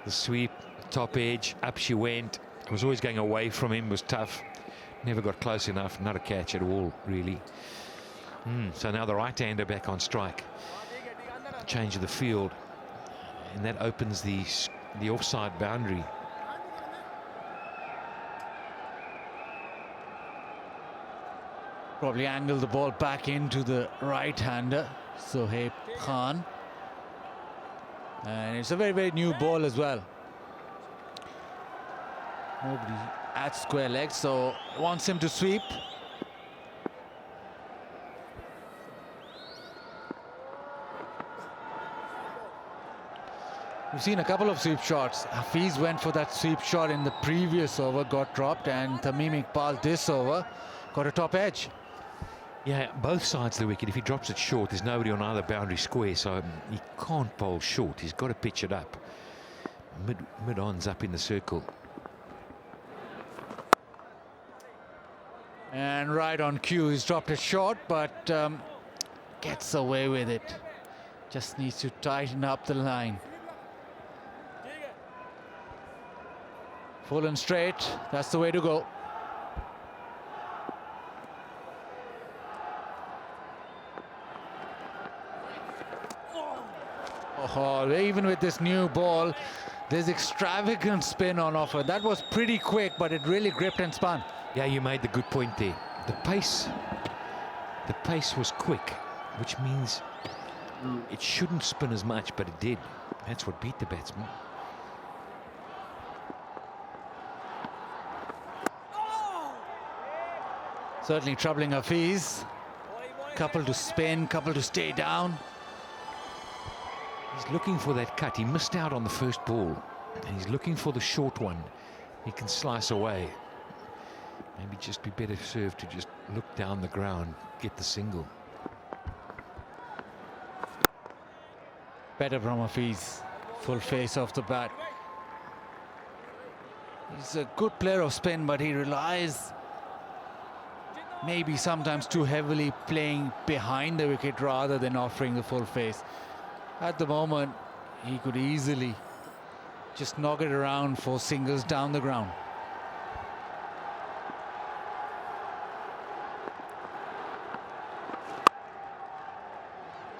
The sweep, top edge, up she went. It was always going away from him, was tough. Never got close enough, not a catch at all, really. So now the right-hander back on strike. Change of the field. And that opens the offside boundary. Probably angle the ball back into the right-hander, Sohaib Khan. And it's a very, very new ball as well. Nobody at square leg, so wants him to sweep. We've seen a couple of sweep shots. Hafiz went for that sweep shot in the previous over, got dropped, and Tamim Iqbal this over got a top edge. Yeah, both sides of the wicket. If he drops it short, there's nobody on either boundary square, so he can't bowl short. He's got to pitch it up. Mid-on's up in the circle. And right on cue, he's dropped it short, but gets away with it. Just needs to tighten up the line. Full and straight, that's the way to go. Oh, even with this new ball, there's extravagant spin on offer. That was pretty quick, but it really gripped and spun. Yeah, you made the good point there. The pace was quick, which means it shouldn't spin as much, but it did. That's what beat the batsman. Certainly troubling Hafiz. Couple to spin, couple to stay down. He's looking for that cut. He missed out on the first ball, and he's looking for the short one. He can slice away. Maybe just be better served to just look down the ground, get the single. Better from Hafiz. Full face off the bat. He's a good player of spin, but he relies maybe sometimes too heavily playing behind the wicket rather than offering the full face. At the moment, he could easily just knock it around for singles down the ground.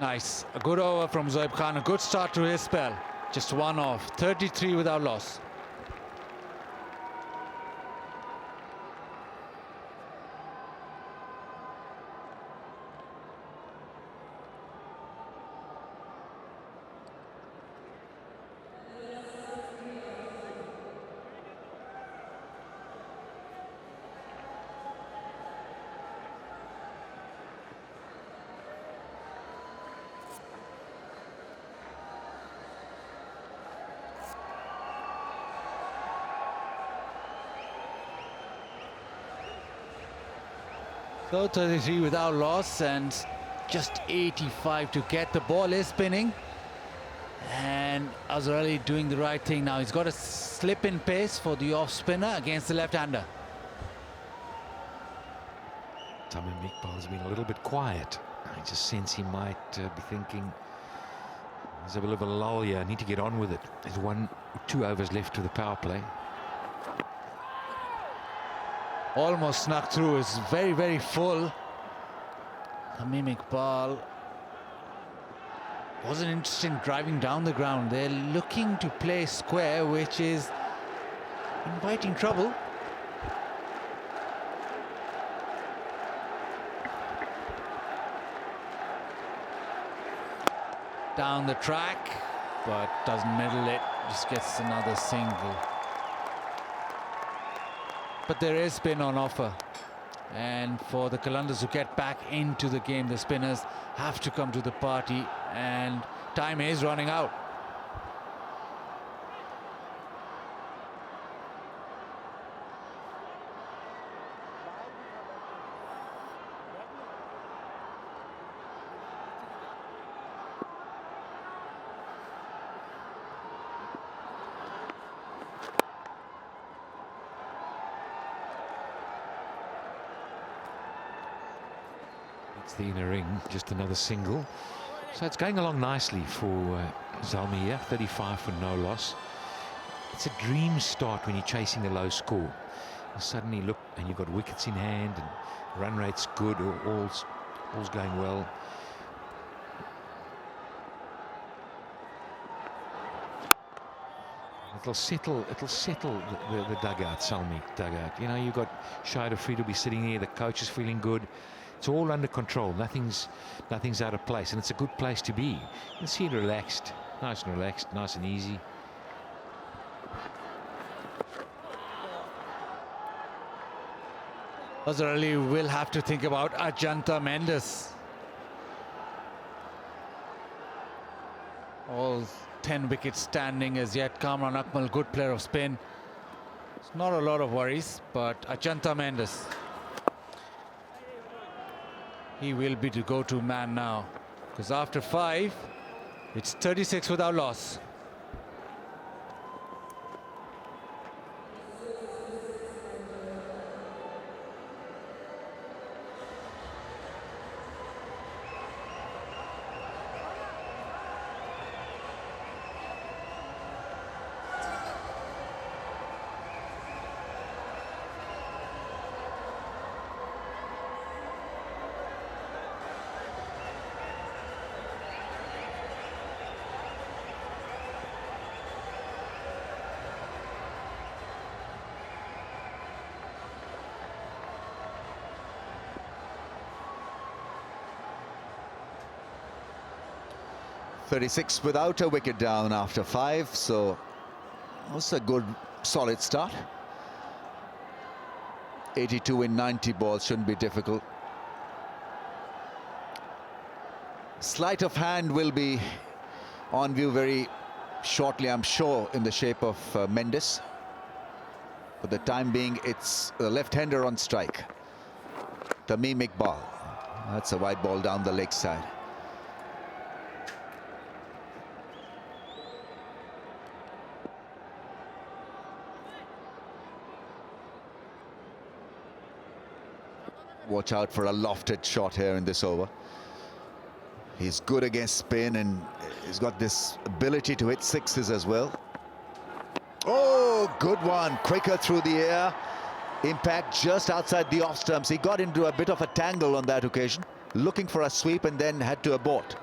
Nice. A good over from Zoeb Khan. A good start to his spell. Just one off. 33 without loss. So 33 without loss and just 85 to get. The ball is spinning. And Azhar doing the right thing now. He's got a slip in pace for the off spinner against the left-hander. Tamim Iqbal's been a little bit quiet. I just sense he might be thinking there's a bit of a lull here. I need to get on with it. There's 1 or 2 overs left to the power play. Almost snuck through. Is very, very full. Tamim Iqbal wasn't interested in driving down the ground. They're looking to play square, which is inviting trouble. Down the track, but doesn't middle it. Just gets another single. But there is spin on offer, and for the Qalandars to get back into the game, the spinners have to come to the party, and time is running out. It's the inner ring, just another single. So it's going along nicely for Zalmi here, 35 for no loss. It's a dream start when you're chasing a low score. You suddenly look and you've got wickets in hand and run rate's good, or all's going well. It'll settle the dugout, Zalmi dugout. You know, you've got Shahid Afridi will be sitting here, the coach is feeling good. It's all under control. Nothing's out of place, and it's a good place to be. You can see it relaxed, nice and easy. Azhar Ali will have to think about Ajanta Mendes. All 10 wickets standing as yet. Kamran Akmal, good player of spin. It's not a lot of worries, but Ajanta Mendes, he will be the go-to man now, because after 5, it's 36 without loss. .36 without a wicket down after 5, so that's a good solid start. 82 in 90 balls shouldn't be difficult. Sleight of hand will be on view very shortly, I'm sure, in the shape of Mendes. For the time being, it's the left-hander on strike, Tamim Iqbal. That's a wide ball down the leg side. Watch out for a lofted shot here in this over. He's good against spin, and he's got this ability to hit sixes as well. Oh, good one. Quicker through the air. Impact just outside the off stumps. He got into a bit of a tangle on that occasion, looking for a sweep and then had to abort.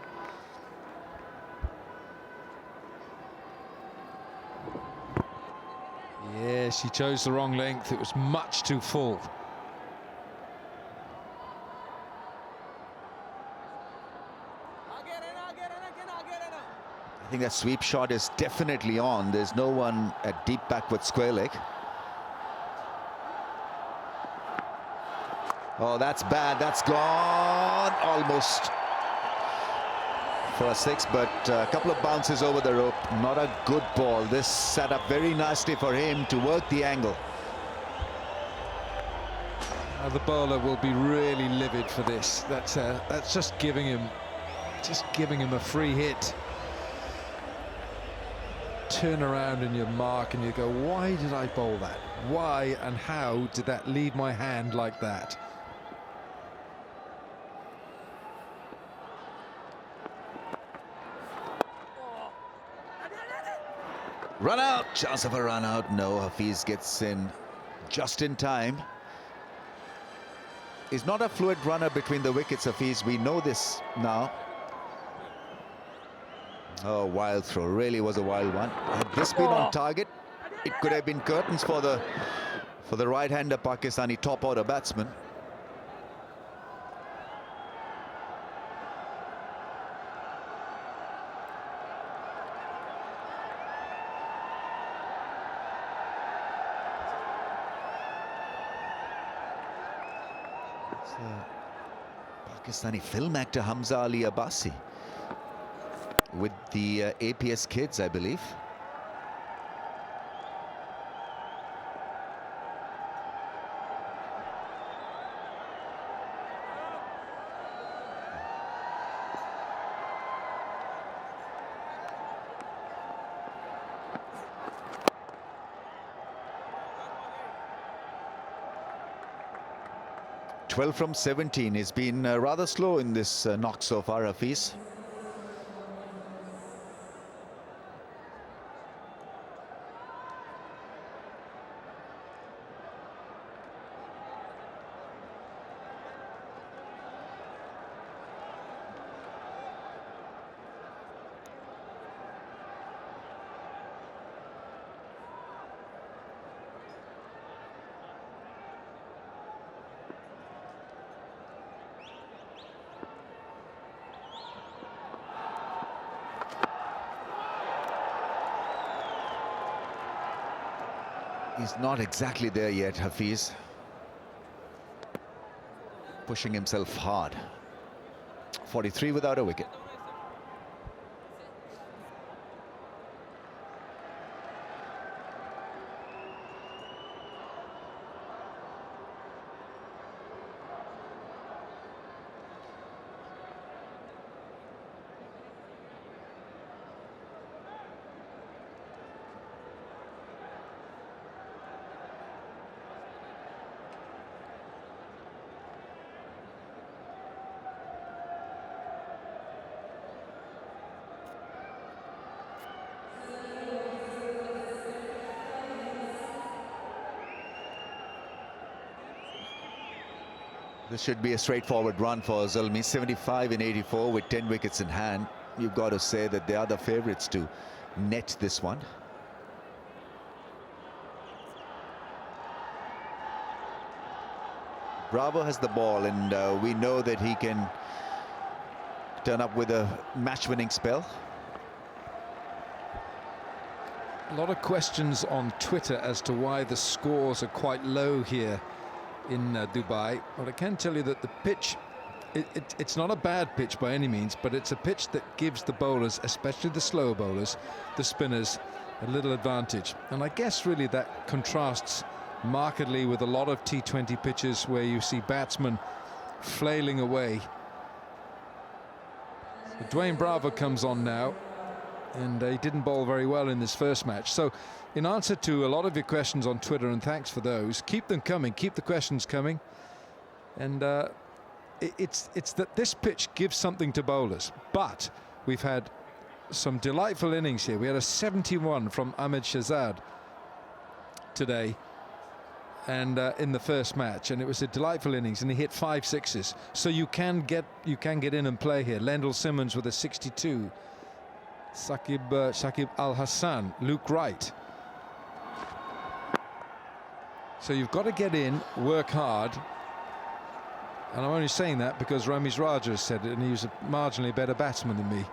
Yes, he chose the wrong length. It was much too full. I think that sweep shot is definitely on. There's no one at deep backward square leg. Oh, that's bad. That's gone. Almost for a six, but a couple of bounces over the rope. Not a good ball. This set up very nicely for him to work the angle. The bowler will be really livid for this. That's just giving him a free hit. Turn around in your mark and you go, why did I bowl that? Why and how did that leave my hand like that? Run out. Chance of a run out. No, Hafiz gets in just in time. He's not a fluid runner between the wickets, Hafiz. We know this now. Oh, wild throw. Really was a wild one. Had this been on target, it could have been curtains for the right-hander Pakistani top-order batsman. It's Pakistani film actor Hamza Ali Abbasi with the APS kids, I believe. "12 from 17. He's been rather slow in this knock so far, Hafiz. He's not exactly there yet, Hafiz. Pushing himself hard. 43 without a wicket. This should be a straightforward run for Zalmi. 75 in 84 with 10 wickets in hand. You've got to say that they are the favourites to net this one. Bravo has the ball, and we know that he can turn up with a match-winning spell. A lot of questions on Twitter as to why the scores are quite low here in Dubai. But I can tell you that the pitch, it's not a bad pitch by any means, but it's a pitch that gives the bowlers, especially the slower bowlers, the spinners, a little advantage. And I guess really that contrasts markedly with a lot of T20 pitches where you see batsmen flailing away. So Dwayne Bravo comes on now, and he didn't bowl very well in this first match. So in answer to a lot of your questions on Twitter, and thanks for those, keep them coming, keep the questions coming. And it's that this pitch gives something to bowlers. But we've had some delightful innings here. We had a 71 from Ahmed Shahzad today, and in the first match, and it was a delightful innings, and he hit 5 sixes. So you can get in and play here. Lendl Simmons with a 62. Shakib Al Hassan, Luke Wright. So you've got to get in, work hard. And I'm only saying that because Ramiz Raja has said it, and he was a marginally better batsman than me.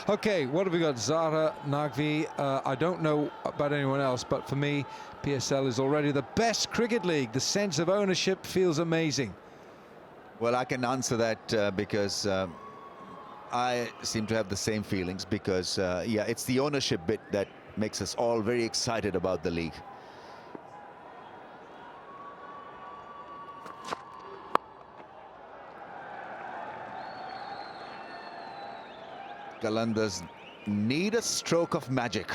Okay, what have we got? Zahra, Naqvi. I don't know about anyone else, but for me, PSL is already the best cricket league. The sense of ownership feels amazing. Well, I can answer that because I seem to have the same feelings because, yeah, it's the ownership bit that makes us all very excited about the league. Qalandars need a stroke of magic.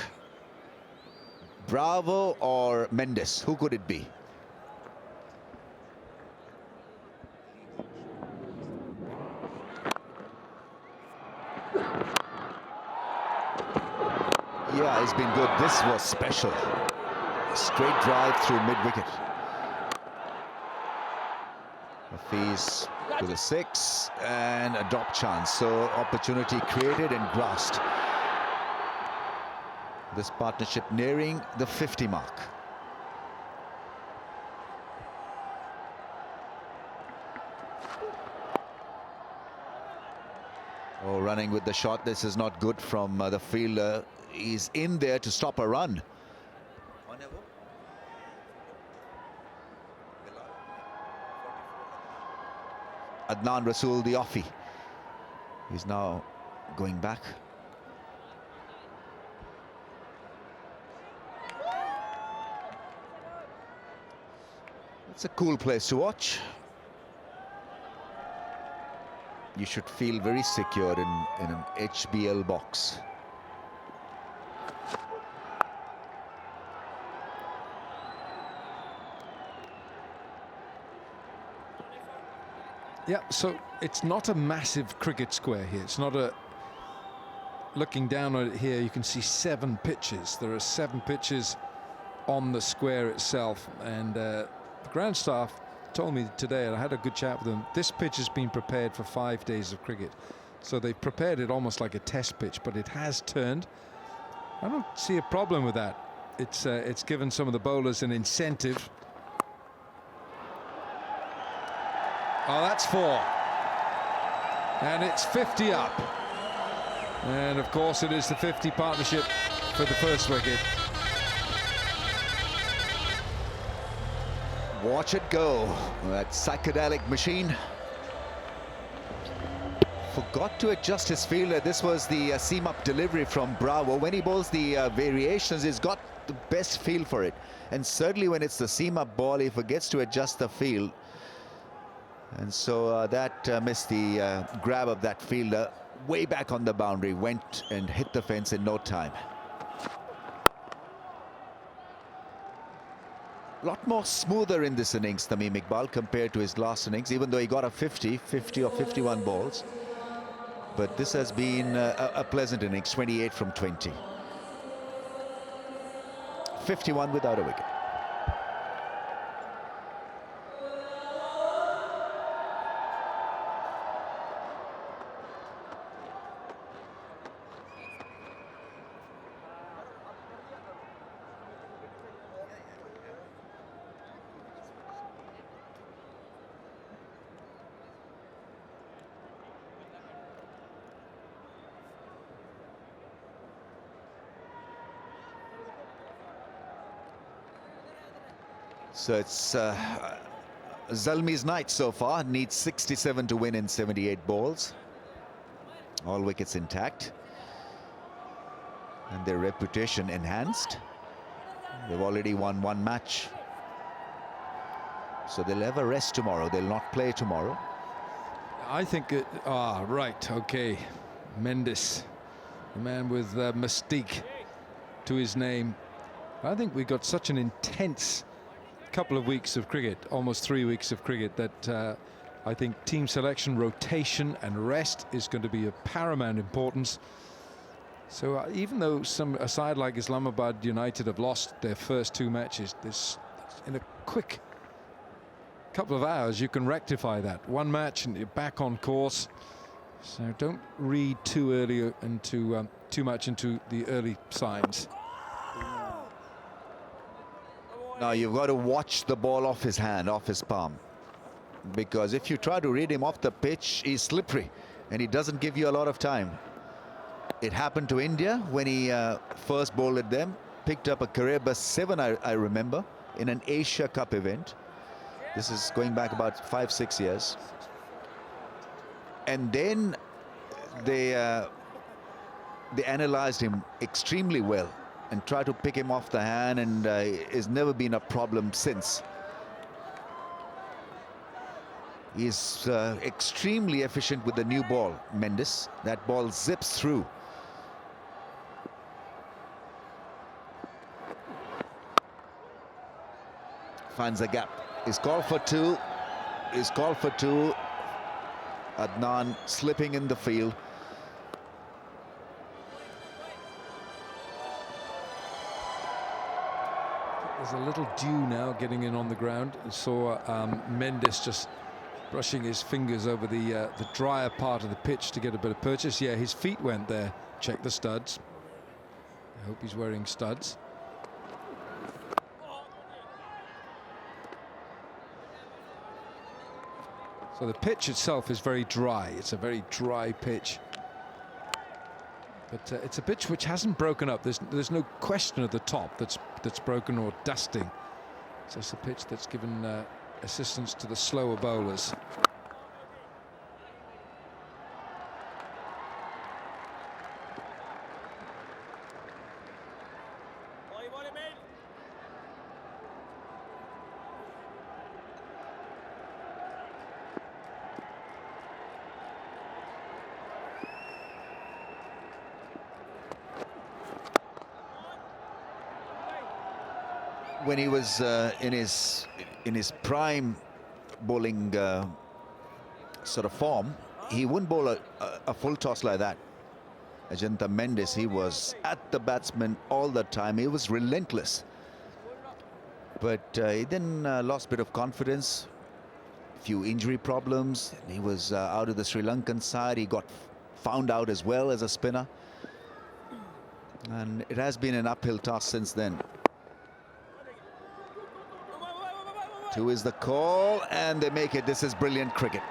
Bravo or Mendes? Who could it be? Yeah, it's been good. This was special. Straight drive through mid-wicket. Hafiz to the 6 and a drop chance. So opportunity created and grasped. This partnership nearing the 50 mark. Oh, running with the shot. This is not good from the fielder. He's in there to stop a run. Adnan Rasool, the offie. He's now going back. It's a cool place to watch. You should feel very secure in an HBL box. Yeah, so it's not a massive cricket square here. It's not a... Looking down on it here, you can see 7 pitches. There are 7 pitches on the square itself. And the ground staff told me today, and I had a good chat with them, this pitch has been prepared for 5 days of cricket. So they've prepared it almost like a test pitch, but it has turned. I don't see a problem with that. It's given some of the bowlers an incentive. Oh, that's 4. And it's 50 up. And of course it is the 50 partnership for the first wicket. Watch it go. That psychedelic machine. Forgot to adjust his fielder. This was the seam-up delivery from Bravo. When he bowls the variations, he's got the best feel for it. And certainly when it's the seam-up ball, he forgets to adjust the field. And so that missed the grab of that fielder way back on the boundary, went and hit the fence in no time. A lot more smoother in this innings, Tamim Iqbal, compared to his last innings, even though he got a 50 or 51 balls. But this has been a pleasant innings, 28 from 20. 51 without a wicket. So it's Zalmi's night so far. Needs 67 to win in 78 balls. All wickets intact. And their reputation enhanced. They've already won 1 match. So they'll have a rest tomorrow. They'll not play tomorrow. I think it... Ah, right, okay. Mendes, the man with mystique to his name. I think we got such an intense couple of weeks of cricket, almost 3 weeks of cricket, that I think team selection, rotation and rest is going to be of paramount importance. So even though a side like Islamabad United have lost their first 2 matches, in a quick couple of hours you can rectify that. 1 match and you're back on course. So don't read too early into too much into the early signs. Now you've got to watch the ball off his hand, off his palm, because if you try to read him off the pitch, he's slippery and he doesn't give you a lot of time. It happened to India when he first bowled at them, picked up a career best 7, I remember, in an Asia Cup event. This is going back about 5-6 years. And then they analyzed him extremely well and tried to pick him off the hand, and it's never been a problem since. He's extremely efficient with the new ball, Mendes. That ball zips through. Finds a gap. He's called for 2. He's called for 2. Adnan slipping in the field. There's a little dew now getting in on the ground. I saw Mendes just brushing his fingers over the drier part of the pitch to get a bit of purchase. Yeah, his feet went there. Check the studs. I hope he's wearing studs. So the pitch itself is very dry. It's a very dry pitch. But it's a pitch which hasn't broken up. There's no question at the top that's broken or dusting. It's just a pitch that's given assistance to the slower bowlers. When he was in his prime bowling sort of form, he wouldn't bowl a full toss like that. Ajanta Mendes, he was at the batsman all the time. He was relentless. But he then lost a bit of confidence, few injury problems. He was out of the Sri Lankan side. He got found out as well as a spinner. And it has been an uphill task since then. 2 is the call, and they make it. This is brilliant cricket.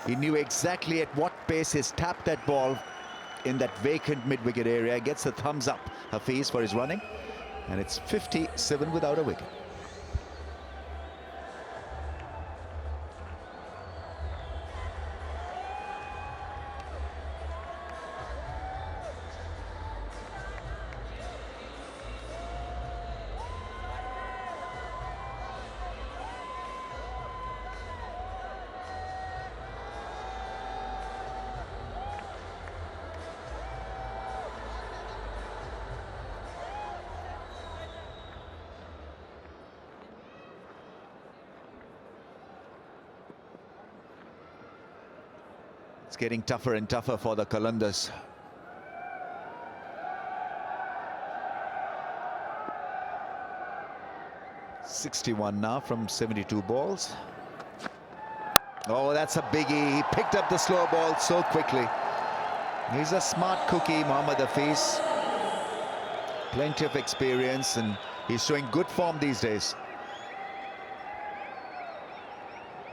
He knew exactly at what pace he's tapped that ball in that vacant mid-wicket area. Gets the thumbs up, Hafiz, for his running, and it's 57 without a wicket. It's getting tougher and tougher for the Qalandars. .61 now from 72 balls. Oh, that's a biggie. He picked up the slow ball so quickly. He's a smart cookie, Mohammad Hafiz. Plenty of experience, and he's showing good form these days.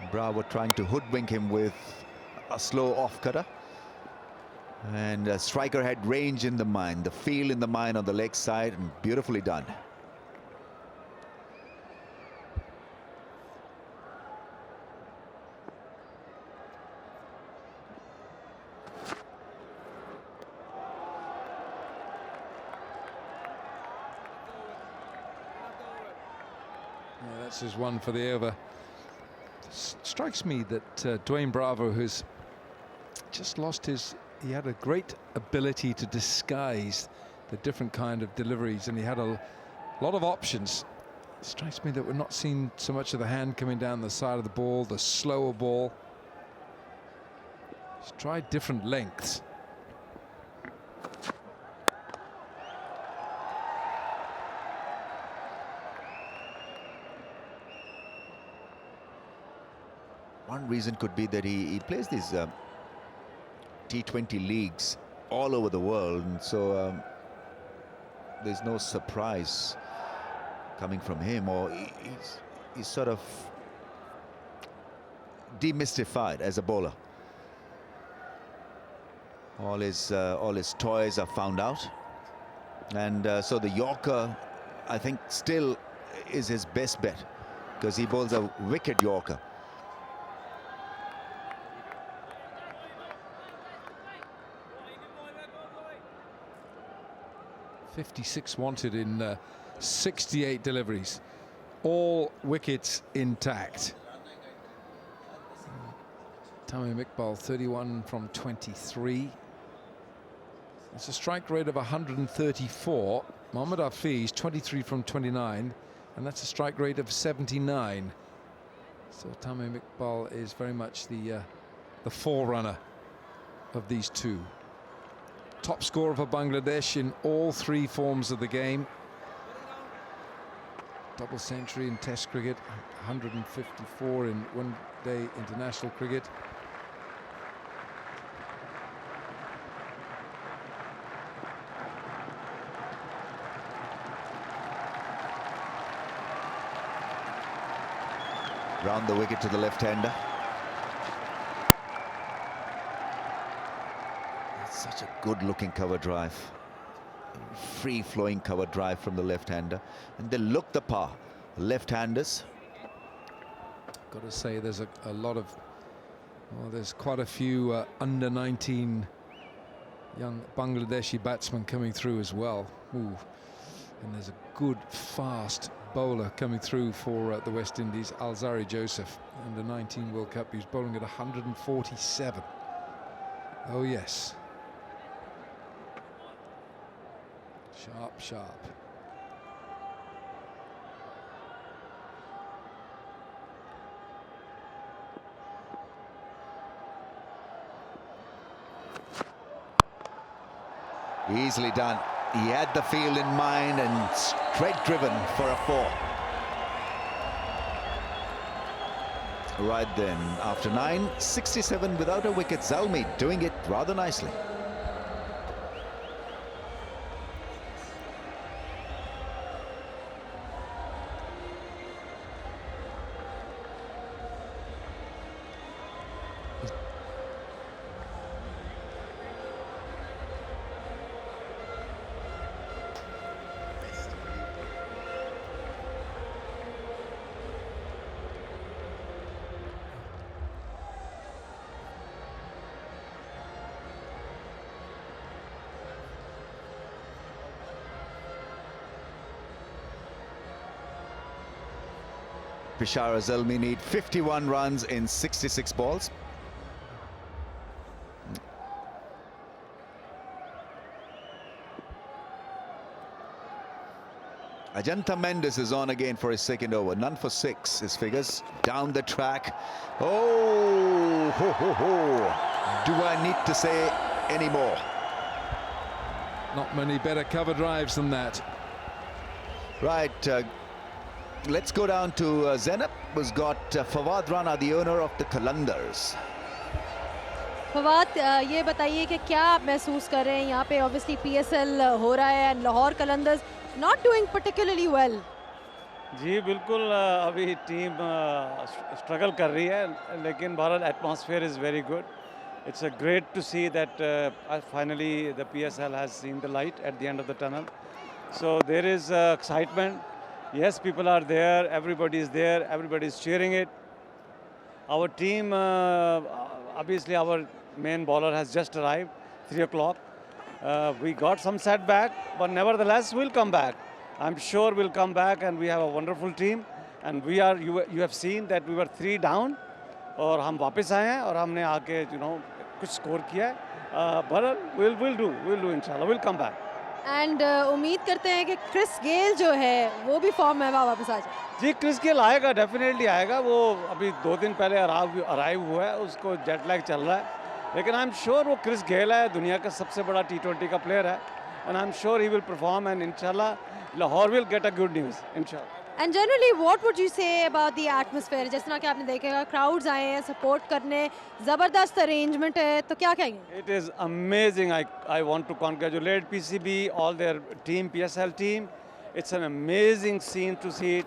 Bravo trying to hoodwink him with a slow off-cutter. And a striker had range in the mind, the feel in the mind on the leg side, and beautifully done. Yeah, that's his one for the over. Strikes me that Dwayne Bravo, who's just lost he had a great ability to disguise the different kind of deliveries, and he had a lot of options. Strikes me that we're not seeing so much of the hand coming down the side of the ball, the slower ball. He's tried different lengths. One reason could be that he plays these T20 leagues all over the world, and so there's no surprise coming from him, or he's sort of demystified as a bowler. All his toys are found out, and so the Yorker, I think, still is his best bet, because he bowls a wicked Yorker. .56 wanted in 68 deliveries, all wickets intact. Tamim Iqbal 31 from 23. It's a strike rate of 134. Mohammad Hafiz 23 from 29, and that's a strike rate of 79. So Tamim Iqbal is very much the forerunner of these two. Top scorer for Bangladesh in all three forms of the game. Double century in Test cricket, 154 in one-day international cricket. Round the wicket to the left-hander. Such a good-looking cover drive. Free-flowing cover drive from the left-hander. And they look the par. Left-handers. Got to say, there's a lot of... Well, there's quite a few under-19 young Bangladeshi batsmen coming through as well. Ooh. And there's a good, fast bowler coming through for the West Indies, Alzari Joseph, under-19 World Cup. He's bowling at 147. Oh, yes. Sharp, sharp. Easily done. He had the field in mind and straight driven for a 4. Right then, after 9, 67 without a wicket. Zalmi doing it rather nicely. Peshawar Zalmi need 51 runs in 66 balls. Ajanta Mendes is on again for his second over. None for 6, his figures. Down the track. Oh, ho, ho, ho. Do I need to say any more? Not many better cover drives than that. Right. Let's go down to Zainab, who's got Fawad Rana, the owner of the Qalandars. Fawad ये बताइए कि क्या आप महसूस कर रहे हैं यहाँ पे obviously PSL हो रहा है and Lahore Qalandars not doing particularly well. जी बिल्कुल अभी टीम स्ट्रगल कर रही है लेकिन Bharat atmosphere is very good. It's a great to see that finally the PSL has seen the light at the end of the tunnel. So there is excitement. Yes, people are there, everybody is there, everybody is cheering it. Our team, obviously our main bowler has just arrived, 3 o'clock. We got some setback, but nevertheless we'll come back. I'm sure we'll come back and we have a wonderful team. And we are, you have seen that we were 3 down और हम वापस आए हैं और हमने आके कुछ score किया है. But we'll do inshallah, we'll come back. And उम्मीद करते हैं कि क्रिस गेल जो है वो भी फॉर्म में वापस आ जाए। जी क्रिस गेल आएगा, डेफिनेटली आएगा। वो अभी 2 दिन पहले अराइव हुआ है, उसको जेट लैग चल रहा है, लेकिन आई एम श्योर वो क्रिस गेल है, दुनिया का सबसे बड़ा T20 का प्लेयर है, and I'm sure he will perform and इंशाल्लाह Lahore will get a good news इंशाल्लाह। And generally what would you say about the atmosphere? जिस तरह कि आपने देखा क्राउड्स आए हैं सपोर्ट करने, ज़बरदस्त अरेंजमेंट है, तो क्या कहेंगे? It is amazing. I want to congratulate PCB, all their team, PSL team. It's an amazing scene to see it.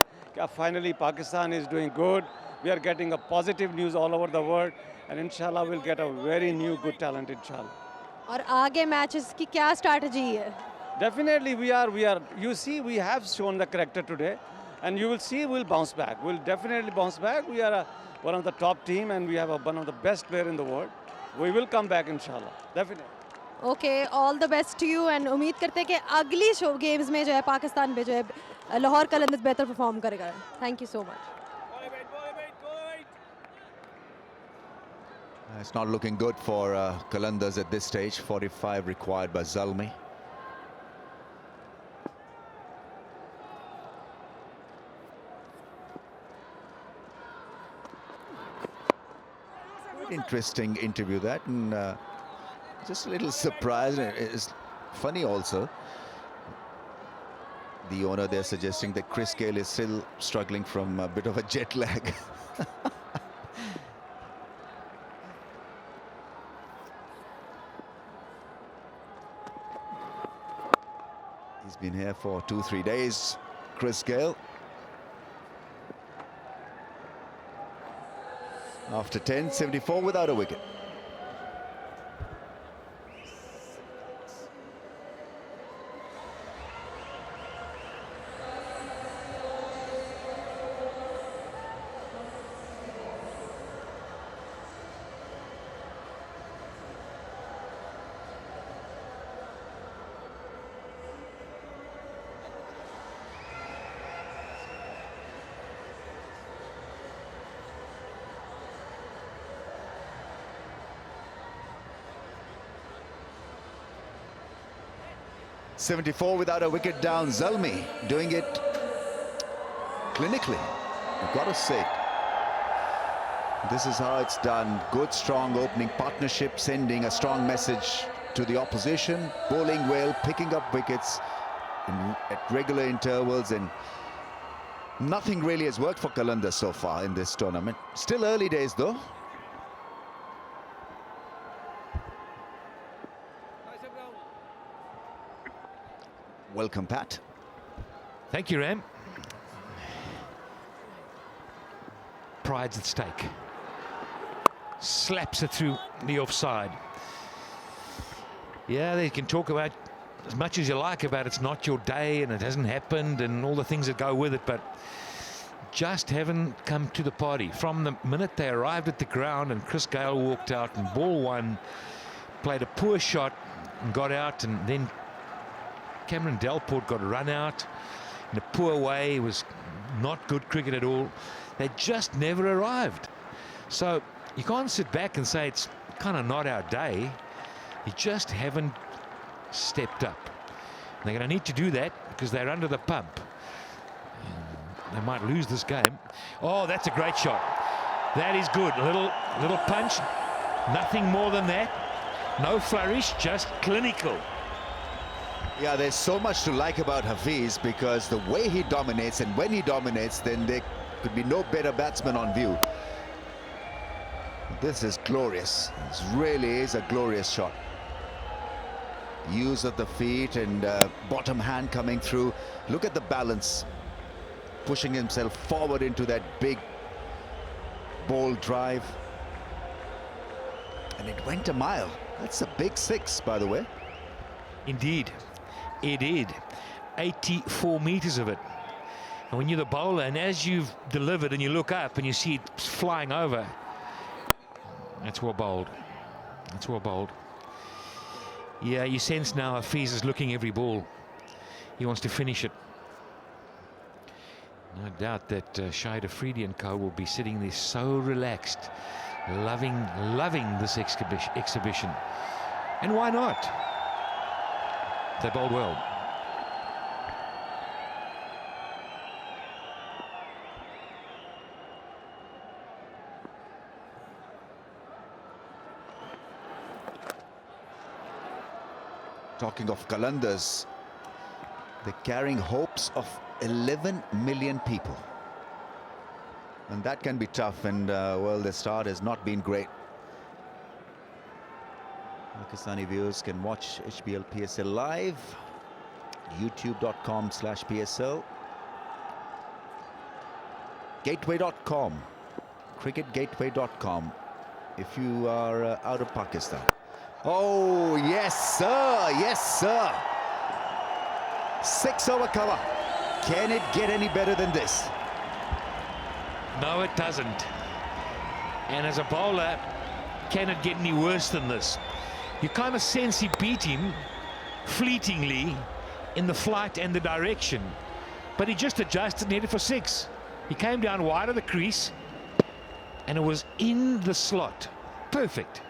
Finally, Pakistan is doing good. We are getting a positive news all over the world, and inshallah we'll get a very new good talent inshallah. और आगे matches की क्या strategy है? Definitely we are. You see, we have shown the character today, and you will see we'll bounce back. We'll definitely bounce back. We are one of the top team, and we have one of the best player in the world. We will come back inshallah. Definitely. Okay, all the best to you and उम्मीद करते हैं कि अगली show games में जो है पाकिस्तान पे जो है लाहौर कलंदर्स बेहतर परफॉर्म करेगा। Thank you so much. It's not looking good for Qalandars at this stage. 45 required by Zalmi. Interesting interview that, and just a little surprised. It's funny also. The owner there suggesting that Chris Gayle is still struggling from a bit of a jet lag. He's been here for 2-3 days, Chris Gayle. After 10, 74 without a wicket. .74 without a wicket down. Zalmi doing it clinically, you've got to say. This is how it's done. Good, strong opening partnership, sending a strong message to the opposition, bowling well, picking up wickets at regular intervals, and nothing really has worked for Qalandars so far in this tournament. Still early days though. Welcome, Pat. Thank you, Ram. Pride's at stake. Slaps it through the offside. Yeah, they can talk about as much as you like about it's not your day and it hasn't happened and all the things that go with it, but just haven't come to the party. From the minute they arrived at the ground and Chris Gayle walked out and ball one, played a poor shot and got out, and then Cameron Delport got run out in a poor way. It was not good cricket at all. They just never arrived. So you can't sit back and say it's kind of not our day. You just haven't stepped up. And they're going to need to do that because they're under the pump. And they might lose this game. Oh, that's a great shot. That is good. A little punch. Nothing more than that. No flourish, just clinical. Yeah, there's so much to like about Hafiz, because the way he dominates, and when he dominates, then there could be no better batsman on view. This is glorious. This really is a glorious shot. Use of the feet and bottom hand coming through. Look at the balance. Pushing himself forward into that big ball drive. And it went a mile. That's a big six, by the way. Indeed. It did. 84 meters of it. And when you're the bowler, and as you've delivered and you look up and you see it flying over, that's well bowled. That's well bowled. Yeah, you sense now Hafiz is looking every ball. He wants to finish it. No doubt that Shahid Afridi and co will be sitting there so relaxed, loving this exhibition. And why not? They bowled well. Talking of Qalandars, they're carrying hopes of 11 million people. And that can be tough, and well, the start has not been great. Pakistani viewers can watch HBL PSL live, youtube.com/PSL, gateway.com, cricketgateway.com if you are out of Pakistan. Oh, yes, sir. Yes, sir. 6-over cover. Can it get any better than this? No, it doesn't. And as a bowler, can it get any worse than this? You kind of sense he beat him fleetingly in the flight and the direction, but he just adjusted and headed for 6. He came down wide of the crease, and it was in the slot. Perfect.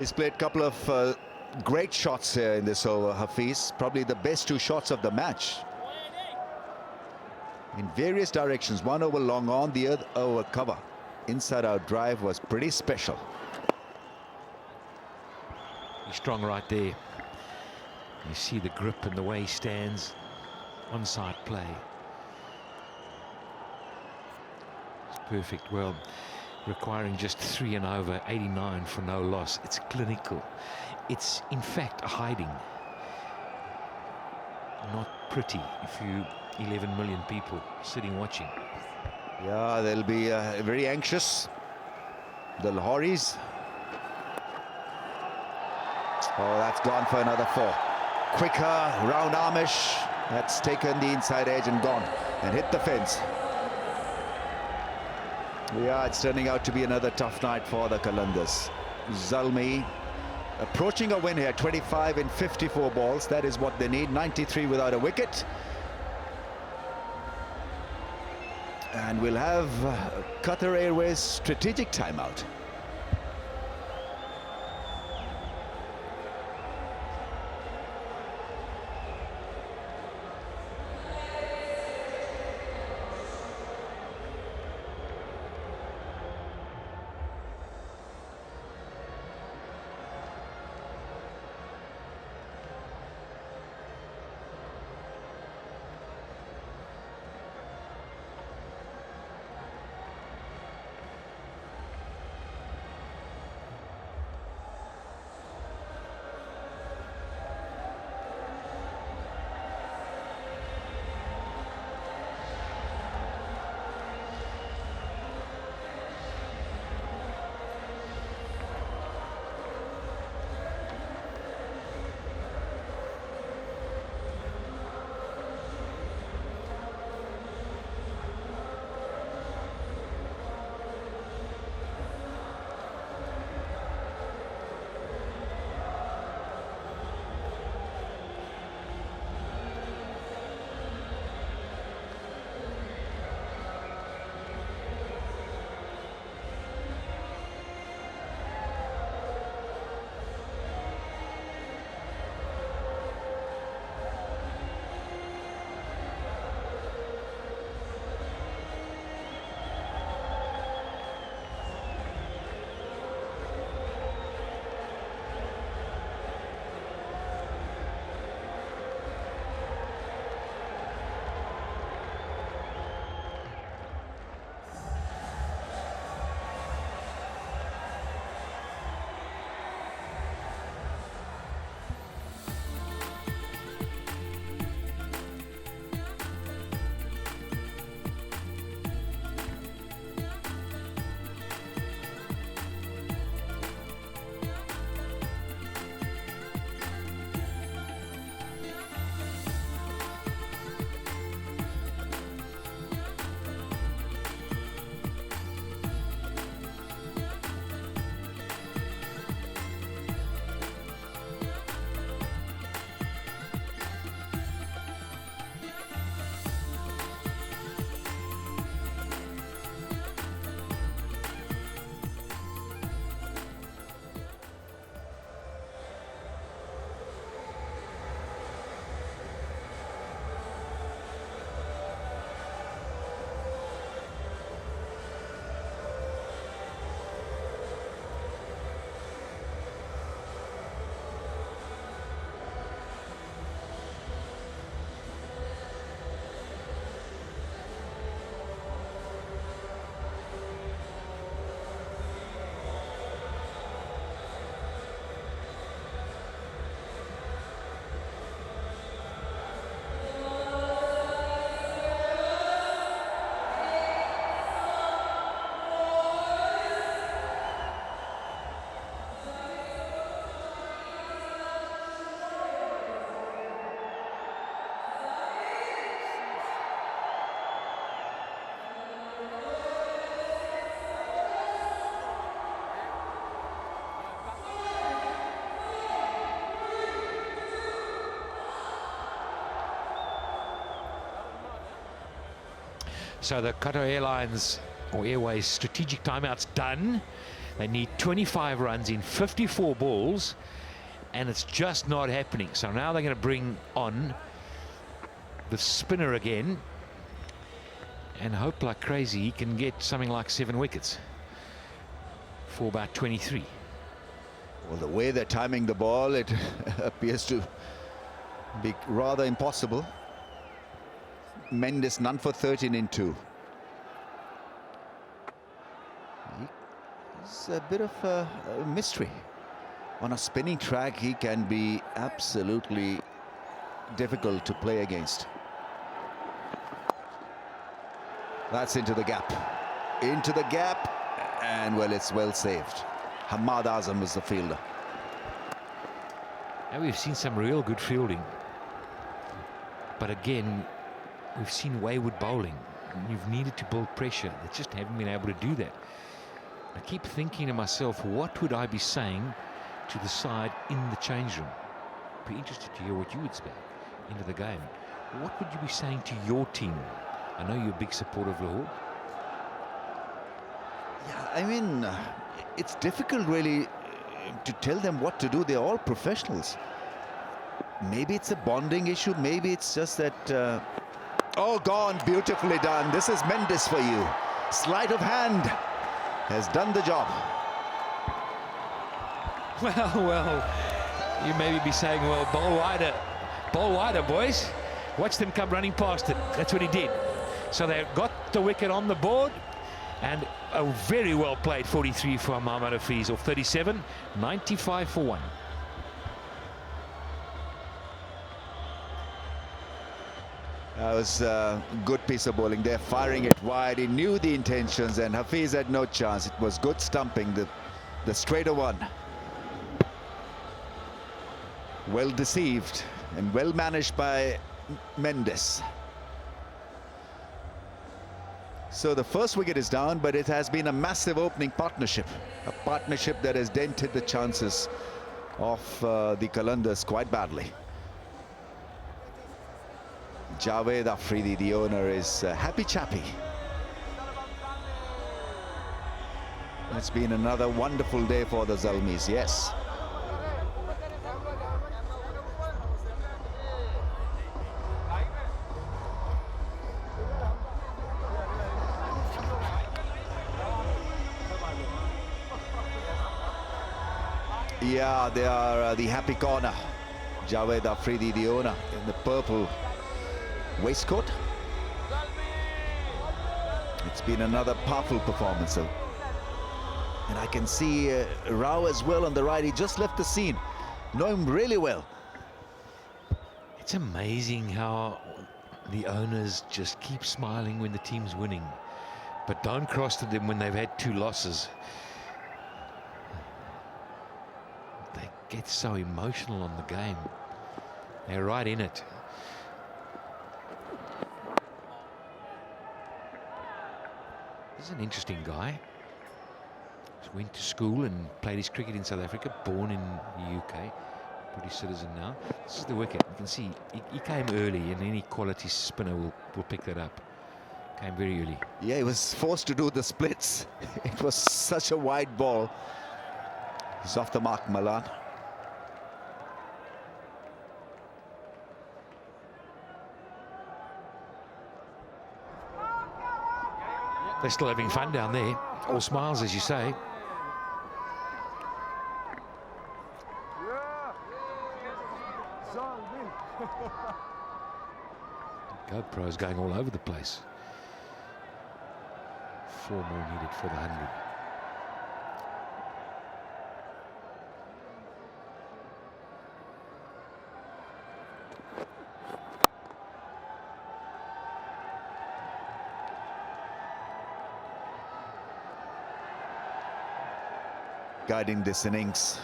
He's played a couple of great shots here in this over, Hafiz. Probably the best 2 shots of the match. In various directions, 1 over long on, the other over cover. Inside out drive was pretty special. He's strong right there. You see the grip and the way he stands. Onside play. It's perfect. Well, requiring just 3 and over, 89 for no loss. It's clinical. It's in fact a hiding. Not pretty if you 11 million people sitting watching. Yeah, they'll be very anxious. The Lahoris. Oh, that's gone for another 4. Quicker, round armish. That's taken the inside edge and gone and hit the fence. Yeah, it's turning out to be another tough night for the Qalandars. Zalmi approaching a win here, 25 in 54 balls. That is what they need, 93 without a wicket. And we'll have Qatar Airways strategic timeout. So the Qatar Airlines or Airways strategic timeout's done. They need 25 runs in 54 balls, and it's just not happening. So now they're going to bring on the spinner again and hope like crazy he can get something like 7 wickets for about 23. Well, the way they're timing the ball, it appears to be rather impossible. Mendes none for 13 in 2. He's a bit of a mystery. On a spinning track, he can be absolutely difficult to play against. That's into the gap. Into the gap, and well, it's well saved. Hamad Azam is the fielder. Now we've seen some real good fielding, but again, we've seen wayward bowling. You've needed to build pressure. They just haven't been able to do that. I keep thinking to myself, what would I be saying to the side in the change room? Be interested to hear what you would say into the game. What would you be saying to your team? I know you're a big supporter of Lahore. Yeah, I mean, it's difficult really to tell them what to do. They're all professionals. Maybe it's a bonding issue. Maybe it's just that... oh, gone. Beautifully done. This is Mendes for you. Sleight of hand has done the job. Well, you maybe be saying, well, bowl wider, boys. Watch them come running past it. That's what he did. So they got the wicket on the board, and a very well played 43 for Mohammad Hafiz off 37, 95 for 1. That was a good piece of bowling there, firing it wide. He knew the intentions, and Hafiz had no chance. It was good stumping, the straighter one. Well deceived and well managed by Mendes. So the first wicket is down, but it has been a massive opening partnership. A partnership that has dented the chances of the Qalandars quite badly. Javed Afridi, the owner, is happy chappy. It's been another wonderful day for the Zalmis, yes. Yeah, they are the happy corner. Javed Afridi, the owner, in the purple waistcoat. It's been another powerful performance. And I can see Rao as well on the right. He just left the scene. Know him really well. It's amazing how the owners just keep smiling when the team's winning, but don't cross to them when they've had 2 losses. They get so emotional on the game. They're right in it. He's an interesting guy. He went to school and played his cricket in South Africa, born in the UK, British citizen now. This is the wicket. You can see he came early, and any quality spinner will pick that up. Came very early. Yeah, he was forced to do the splits. It was such a wide ball. He's off the mark, Malan. They're still having fun down there. All smiles, as you say. GoPro's going all over the place. 4 more needed for the 100. Guiding this innings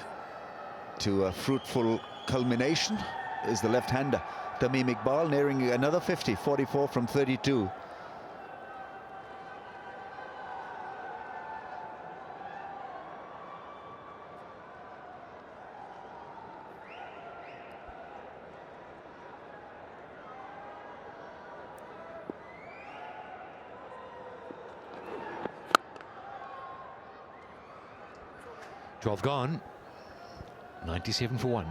to a fruitful culmination is the left-hander Tamim Iqbal, nearing another 50, 44 from 32. 12 gone. 97 for 1.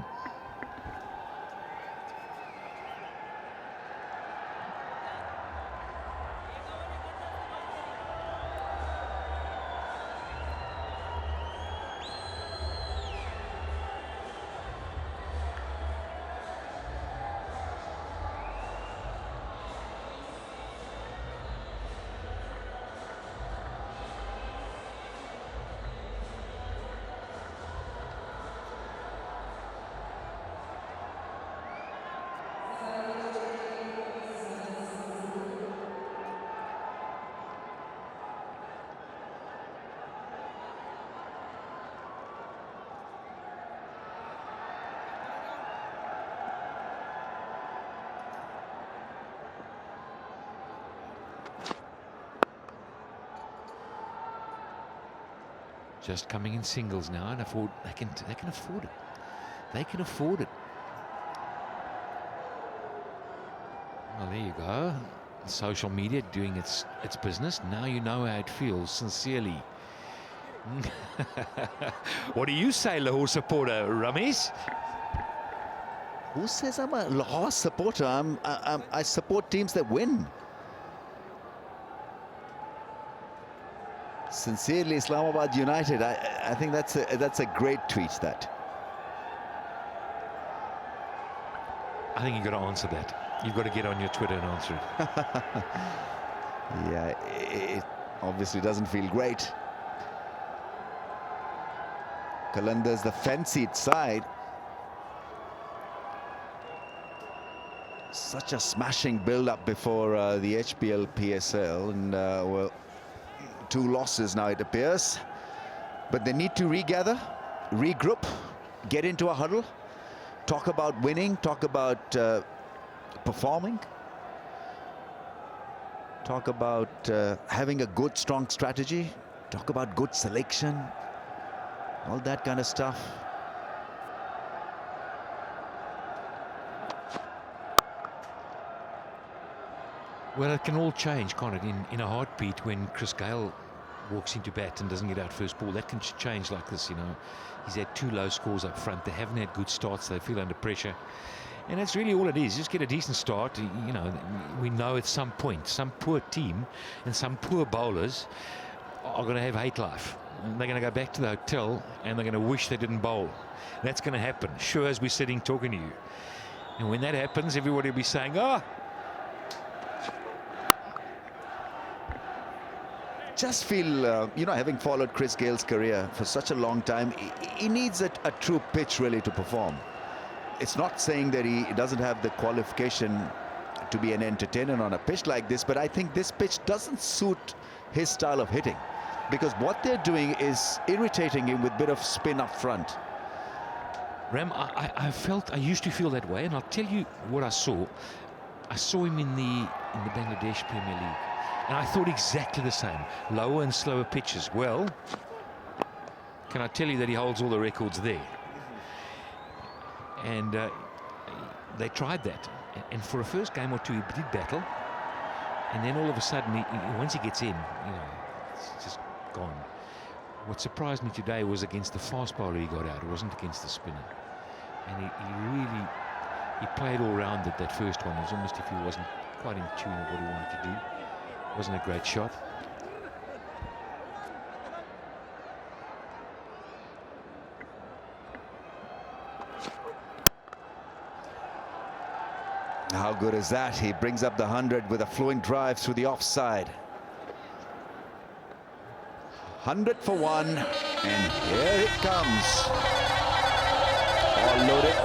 Just coming in singles now, and they can afford it. They can afford it. Well, there you go. Social media doing its business. Now you know how it feels. Sincerely. What do you say, Lahore supporter, Ramesh? Who says I'm a Lahore supporter? I support teams that win. Sincerely, Islamabad United. I think that's a great tweet. That. I think you've got to answer that. You've got to get on your Twitter and answer it. Yeah, it obviously doesn't feel great. Qalandars, the fancied side. Such a smashing build-up before the HBL PSL, and well, 2 losses now it appears. But they need to regather, regroup, get into a huddle, talk about winning, talk about performing, talk about having a good, strong strategy, talk about good selection, all that kind of stuff. Well, it can all change, can't it? In a heartbeat, when Chris Gale walks into bat and doesn't get out first ball, that can change like this, you know. He's had 2 low scores up front. They haven't had good starts. They feel under pressure. And that's really all it is. Just get a decent start. You know, we know at some point, some poor team and some poor bowlers are going to have hate life. And they're going to go back to the hotel and they're going to wish they didn't bowl. That's going to happen, sure as we're sitting talking to you. And when that happens, everybody will be saying, oh, just feel, you know, having followed Chris Gale's career for such a long time, he needs a true pitch really to perform. It's not saying that he doesn't have the qualification to be an entertainer on a pitch like this, but I think this pitch doesn't suit his style of hitting, because what they're doing is irritating him with a bit of spin up front. Ram, I used to feel that way, and I'll tell you what I saw. I saw him in the Bangladesh Premier League. And I thought exactly the same. Lower and slower pitches. Well, can I tell you that he holds all the records there? And they tried that. And for a first game or 2, he did battle. And then all of a sudden, once he gets in, you know, it's just gone. What surprised me today was against the fast bowler he got out. It wasn't against the spinner. And he played all round it, that first one. It was almost if he wasn't quite in tune with what he wanted to do. Wasn't a great shot. How good is that? He brings up the 100 with a flowing drive through the offside. 100 for 1, and here it comes. All loaded.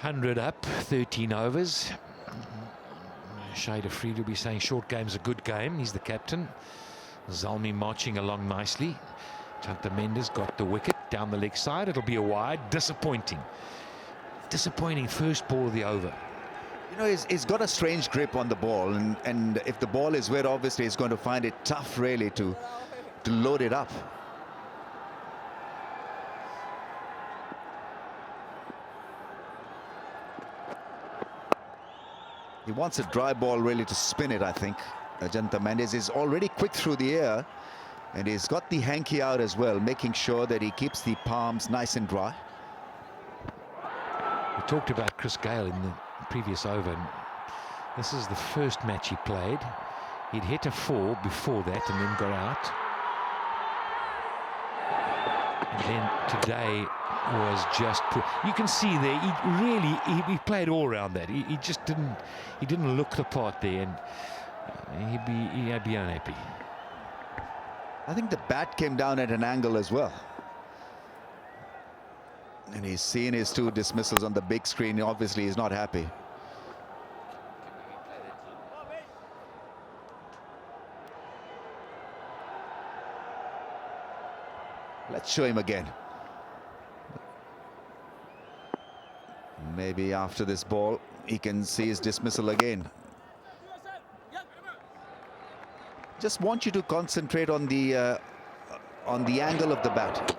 100 up, 13 overs. Shader Fried will be saying short game's a good game. He's the captain. Zalmi marching along nicely. Chanta Mendes got the wicket down the leg side. It'll be a wide. Disappointing. Disappointing first ball of the over. You know, he's got a strange grip on the ball, and if the ball is wet, obviously he's going to find it tough really to load it up. He wants a dry ball really to spin it, I think. Ajanta Mendes is already quick through the air, and he's got the hanky out as well, making sure that he keeps the palms nice and dry. We talked about Chris Gayle in the previous over. And this is the first match he played. He'd hit a 4 before that and then got out. And then today was just poor. You can see there he played all around that. He just didn't look the part there, and he'd be unhappy. I think the bat came down at an angle as well. And he's seen his 2 dismissals on the big screen. Obviously, he's not happy. Let's show him again. Maybe after this ball, he can see his dismissal again. Just want you to concentrate on the angle of the bat.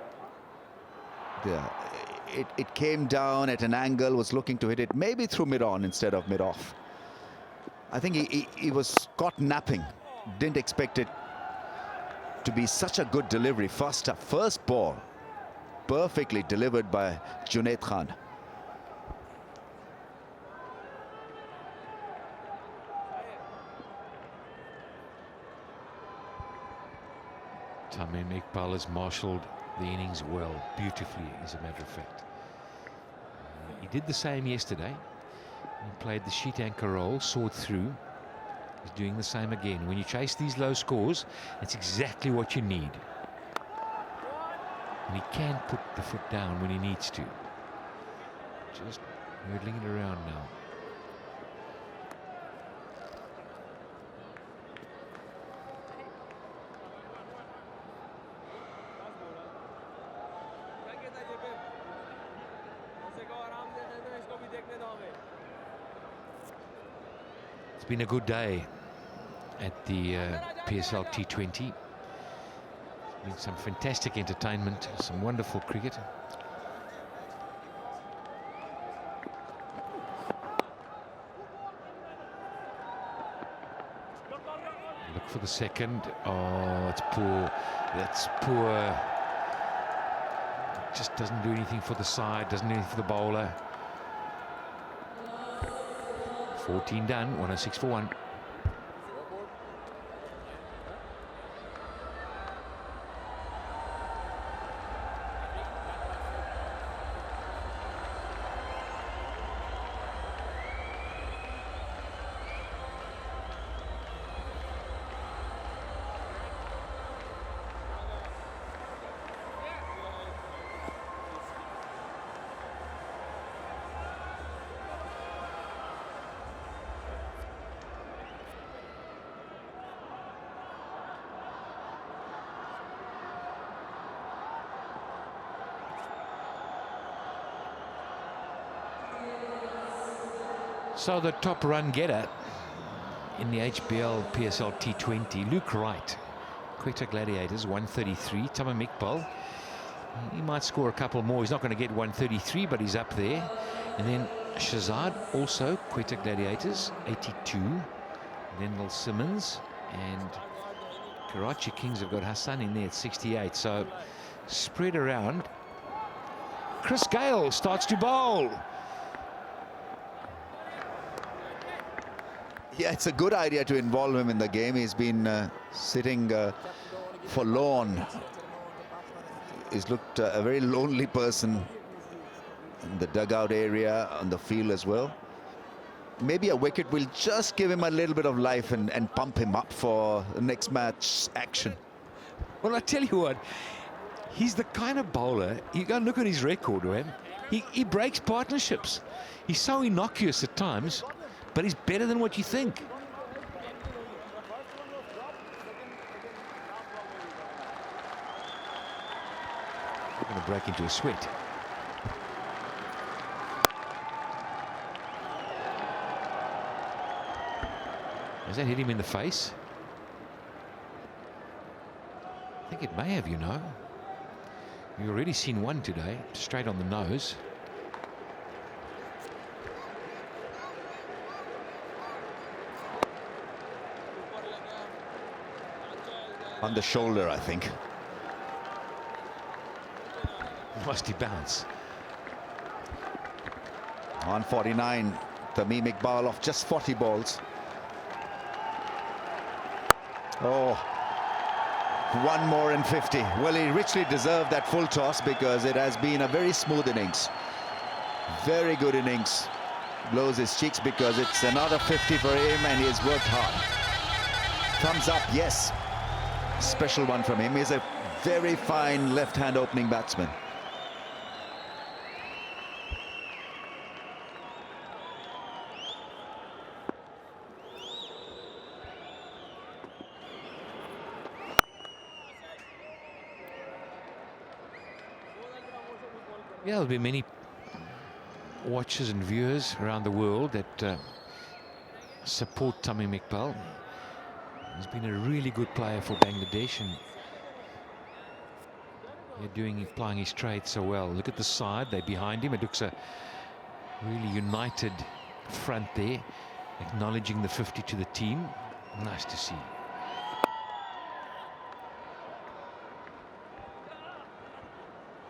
It came down at an angle, was looking to hit it maybe through mid-on instead of mid-off. I think he was caught napping. Didn't expect it to be such a good delivery. First ball, perfectly delivered by Junaid Khan. Tamim Iqbal has marshalled the innings well, beautifully, as a matter of fact. He did the same yesterday. He played the sheet anchor role, sawed through. He's doing the same again. When you chase these low scores, that's exactly what you need. And he can put the foot down when he needs to. Just hurdling it around now. It's been a good day at the PSL T20. Been some fantastic entertainment, some wonderful cricket. Look for the second. Oh, it's poor. That's poor. Just doesn't do anything for the side, doesn't do anything for the bowler. 14 done, 106 for 1. So the top run getter in the HBL PSL T20, Luke Wright, Quetta Gladiators, 133. Tamim Iqbal, he might score a couple more. He's not going to get 133, but he's up there. And then Shazad, also Quetta Gladiators, 82. Lendl Simmons and Karachi Kings have got Hassan in there at 68. So spread around. Chris Gayle starts to bowl. Yeah, it's a good idea to involve him in the game. He's been sitting forlorn. He's looked a very lonely person in the dugout area, on the field as well. Maybe a wicket will just give him a little bit of life and pump him up for the next match action. Well, I tell you what, He's the kind of bowler, you go and look at his record, right? He breaks partnerships. He's so innocuous at times, but he's better than what you think. I'm going to break into a sweat. Has that hit him in the face? I think it may have, you know. You've already seen one today, straight on the nose. On the shoulder, I think. Must he bounce? On 49, Tamim Iqbal off just 40 balls. Oh, one more in 50. Well, he richly deserved that full toss because it has been a very smooth innings. Very good innings. Blows his cheeks because it's another 50 for him and he has worked hard. Thumbs up, yes. Special one from him. He's a very fine left-hand opening batsman. Yeah, there'll be many watchers and viewers around the world that support Tamim Iqbal. He's been a really good player for Bangladesh, and they're applying his trade so well. Look at the side, they're behind him. It looks a really united front there, acknowledging the 50 to the team. Nice to see.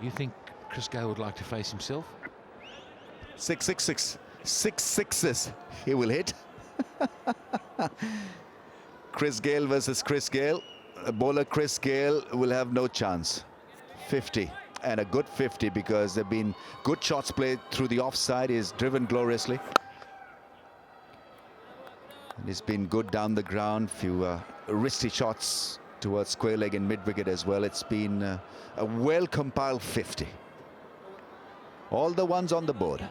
You think Chris Gayle would like to face himself? 6 sixes he will hit. Chris Gayle versus Chris Gayle. Bowler Chris Gayle will have no chance. 50, and a good 50 because there have been good shots played through the offside. He's driven gloriously. And he's been good down the ground. Few wristy shots towards square leg and mid wicket as well. It's been a well compiled 50. All the ones on the board.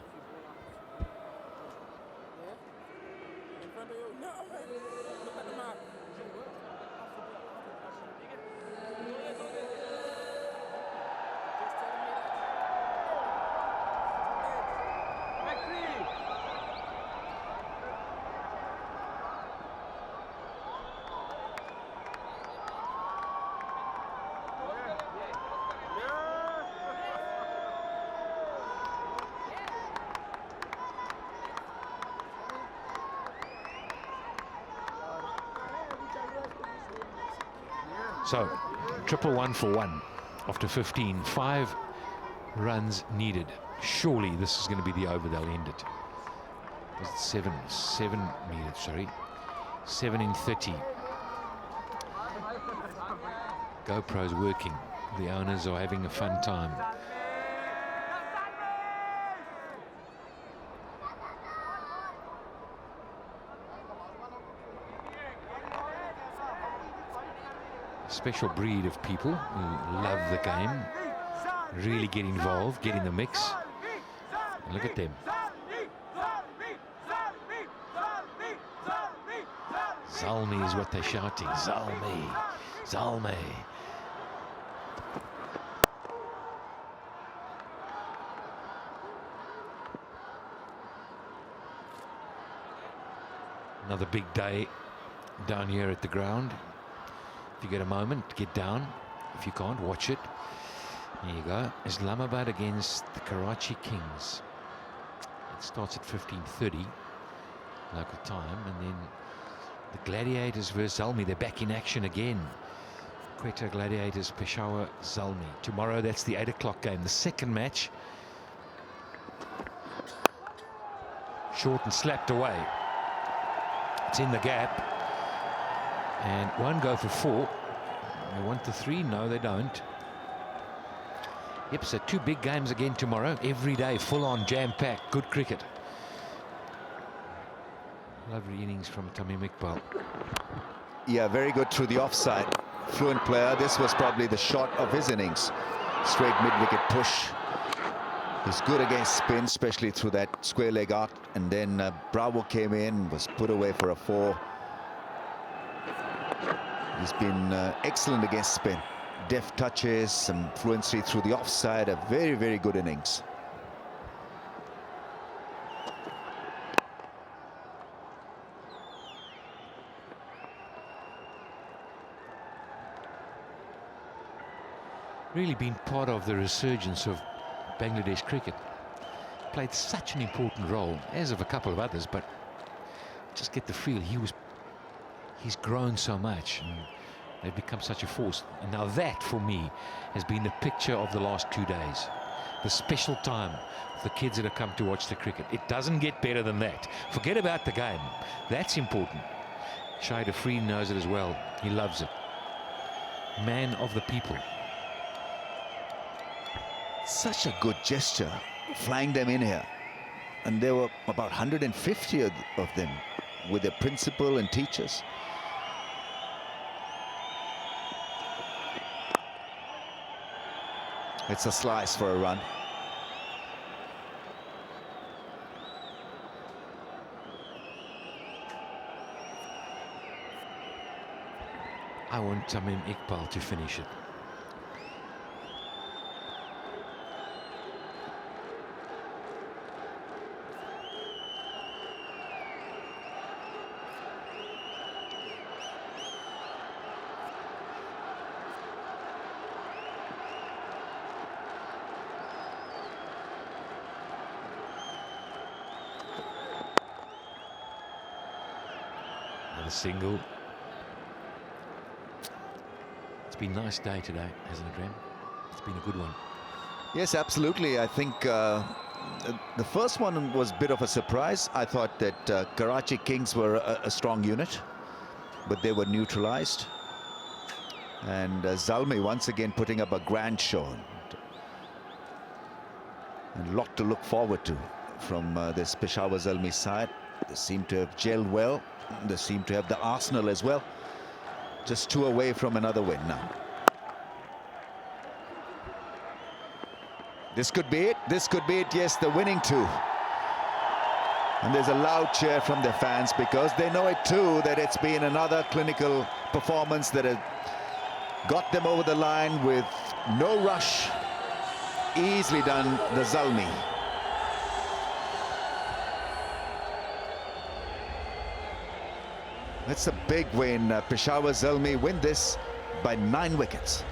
So, triple 1 for 1 after 15. 5 runs needed. Surely this is going to be the over. They'll end it. Seven needed, sorry. 7 in 30. GoPro's working. The owners are having a fun time. Special breed of people who love the game, really get involved, get in the mix. And look at them. Zalmi is what they're shouting. Zalmi, Zalmi. Another big day down here at the ground. If you get a moment, get down. If you can't, watch it. There you go. Islamabad against the Karachi Kings. It starts at 15:30 local time, and then the Gladiators versus Zalmi. They're back in action again. Quetta Gladiators, Peshawar, Zalmi. Tomorrow, that's the 8 o'clock game. The second match. Short and slapped away. It's in the gap. And one go for 4. They want the 3. No, they don't. Yep, so 2 big games again tomorrow. Every day, full-on, jam-packed. Good cricket. Lovely innings from Tamim Iqbal. Yeah, very good through the offside. Fluent player. This was probably the shot of his innings. straight mid-wicket push. He's good against spin, especially through that square leg arc. And then Bravo came in, was put away for a 4. He's been excellent against spin. Deft touches, some fluency through the offside. A very, very good innings. Really been part of the resurgence of Bangladesh cricket. Played such an important role, as of a couple of others, but just get the feel he's grown so much and they've become such a force. And now that, for me, has been the picture of the last 2 days. The special time of the kids that have come to watch the cricket. It doesn't get better than that. Forget about the game. That's important. Shahid Afridi knows it as well. He loves it. Man of the people. Such a good gesture, flying them in here. And there were about 150 of them with their principal and teachers. It's a slice for a run. I want Tamim Iqbal to finish it. A single. It's been a nice day today, hasn't it, Graham? It's been a good one. Yes, absolutely. I think the first one was a bit of a surprise. I thought that Karachi Kings were a strong unit, but they were neutralized. And Zalmi once again putting up a grand show. And a lot to look forward to from this Peshawar Zalmi side. They seem to have gelled well. They seem to have the arsenal as well. Just 2 away from another win now. This could be it. This could be it. Yes, the winning 2. And there's a loud cheer from their fans because they know it too, that it's been another clinical performance that has got them over the line with no rush. Easily done, the Zalmi. That's a big win. Peshawar Zalmi win this by 9 wickets.